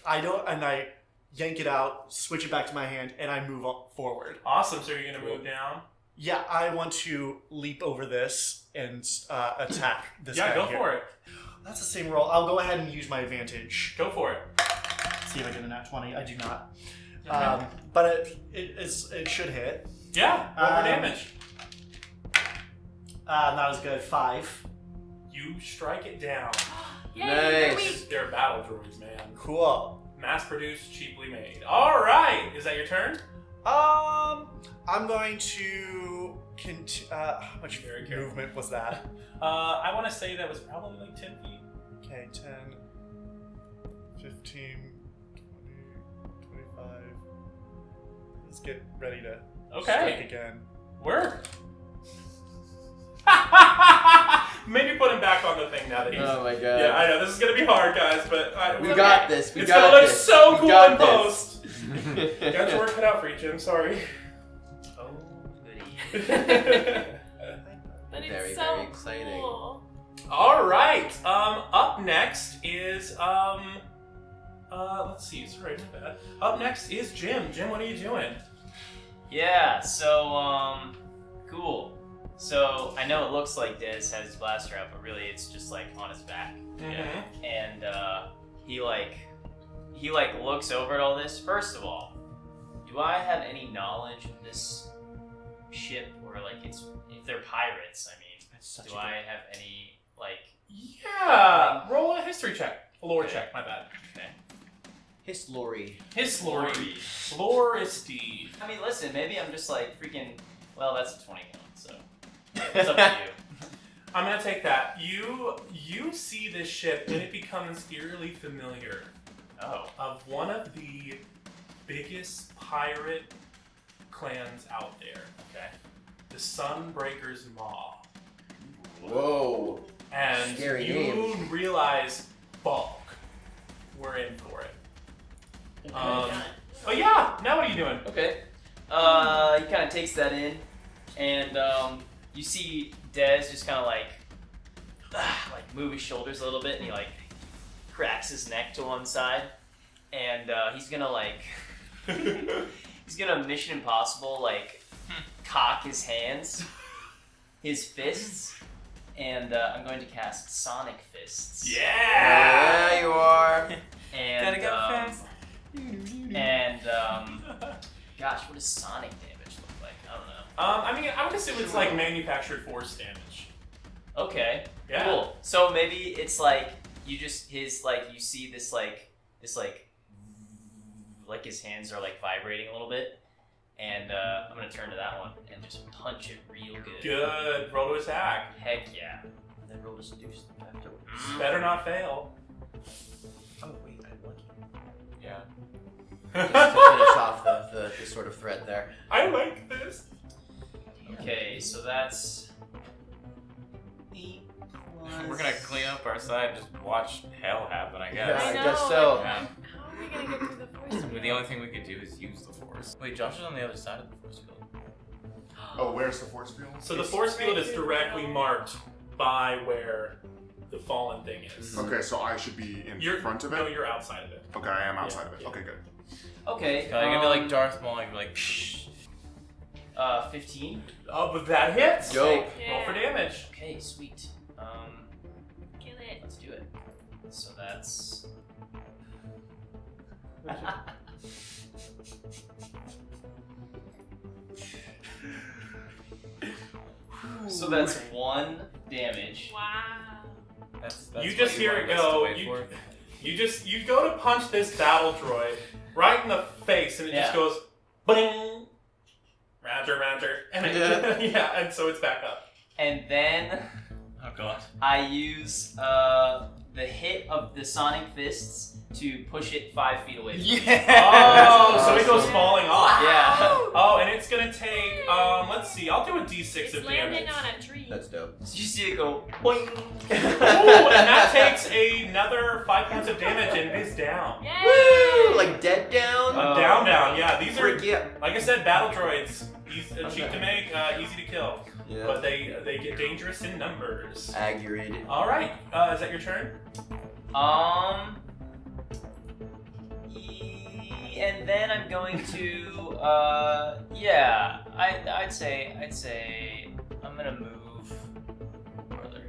I yank it out, switch it back to my hand, and I move forward. Awesome. So you're gonna move down? Yeah, I want to leap over this and attack this guy. Yeah, go here. for it. That's the same roll. I'll go ahead and use my advantage. Go for it. See if I get a nat 20. I do not. Okay. But it should hit. Yeah, roll for damage. Not as good. 5. You strike it down. Yay, Nice. They're battle droids, man. Cool. Mass-produced, cheaply made. All right. Is that your turn? I'm going to how much Very careful. movement was that? I want to say that was probably like 10 feet. Okay, 10, 15, 20, 25. Let's get ready to strike again. Work. Maybe put him back on the thing now that he's. Oh my god. Yeah, I know this is gonna be hard, guys, but We got this. It's gonna look so cool in post. this. Got your work cut out for you, Jim. Sorry. Oh, goody. But it's Very, so very exciting. cool. All right. Up next is Let's see. Sorry, my bad. Up next is Jim. Jim, what are you doing? Yeah, so, cool. So, I know it looks like Dez has his blaster out, but really it's just, on his back. Mhm. And, he looks over at all this. First of all, do I have any knowledge of this ship? Or, if they're pirates, I mean, do I have any, Yeah. Roll a history check. A lore check, my bad. Okay. His lorry. Floristy. I mean, listen, maybe I'm just well, that's a 21, so it's up to you. I'm gonna take that. You see this ship and it becomes eerily familiar. Oh. Of one of the biggest pirate clans out there. Okay. The Sunbreakers Maw. Whoa. And Scary you name. realize, fuck, we're in for it. Okay. Oh yeah, now what are you doing? Okay. He kind of takes that in, and you see Dez just kind of move his shoulders a little bit, and he cracks his neck to one side, and he's gonna he's gonna Mission Impossible cock his hands, his fists, and I'm going to cast Sonic Fists. Yeah! Yeah, you are. And Gotta go fast. And gosh, what does sonic damage look like? I don't know. I mean, I would assume it's manufactured force damage. Okay. Yeah. Cool. So maybe it's you just you see this like his hands are like vibrating a little bit, and I'm gonna turn to that one and just punch it real good. Good. Roll to attack. Heck yeah. And then roll a seduce afterwards. Better not fail. Oh wait, I'm lucky. Yeah. Just to finish off the sort of thread there. I like this. Okay, so that's 8 plus. We're gonna clean up our side and just watch hell happen, I guess. Yeah, I know, guess so. Yeah. How are we gonna get through the force field? But the only thing we could do is use the force. Wait, Josh is on the other side of the force field. Oh, where's the force field? So the force field is directly marked by where the fallen thing is. Okay, so I should be in front of it? No, you're outside of it. Okay, I am outside of it. Yeah. Okay, good. Okay. I can be like Darth Maul and be like, shh. 15. Oh, but that hits. Dope. Roll for damage. Okay, sweet. Kill it. Let's do it. So that's. So that's 1 damage. Wow. That's You what just hear wanted it us to go. wait for. You go to punch this battle droid right in the face, and it just goes, bing. Roger, and it, yeah, and so it's back up. And then Oh god. I use the hit of the Sonic Fists to push it 5 feet away from me. Oh, so it goes falling off. Yeah. Oh, and it's gonna take. Let's see. I'll do a d6 It's of landing damage. on a tree. That's dope. So you see it go boing. Ooh, and that takes another 5 points of damage, and it is down. Yay! Woo! Like dead down? Down. Yeah, these are, Yeah. like I said, battle droids. Cheap to make, easy to kill. Yeah. But they get dangerous in numbers. Aggravated. All right, is that your turn? And then I'm going to yeah, I'd say I'm gonna move further.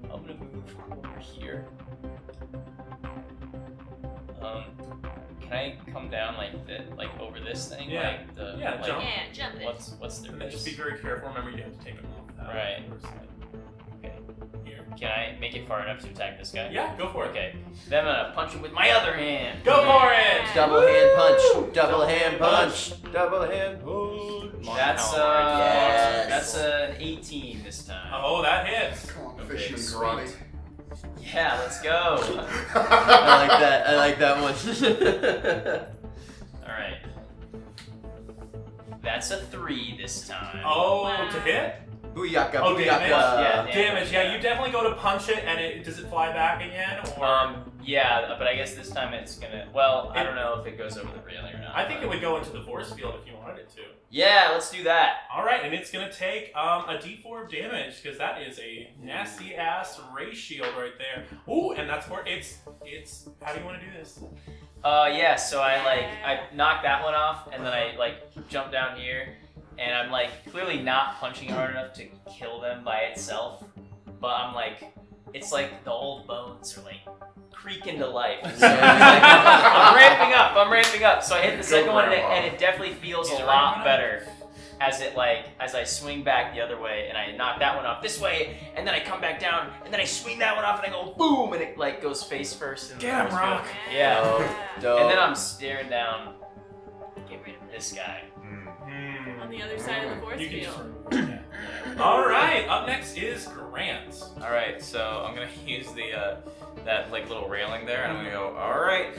I'm gonna move over here. Can I come down like over this thing? Yeah. Like the Yeah, like, jump. Yeah, jump it. What's the And then just be very careful. Remember, you have to take them off. Right. Okay. Here. Can I make it far enough to attack this guy? Yeah, go for it. Okay. Then I'm gonna punch him with my other hand. Go for it! Double hand punch. Double hand punch. Double hand punch. That's Yes. that's an 18 this time. Oh, that hits. Come on, Okay, fisherman sweet. karate. Yeah, let's go. I like that one. All right. That's a 3 this time. Oh, Wow. to hit? Booyaka, Oh, booyaka. damage? Yeah, Damage. Yeah, you definitely go to punch it, and does it fly back again? Or Yeah, but I guess this time it's gonna. Well, I don't know if it goes over the railing or not. I think it would go into the force field if you wanted it to. Yeah, let's do that. All right, and it's gonna take a D4 of damage because that is a nasty ass ray shield right there. Ooh, and that's for it's. How do you want to do this? Yeah. So I knock that one off, and then I jump down here, and I'm clearly not punching hard enough to kill them by itself, but I'm it's like the old bones are creaking to life. So I'm ramping up. So I hit the second one, and it definitely feels a lot better as I swing back the other way, and I knock that one off this way, and then I come back down, and then I swing that one off, and I go boom, and it goes face first. In the Get him, force field. Rock. Yeah. Dope. And then I'm staring down Get rid of this guy. on the other side of the force You can just field. remove it. All right, up next is Grant. All right, so I'm gonna use the that little railing there, and I'm gonna go. All right,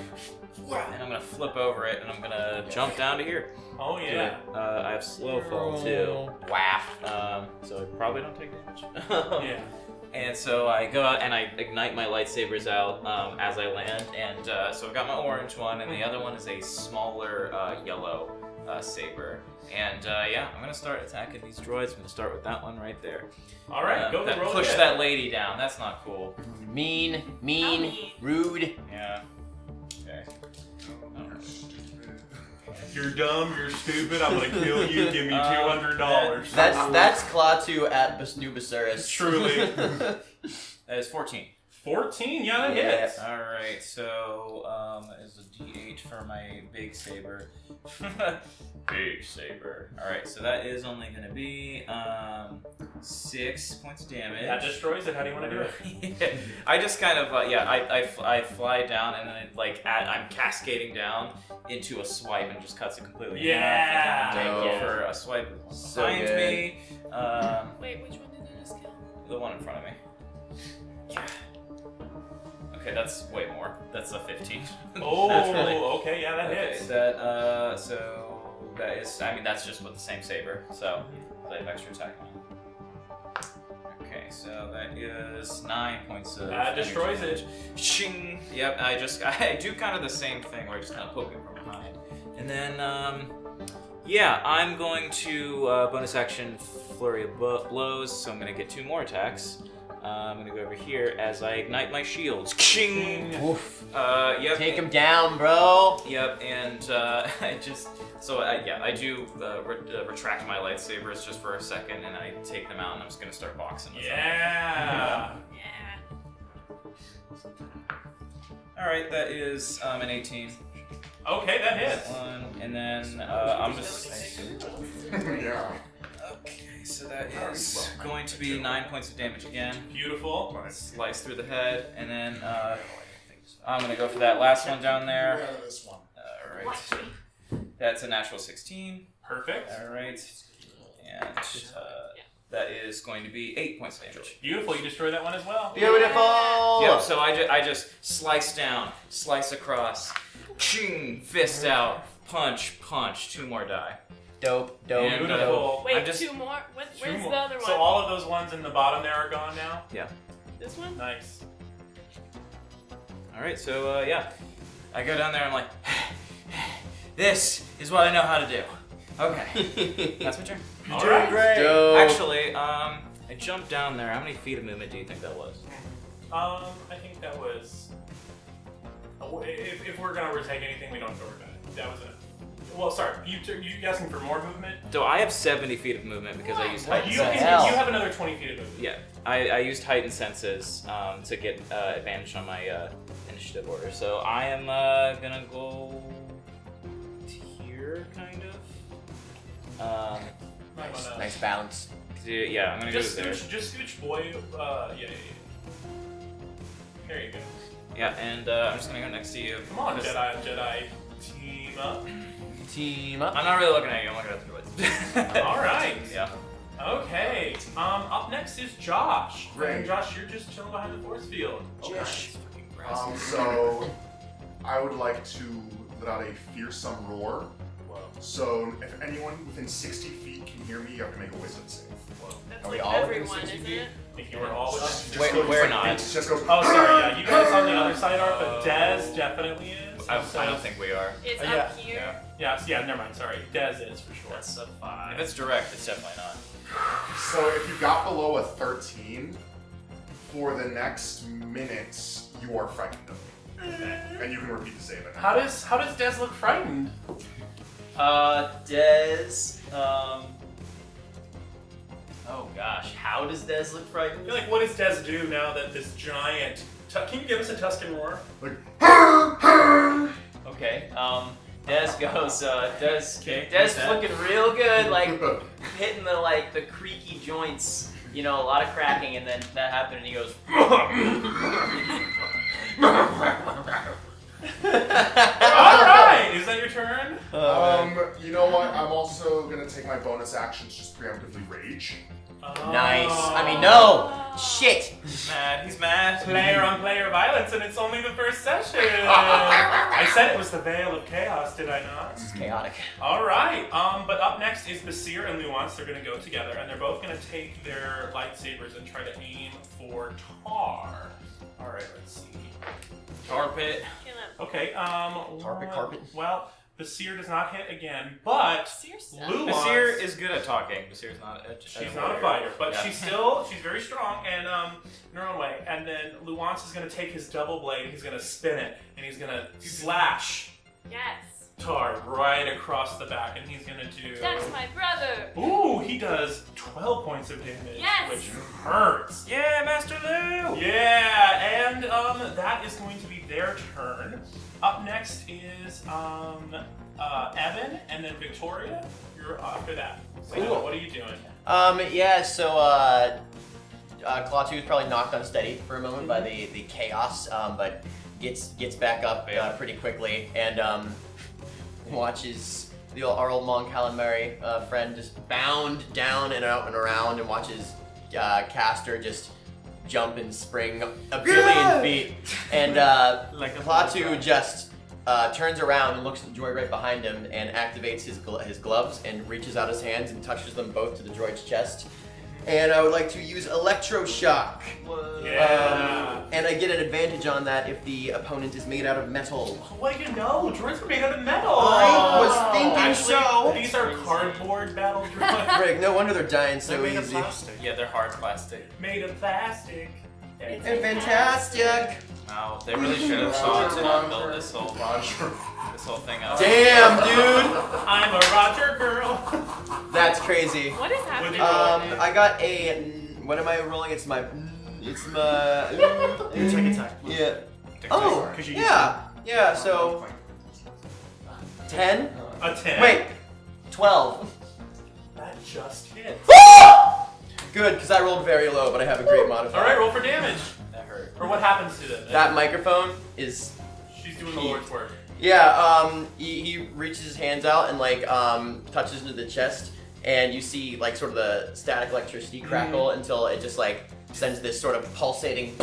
and I'm gonna flip over it, and I'm gonna jump down to here. Oh yeah. I have slow fall too. Waff. So I probably don't take damage. Yeah. And so I go out and I ignite my lightsabers out as I land, and so I've got my orange one, and the other one is a smaller yellow saber. And yeah, I'm gonna start attacking these droids. I'm gonna start with that one right there. All right, go that roll push it. that lady down. That's not cool. Mean, mean. rude. Yeah. Okay. You're dumb. You're stupid. I'm gonna kill you. Give me $200. That's Klaatu at New Basuras. Truly. That is 14. 14, yeah, that Yeah. hits. Alright, so is a D8 for my big saber. Big saber. Alright, so that is only gonna be 6 points of damage. That destroys it. How do you want to do it? I just kind of I fly down and then I'm cascading down into a swipe and just cuts it completely in half. Yeah. And then for a swipe So behind good. me. Wait, which one did you just kill? The one in front of me. Okay, that's way more. That's a 15. Oh, okay, yeah, that Okay, hits. that so that is. I mean, that's just with the same saber. So I have extra attack on. Okay, so that is 9 points of. That destroys damage. it. Ching. Yep. I do kind of the same thing where I just kind of poke him from behind, and then yeah, I'm going to bonus action flurry of blows. So I'm gonna get 2 more attacks. I'm gonna go over here as I ignite my shields. Ching. Oof. Yep. Take him down, bro. Yep, and I just I do retract my lightsabers just for a second, and I take them out, and I'm just gonna start boxing with them. Yeah. All right, that is an 18. Okay, that hits. One, and then I'm just. Yeah. Okay, so that is going to be 9 points of damage again. Beautiful. Slice through the head, and then I'm gonna go for that last one down there. This one. All right. That's a natural 16. Perfect. All right, and that is going to be 8 points of damage. Beautiful. You destroy that one as well. Beautiful. Yep. So I just slice down, slice across, ching, fist out, punch, punch. 2 more die. Dope. And, Beautiful. Wait, I'm just- 2 more? Two Where's more. the other one? So all of those ones in the bottom there are gone now? Yeah. This one? Nice. All right. So yeah, I go down there. I'm like, this is what I know how to do. Okay. That's my turn. All right. Dope. Actually, I jumped down there. How many feet of movement do you think that was? I think that was. If we're gonna retake anything, we don't have to worry about it. That was it. Well, sorry. You asking for more movement? So I have 70 feet of movement because I used heightened You senses. hell? have another 20 feet of movement. Yeah, I used heightened senses to get advantage on my initiative order. So I am gonna go here, kind of. Might wanna- Nice bounce. Yeah, I'm gonna go Just there. scooch, boy. Yeah. There you go. Yeah, and I'm just gonna go next to you. Come on, Just- Jedi, team up. Team up. I'm not really looking at you. I'm looking at the woods. All right. Yeah. Okay. Up next is Josh. Great. And Josh, you're just chilling behind the force field. Okay. So I would like to let out a fearsome roar. So if anyone within 60 feet can hear me, you have to make a wisdom save. That's Are we like all within everyone, 60 isn't feet? it? If you were all within. Just Wait, go- we're like, not. it just goes. Oh, sorry. Yeah, you guys on the other side are, but Dez definitely is. I don't think we are. It's yeah, up here. Yeah, never mind. Sorry, Dez is for sure. That's a 5. If it's direct, it's definitely not. So if you got below a 13, for the next minute, you are frightened of me. And you can repeat the save. How does Dez look frightened? Dez. Oh gosh, how does Dez look I frightened? feel like what does Dez do now that this giant? Can you give us a Tuscan roar? Like, Okay. Dez goes. Dez what's that? looking real good, like hitting the creaky joints. You know, a lot of cracking, and then that happened, and he goes. Alright! Is that your turn? you know what? I'm also gonna take my bonus actions, just preemptively rage. Nice. I mean, no. Shit. He's mad. He's mad. Player on player violence, and it's only the first session. I said it was the Veil of Chaos, did I not? This is chaotic. Alright, but up next is Basir and Nuance. They're gonna go together, and they're both gonna take their lightsabers and try to aim for Tar. Alright, let's see. Tar pit. Kill him. Okay, Carpet. Well, Basir does not hit again, but Seriously. Nuance. Basir is good at talking. Basir's not. She's not a fighter, but Yeah. she's very strong and in her own way. And then Luance is gonna take his double blade, he's gonna spin it, and he's gonna slash Yes. Tar right across the back, and he's gonna do. That's my brother. Ooh, he does 12 points of damage, Yes! which hurts. Yeah, Master Lou! Yeah, and that is going to be their turn. Up next is Evan, and then Victoria. You're after that. So Cool. what are you doing? Yeah, so Claw 2 is probably knocked unsteady for a moment by the chaos, but gets back up pretty quickly and watches our old Mon Calamari friend just bound down and out and around and watches Caster just jump and spring a billion feet. And Claw 2 just turns around and looks at the droid right behind him and activates his gloves and reaches out his hands and touches them both to the droid's chest. And I would like to use Electroshock. Yeah. And I get an advantage on that if the opponent is made out of metal. What do you know? Droids are made out of metal. I was thinking Actually, so. These are cardboard battle droids. Frig, no wonder they're dying so They're made of easy. plastic. Yeah, they're hard plastic. Made of plastic. They're fantastic. Wow, they really should have thought to not build this whole thing up. Damn, dude. I'm a Roger girl. That's crazy. What is happening? I got a. What am I rolling? It's my. Attack attack. Yeah. Oh, 'Cause you yeah, so 10. A 10. Wait, 12. That just hit. Good, because I rolled very low, but I have a great modifier. All right, roll for damage. That hurt. Or what happens to them? That microphone is. She's doing the Lord's work. Yeah, he reaches his hands out and like touches into the chest, and you see like sort of the static electricity crackle until it just like sends this sort of pulsating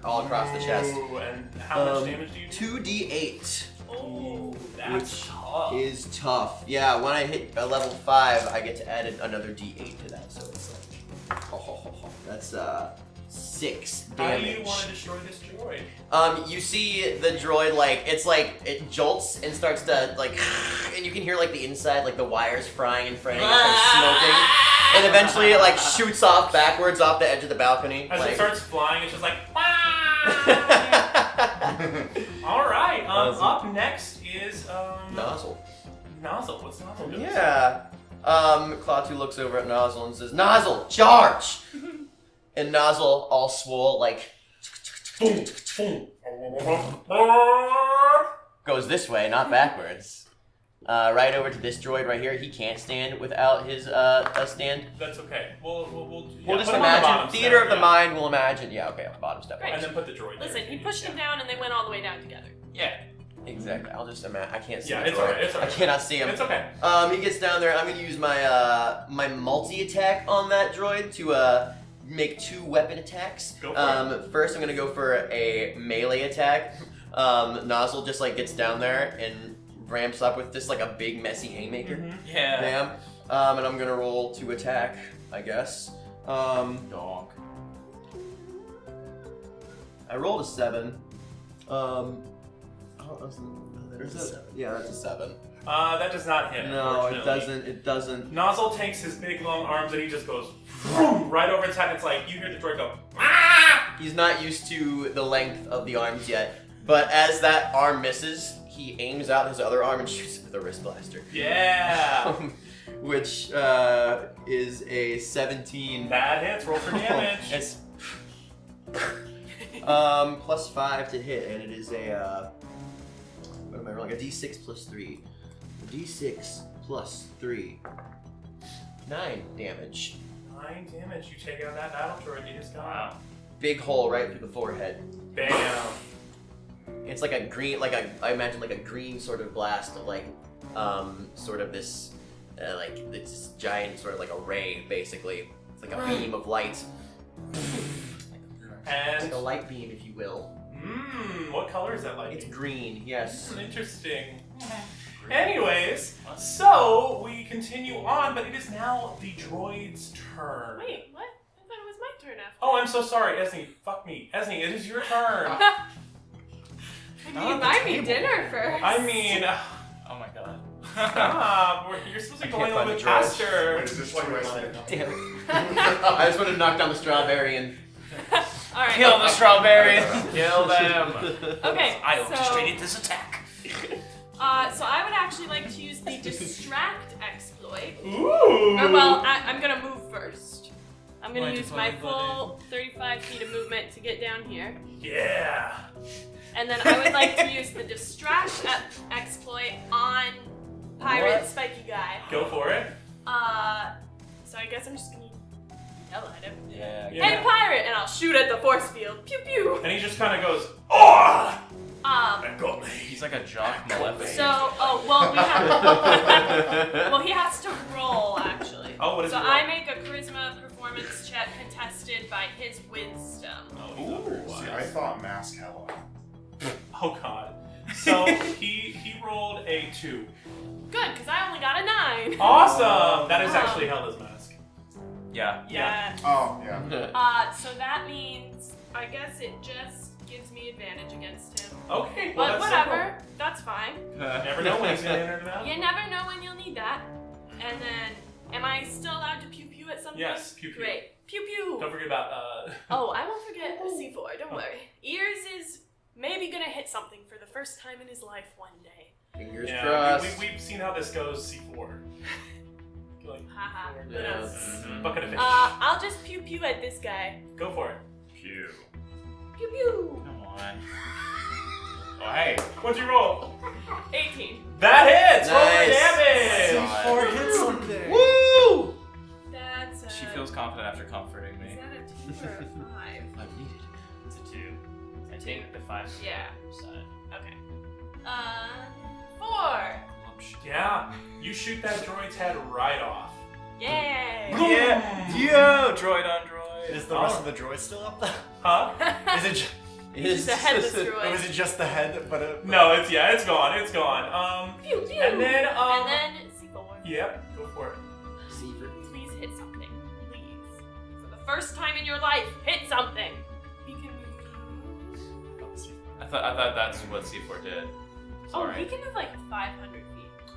all across the chest. Ooh, and how much damage do you do? 2d8. Oh, that's tough. Is tough. Yeah, when I hit a level 5, I get to add another d8 to that, so it's like that's 6 How do damage. you want to destroy this droid? You see the droid it jolts and starts to like, and you can hear like the inside, like the wires frying and fraying and starts smoking, and eventually it like shoots off backwards off the edge of the balcony. As like, it starts flying, it's just like. All right. Up next is Nozzle. Nozzle. What's Nozzle doing? Yeah. Claw 2 looks over at Nozzle and says, "Nozzle, charge!" And Nozzle, all swole, like, Boom, boom. goes this way, not backwards. Right over to this droid right here. He can't stand without his stand. That's okay. We'll We'll just put him on the imagine. bottom Theater step, of the yeah. mind will imagine. Yeah, okay, on the bottom step. Right. And then put the droid there. Listen, he pushed him down and they went all the way down together. Yeah. Exactly. I'll just imagine. I can't see Yeah, the it's droid. alright. It's I alright. cannot see him. It's okay. He gets down there. I'm gonna use my my multi attack on that droid to make 2 weapon attacks. Go for First, I'm gonna go for a melee attack. Nozzle just like gets down there and ramps up with just like a big messy haymaker. Yeah. Bam. And I'm gonna roll to attack, I guess. Donk. I rolled a 7. Yeah, that's a 7. That does not hit. No, it unfortunately. doesn't. It doesn't. Nozzle takes his big long arms and he just goes right over its head. It's like you hear the droid go. Ah! He's not used to the length of the arms yet, but as that arm misses, he aims out his other arm and shoots it with a wrist blaster. Yeah. Which is a 17. That hits. Roll for damage. It's plus 5 to hit, and it is a what am I rolling? A d6 plus 3. A d6 plus 3. 9 damage. 9 damage. You take out that battle droid. You just got. Big hole right through the forehead. Bam. It's like a green, I imagine like a green sort of blast of like, sort of this, like this giant sort of like a ray basically. It's like a beam of light. It's like a light beam, if you will. What color is that light? It's green, yes. Interesting. Anyways, so we continue on, but it is now the droid's turn. Wait, what? I thought it was my turn after. Oh, I'm so sorry, Esne. Fuck me. Esne, it is your turn. You buy me dinner first. I mean, Oh my god. stop. You're supposed to be I going can't on find with the droid. Caster. Wait, is this what you guys think? Damn it. I just want to knock down the strawberry and... All right. Kill the strawberry. Kill them. Okay. I so, orchestrated this attack. So I would actually like to use the distract exploit. Ooh. Or well, I'm gonna move first. I'm gonna use my full 35 feet of movement to get down here. Yeah. And then I would like to use the distract exploit on Pirate Spiky Guy. Go for it. So I guess I'm just gonna yell at him. Yeah. Hey, pirate! And I'll shoot at the force field. Pew pew! And he just kind of goes, oh! That got me. He's like a jock maleficent. So, well, we have. Well, he has to roll, actually. Oh, what is so it? I make a charisma performance check contested by his wisdom. See, I thought mask hella. Oh god. So he rolled a 2. Good, because I only got a 9. Awesome! That is actually Hella's mask. Yeah. Yeah. Oh, yeah. So that means, I guess it just gives me advantage against him. Okay, well, But that's whatever, that's fine. Never know when he's gonna enter the battle. You never know when you'll need that. And then, am I still allowed to pew pew at some point? Yes, pew pew. Great. Pew pew! Don't forget about, Oh, I won't forget C4, don't worry. Ears is maybe gonna hit something for the first time in his life one day. Fingers yeah, crossed. we've seen how this goes, C4. Like, Haha. Yeah. bucket of fish. I'll just pew pew at this guy. Go for it. Pew. Pew pew! Come on. Oh, hey. What'd you roll? 18. That hits! Nice. Roll for damage! C4 hit something. Woo! That's a... She feels confident after comforting me. Is that a 2 or a 5? I've needed. It's a 2. I take the 5 Yeah. side. Okay. 4. Yeah, you shoot that droid's head right off. Yay! Yeah, droid on droid. Is the rest of the droid still up there? Huh? Is it? It's just a headless Or droid. was it just the head? But No, it's gone. It's gone. Pew pew! And then C4. Yep, go for it. Please hit something. Please. For the first time in your life, hit something. He can move. I thought that's what C4 did. Oh, Sorry. he can move like 500 feet.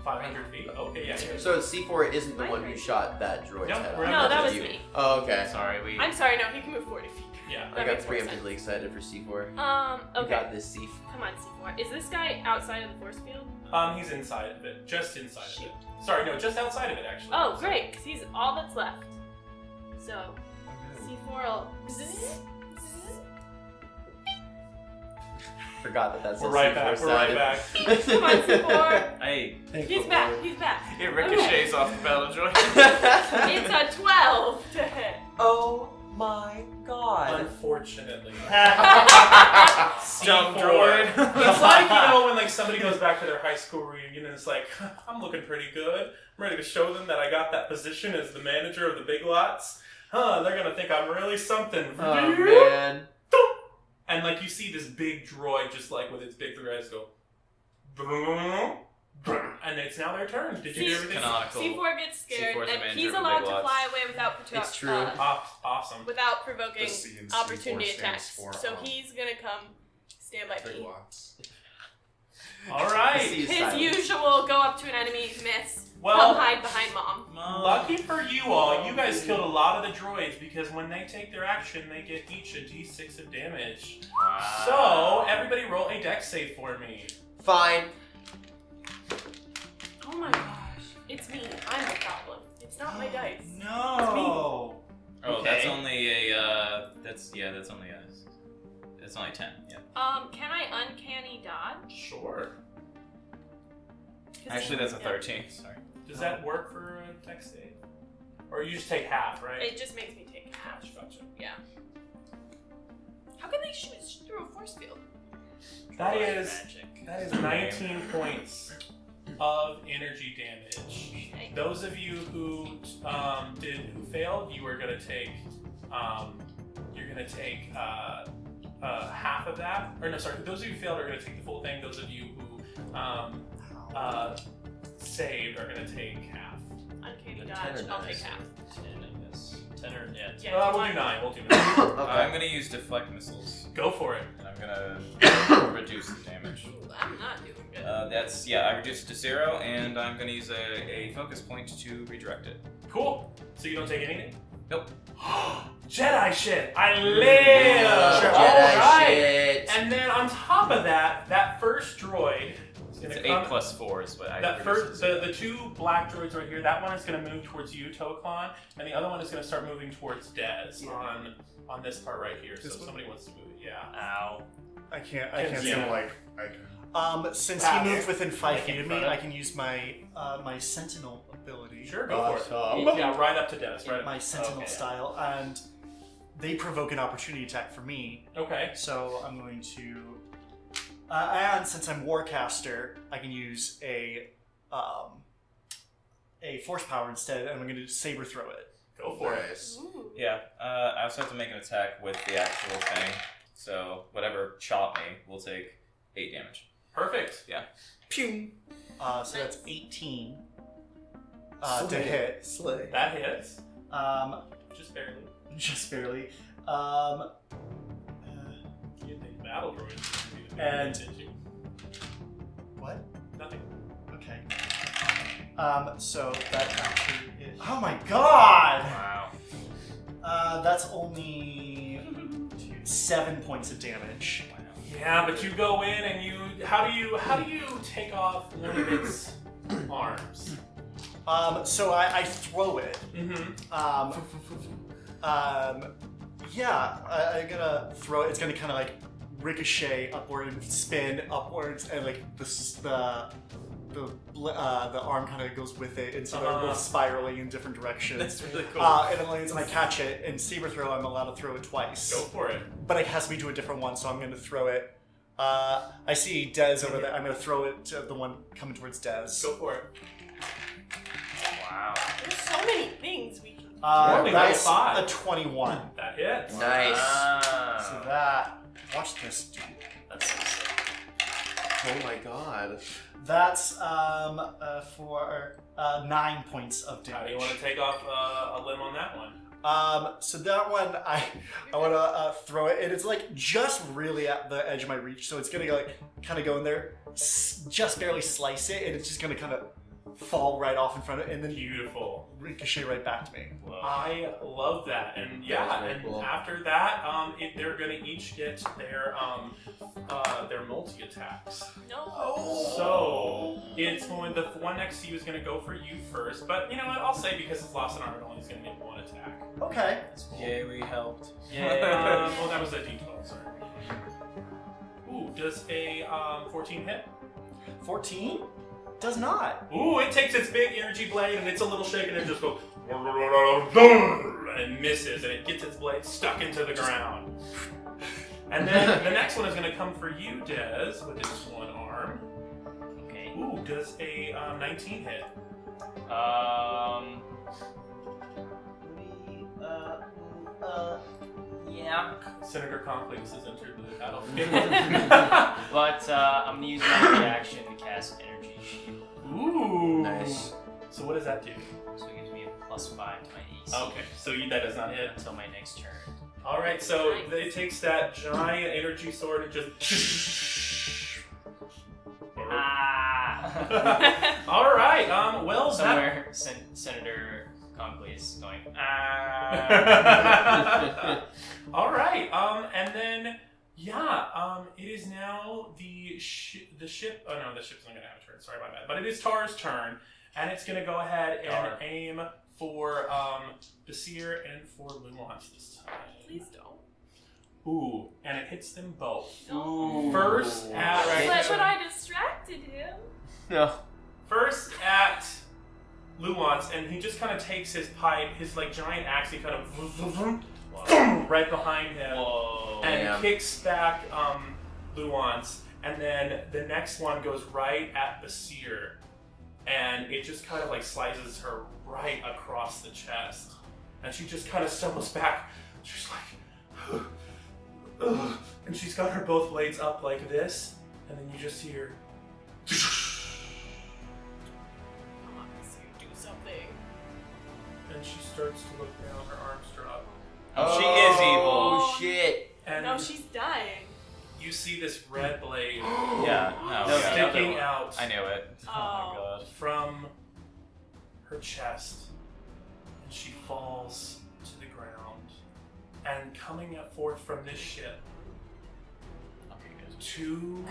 500 feet. Okay, yeah. So C4 isn't the one who shot that droid's Nope, head we're off. No, that It was you. me. Oh, okay. Sorry, I'm sorry, no, he can move 40 feet. Yeah. I That got makes more sense. preemptively excited for C4. You Okay. got this, C4. Come on, C4. Is this guy outside of the force field? He's inside of it. Just inside of it. Sorry, no, just outside of it, actually. Oh, great, because he's all that's left. So, C4 will... Forgot that that's We're a right C4 back. We're right back. Come on, C4. Hey, He's back. He's back. it ricochets off the battle droid. It's a 12 to hit. Oh my god. Unfortunately. Dumb C4. droid. It's like, when like somebody goes back to their high school reunion and it's like, I'm looking pretty good. I'm ready to show them that I got that position as the manager of the Big Lots. They're gonna think I'm really something. Oh man. And like you see this big droid just like with its big three eyes go. And it's now their turn. Did you do everything? Canonical. C4 gets scared, C4 's the and manager he's of the allowed Big to Lots. fly away without It's true. Awesome. without provoking The C in C4 opportunity stands attacks. for, So he's gonna come stand by Big me. lots. All right. C is His silent. usual go up to an enemy, miss, Well- come hide behind mom. Lucky for you all, you guys killed a lot of the droids because when they take their action, they get each a d6 of damage. So everybody roll a dex save for me. Fine. Oh my gosh, it's me. I'm the problem. It's not my dice. No. Oh, Okay. that's only a. That's only a. That's only 10. Yeah. Can I uncanny dodge? Sure. 'Cause Actually, that's a yeah. 13. Sorry. Does that work for a dex save? Or you just take half, right? It just makes me take half. Gotcha. Yeah. How can they shoot through a force field? That Droid is magic. that is 19 points of energy damage. Okay. Those of you who who failed, you are gonna take half of that. Or no, sorry. Those of you who failed are gonna take the full thing. Those of you who saved are gonna take half. Uncanny The dodge, tenor I'll take dice. half. 10, I guess. 10 or, yeah. 10. Yeah. We'll do 9. We'll do 9. I'm gonna use deflect missiles, Go for it. and I'm gonna reduce the damage. Ooh, I'm not doing good. I reduced it to 0, and I'm gonna use a focus point to redirect it. Cool. So you don't take anything? Nope. Jedi shit! I live! Jedi Alright! shit. And then on top of that, that first droid, his gonna It's come. 8 plus 4 is what I That first, the two black droids right here. That one is going to move towards you, Toaklan, and the other one is going to start moving towards Dez on this part right here. So if somebody wants to move it, yeah. Ow. I can't see So, him. like, Since he moved within 5 feet of me, I can use my my Sentinel ability. Sure, go for it. Yeah, right up to Dez. Right My up. Sentinel style, and they provoke an opportunity attack for me. Okay. So I'm going to, and since I'm Warcaster, I can use a Force Power instead, and I'm going to Saber Throw it. Go for it. Ooh. Yeah, I also have to make an attack with the actual thing. So whatever shot me will take 8 damage. Perfect. Yeah. Pew! So that's 18 to hit. Slay. That hits. Just barely. Just barely. You'd think battle droids would be the And- didn't you? What? Nothing. Okay. So that actually is. Oh my god! Wow. That's only 7 points of damage. Yeah, but you go in and you. How do you take off one of its arms? So I throw it. Mm-hmm. Yeah, I'm gonna throw it. It's gonna kind of like ricochet upward and spin upwards, and like the arm kind of goes with it, and so they're both spiraling in different directions. That's really cool. And then lands, and I catch it. And Saber Throw, I'm allowed to throw it twice. Go for it. But it has to be to a different one, so I'm going to throw it. I see Dez over there. I'm going to throw it to the one coming towards Dez. Go for it. Wow. There's so many things we can do. That's five. a 21. That hits. Nice. So that. Watch this, dude. That's so sick. Oh my god. That's for 9 points of How do damage. you want to take off a limb on that one? So that one, I want to throw it, and it's like just really at the edge of my reach, so it's gonna go like kind of go in there, just barely slice it, and it's just gonna kind of fall right off in front of it, and then Beautiful. ricochet right back to me. I love that, and yeah, That's very and cool. after that, they're gonna each get their multi attacks. No. So it's going. The one next to you is gonna go for you first, but you know what? I'll say because it's lost in armor, only is gonna get one attack. Okay. Yay, we helped. Well, that was a D12. Sorry. Ooh, does a 14 hit? 14 does not. Ooh, it takes its big energy blade and it's a little shaken and just goes and misses, and it gets its blade stuck into the ground. And then the next one is going to come for you, Dez, with its one arm. Okay. Ooh, does a 19 hit? Yeah. Senator Conklin has entered the battlefield. But I'm gonna use my reaction to cast Energy Shield. Ooh. Nice. So what does that do? So it gives me a +5 to my AC. Okay, so that does not hit. Until my next turn. All right, so it takes that giant energy sword and just. Ah! All right. Well, Somewhere, Senator Conklin is going. Ah! All right. And then it is now the ship. Oh no, the ship's not gonna have a turn. Sorry about that. But it is Tar's turn, and it's gonna go ahead and aim for Basir and for Lumance this time. Please don't. Ooh, and it hits them both. No. First at But I distracted him. No. First at Luance, and he just kind of takes his pipe, his like giant axe, he kind of right behind him, and kicks back Luance, and then the next one goes right at Basir, and it just kind of like slices her right across the chest, and she just kind of stumbles back. She's like, ugh, and she's got her both blades up like this, and then you just hear. Do something. And she starts to look down, her arms drop. Oh, she is evil. Oh shit. And No, she's dying. you see this red blade Yeah, no, sticking out I knew it. Oh. my god. from her chest. And she falls to the ground. And coming forth from this ship, Okay, good. two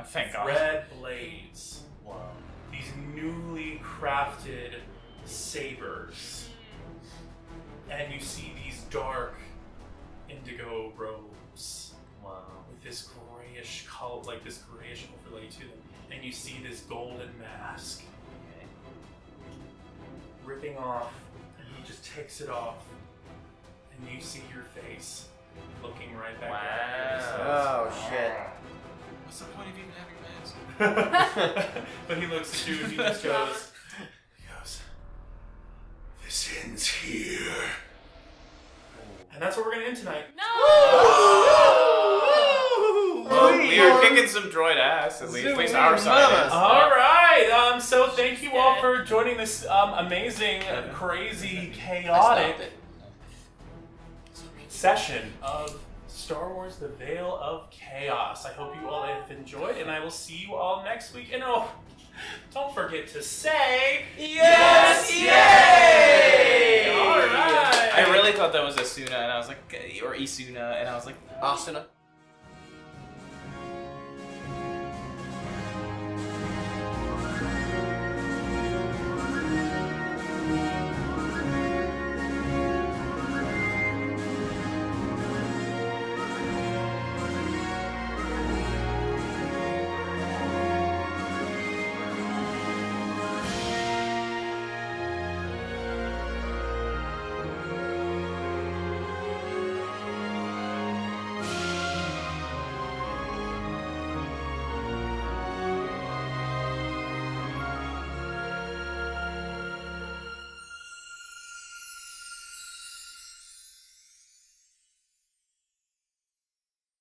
Thank God. red blades. Wow. These newly crafted sabers. And you see these dark indigo robes. Wow. With this grayish color, like this grayish overlay to them. And you see this golden mask. Ripping off, and he just takes it off. And you see your face looking right back at you. Oh shit. What's the point of even having a mask? But he looks at you and he just goes, this ends here. And that's where we're going to end tonight. No! Well, we are kicking some droid ass, at least our side is. Alright, so thank you all for joining this amazing, crazy, chaotic session of Star Wars The Veil of Chaos. I hope you all have enjoyed, and I will see you all next week. And don't forget to say Yes, yay! Alright! I really thought that was Asuna, and I was like, or Isuna, and I was like, Asuna.